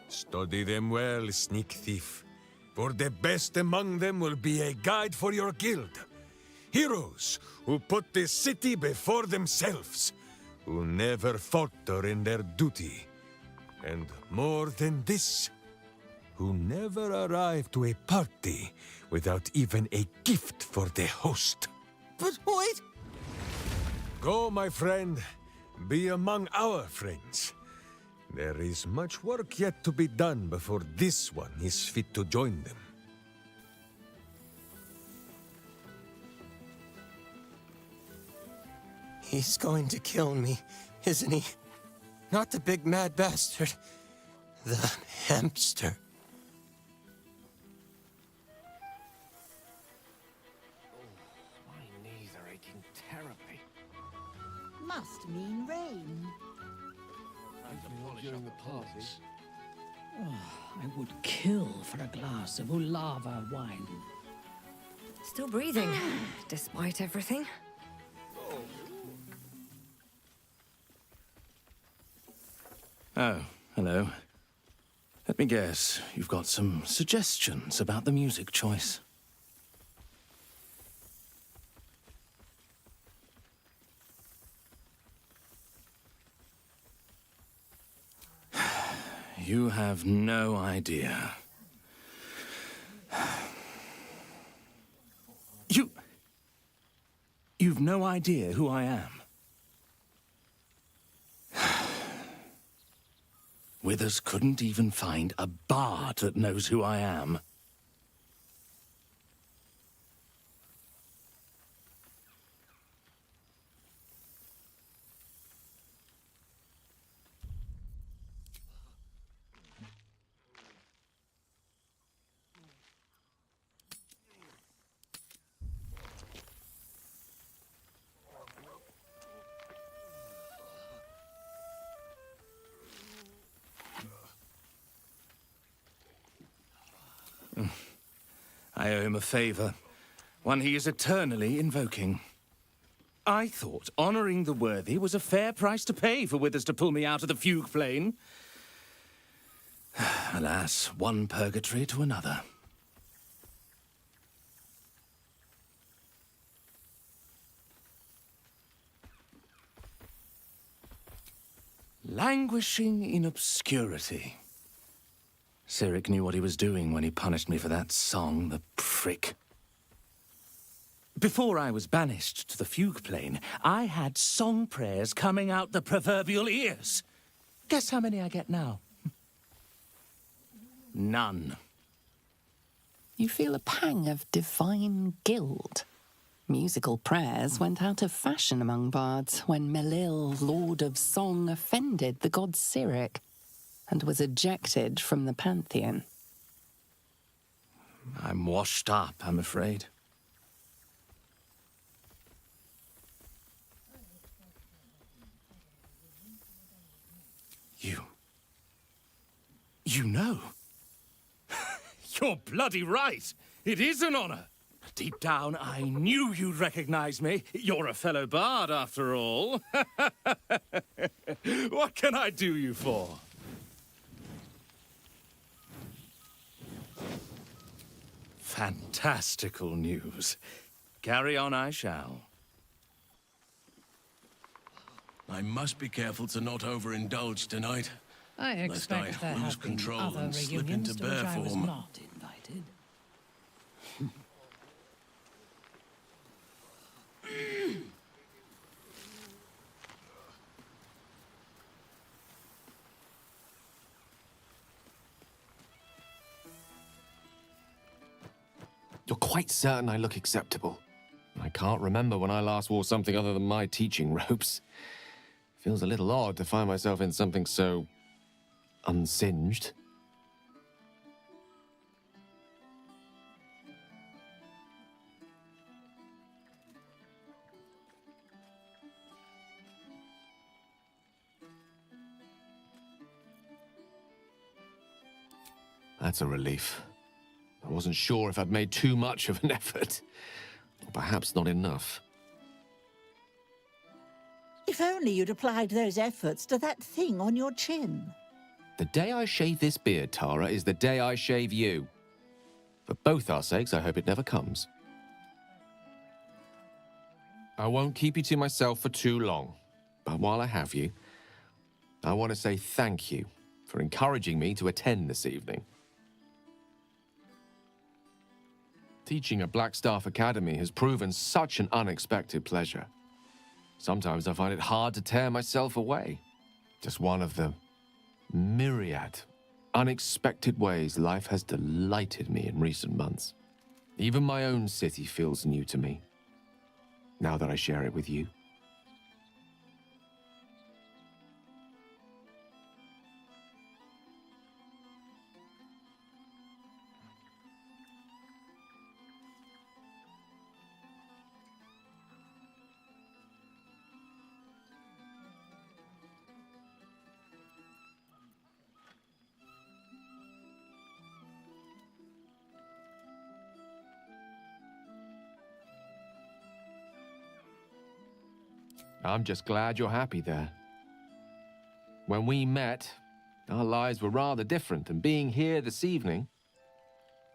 Study them well, sneak thief. For the best among them will be a guide for your guild. Heroes who put the city before themselves, who never falter in their duty. And more than this, who never arrive to a party without even a gift for the host. But wait! Go, my friend. Be among our friends. There is much work yet to be done before this one is fit to join them. He's going to kill me, isn't he? Not the big mad bastard. The hamster. My knees are aching terribly. Must mean rain. During the party. I would kill for a glass of Ulava wine. Still breathing, despite everything. Oh, hello. Let me guess, you've got some suggestions about the music choice. You have no idea. You've no idea who I am. Withers couldn't even find a bard that knows who I am. I owe him a favor, one he is eternally invoking. I thought honoring the worthy was a fair price to pay for Withers to pull me out of the fugue plane. Alas, one purgatory to another. Languishing in obscurity. Cyric knew what he was doing when he punished me for that song, the prick. Before I was banished to the fugue plane, I had song prayers coming out the proverbial ears. Guess how many I get now? None. You feel a pang of divine guilt. Musical prayers went out of fashion among bards when Melil, Lord of Song, offended the god Cyric and was ejected from the pantheon. I'm washed up, I'm afraid. You know? You're bloody right. It is an honor. Deep down, I knew you'd recognize me. You're a fellow bard, after all. What can I do you for? Fantastical news. Carry on I shall. I must be careful to not overindulge tonight. I lest I expect there lose have been control other and slip reunions into to which bear I was form. not invited. You're quite certain I look acceptable? I can't remember when I last wore something other than my teaching robes. Feels a little odd to find myself in something so unsinged. That's a relief. I wasn't sure if I'd made too much of an effort. Or perhaps not enough. If only you'd applied those efforts to that thing on your chin. The day I shave this beard, Tara, is the day I shave you. For both our sakes, I hope it never comes. I won't keep you to myself for too long, but while I have you, I want to say thank you for encouraging me to attend this evening. Teaching at Blackstaff Academy has proven such an unexpected pleasure. Sometimes I find it hard to tear myself away. Just one of the myriad unexpected ways life has delighted me in recent months. Even my own city feels new to me, now that I share it with you. I'm just glad you're happy there. When we met, our lives were rather different, and being here this evening,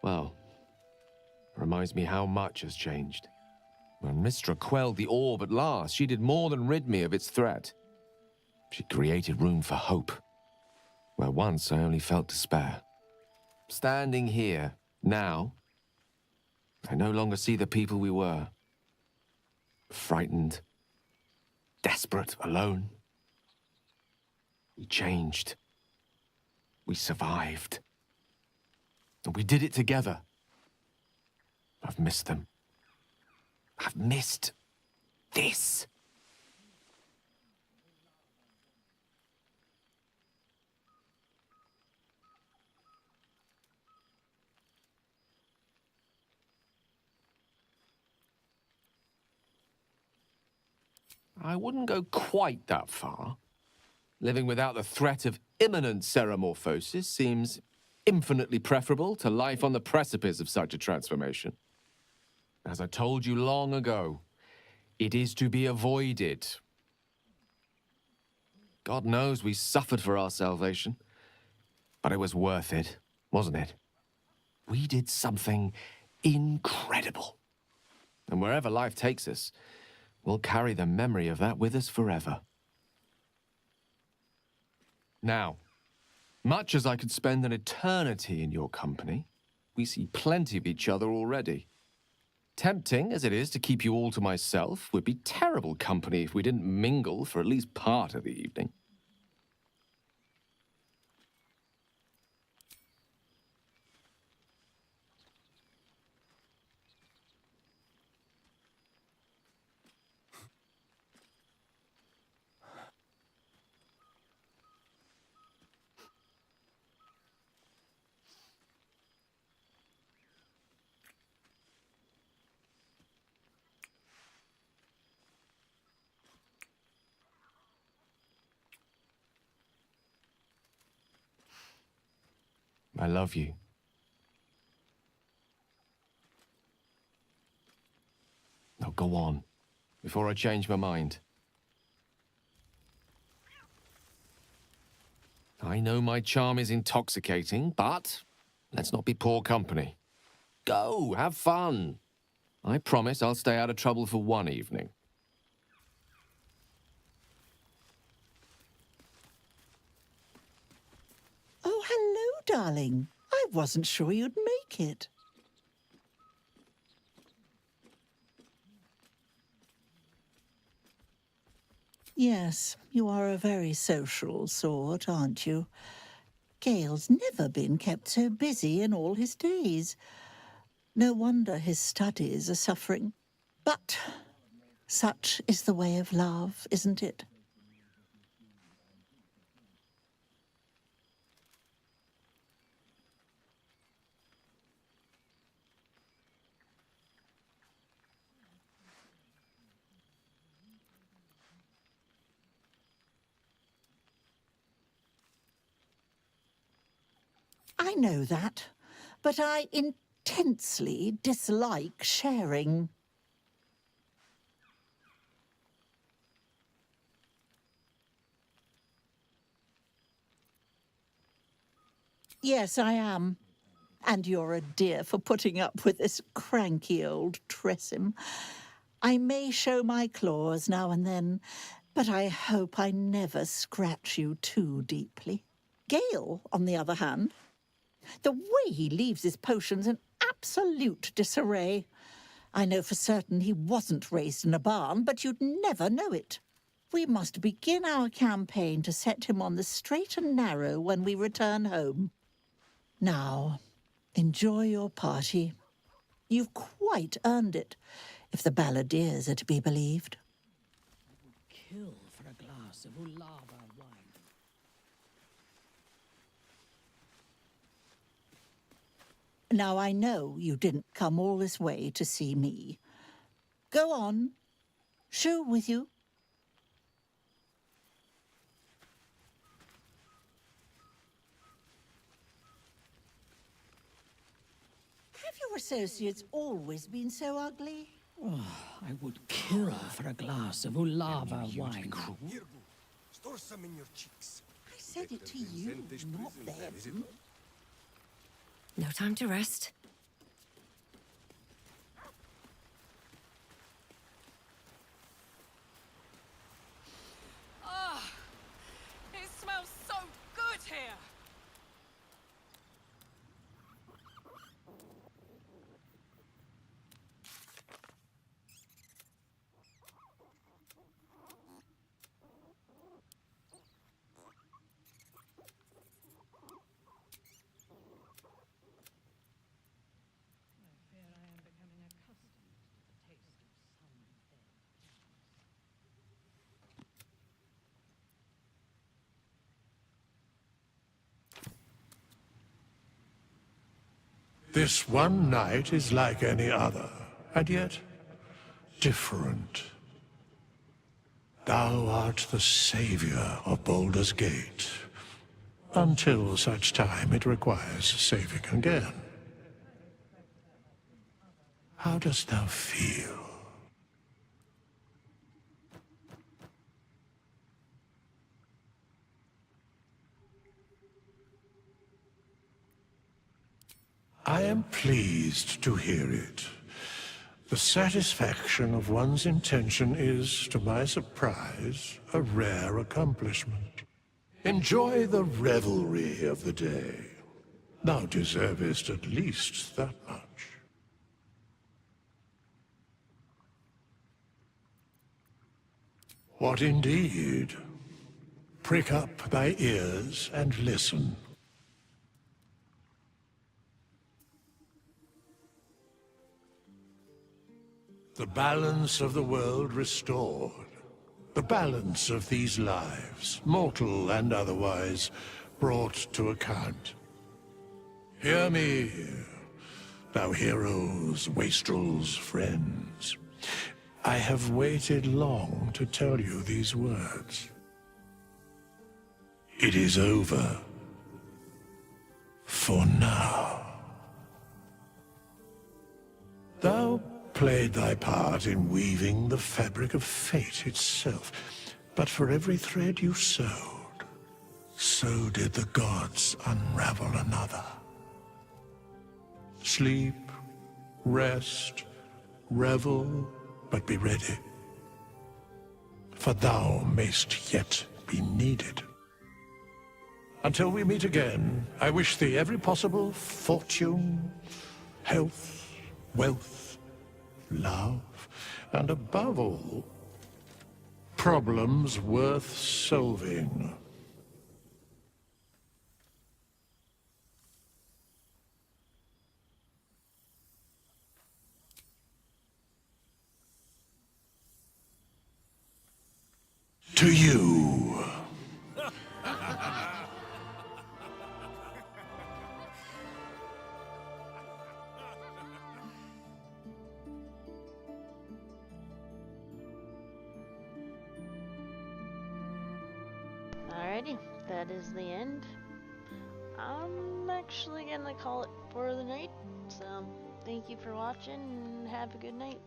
well, reminds me how much has changed. When Mystra quelled the orb at last, she did more than rid me of its threat. She created room for hope, where once I only felt despair. Standing here, now, I no longer see the people we were. Frightened, desperate, alone. We changed. We survived. And we did it together. I've missed them. I've missed this. I wouldn't go quite that far. Living without the threat of imminent ceremorphosis seems infinitely preferable to life on the precipice of such a transformation. As I told you long ago, it is to be avoided. God knows we suffered for our salvation, but it was worth it, wasn't it? We did something incredible. And wherever life takes us, we'll carry the memory of that with us forever. Now, much as I could spend an eternity in your company, we see plenty of each other already. Tempting as it is to keep you all to myself, would be terrible company if we didn't mingle for at least part of the evening. I love you. Now go on, before I change my mind. I know my charm is intoxicating, but let's not be poor company. Go, have fun. I promise I'll stay out of trouble for one evening. Oh, hello, darling. I wasn't sure you'd make it. Yes, you are a very social sort, aren't you? Gale's never been kept so busy in all his days. No wonder his studies are suffering. But such is the way of love, isn't it? I know that, but I intensely dislike sharing. Yes, I am. And you're a dear for putting up with this cranky old Tressym. I may show my claws now and then, but I hope I never scratch you too deeply. Gale, on the other hand, the way he leaves his potions in absolute disarray. I know for certain he wasn't raised in a barn, but you'd never know it. We must begin our campaign to set him on the straight and narrow when we return home. Now, enjoy your party. You've quite earned it, if the balladeers are to be believed. Kill for a glass of Ulava wine. Now, I know you didn't come all this way to see me. Go on. Shoo with you. Have your associates always been so ugly? Oh, I would kill for a glass of Ulava wine. Store some in your cheeks. I said it to you, not them. No time to rest. Ah, it smells so good here. This one night is like any other, and yet different. Thou art the savior of Baldur's Gate, until such time it requires saving again. How dost thou feel? I am pleased to hear it. The satisfaction of one's intention is, to my surprise, a rare accomplishment. Enjoy the revelry of the day. Thou deservest at least that much. What indeed? Prick up thy ears and listen. The balance of the world restored. The balance of these lives, mortal and otherwise, brought to account. Hear me, thou heroes, wastrels, friends. I have waited long to tell you these words. It is over. For now. Thou played thy part in weaving the fabric of fate itself, but for every thread you sewed, so did the gods unravel another. Sleep, rest, revel, but be ready, for thou mayst yet be needed. Until we meet again, I wish thee every possible fortune, health, wealth, love, and above all, problems worth solving. To you. Alrighty, that is the end. I'm actually gonna call it for the night, so thank you for watching and have a good night.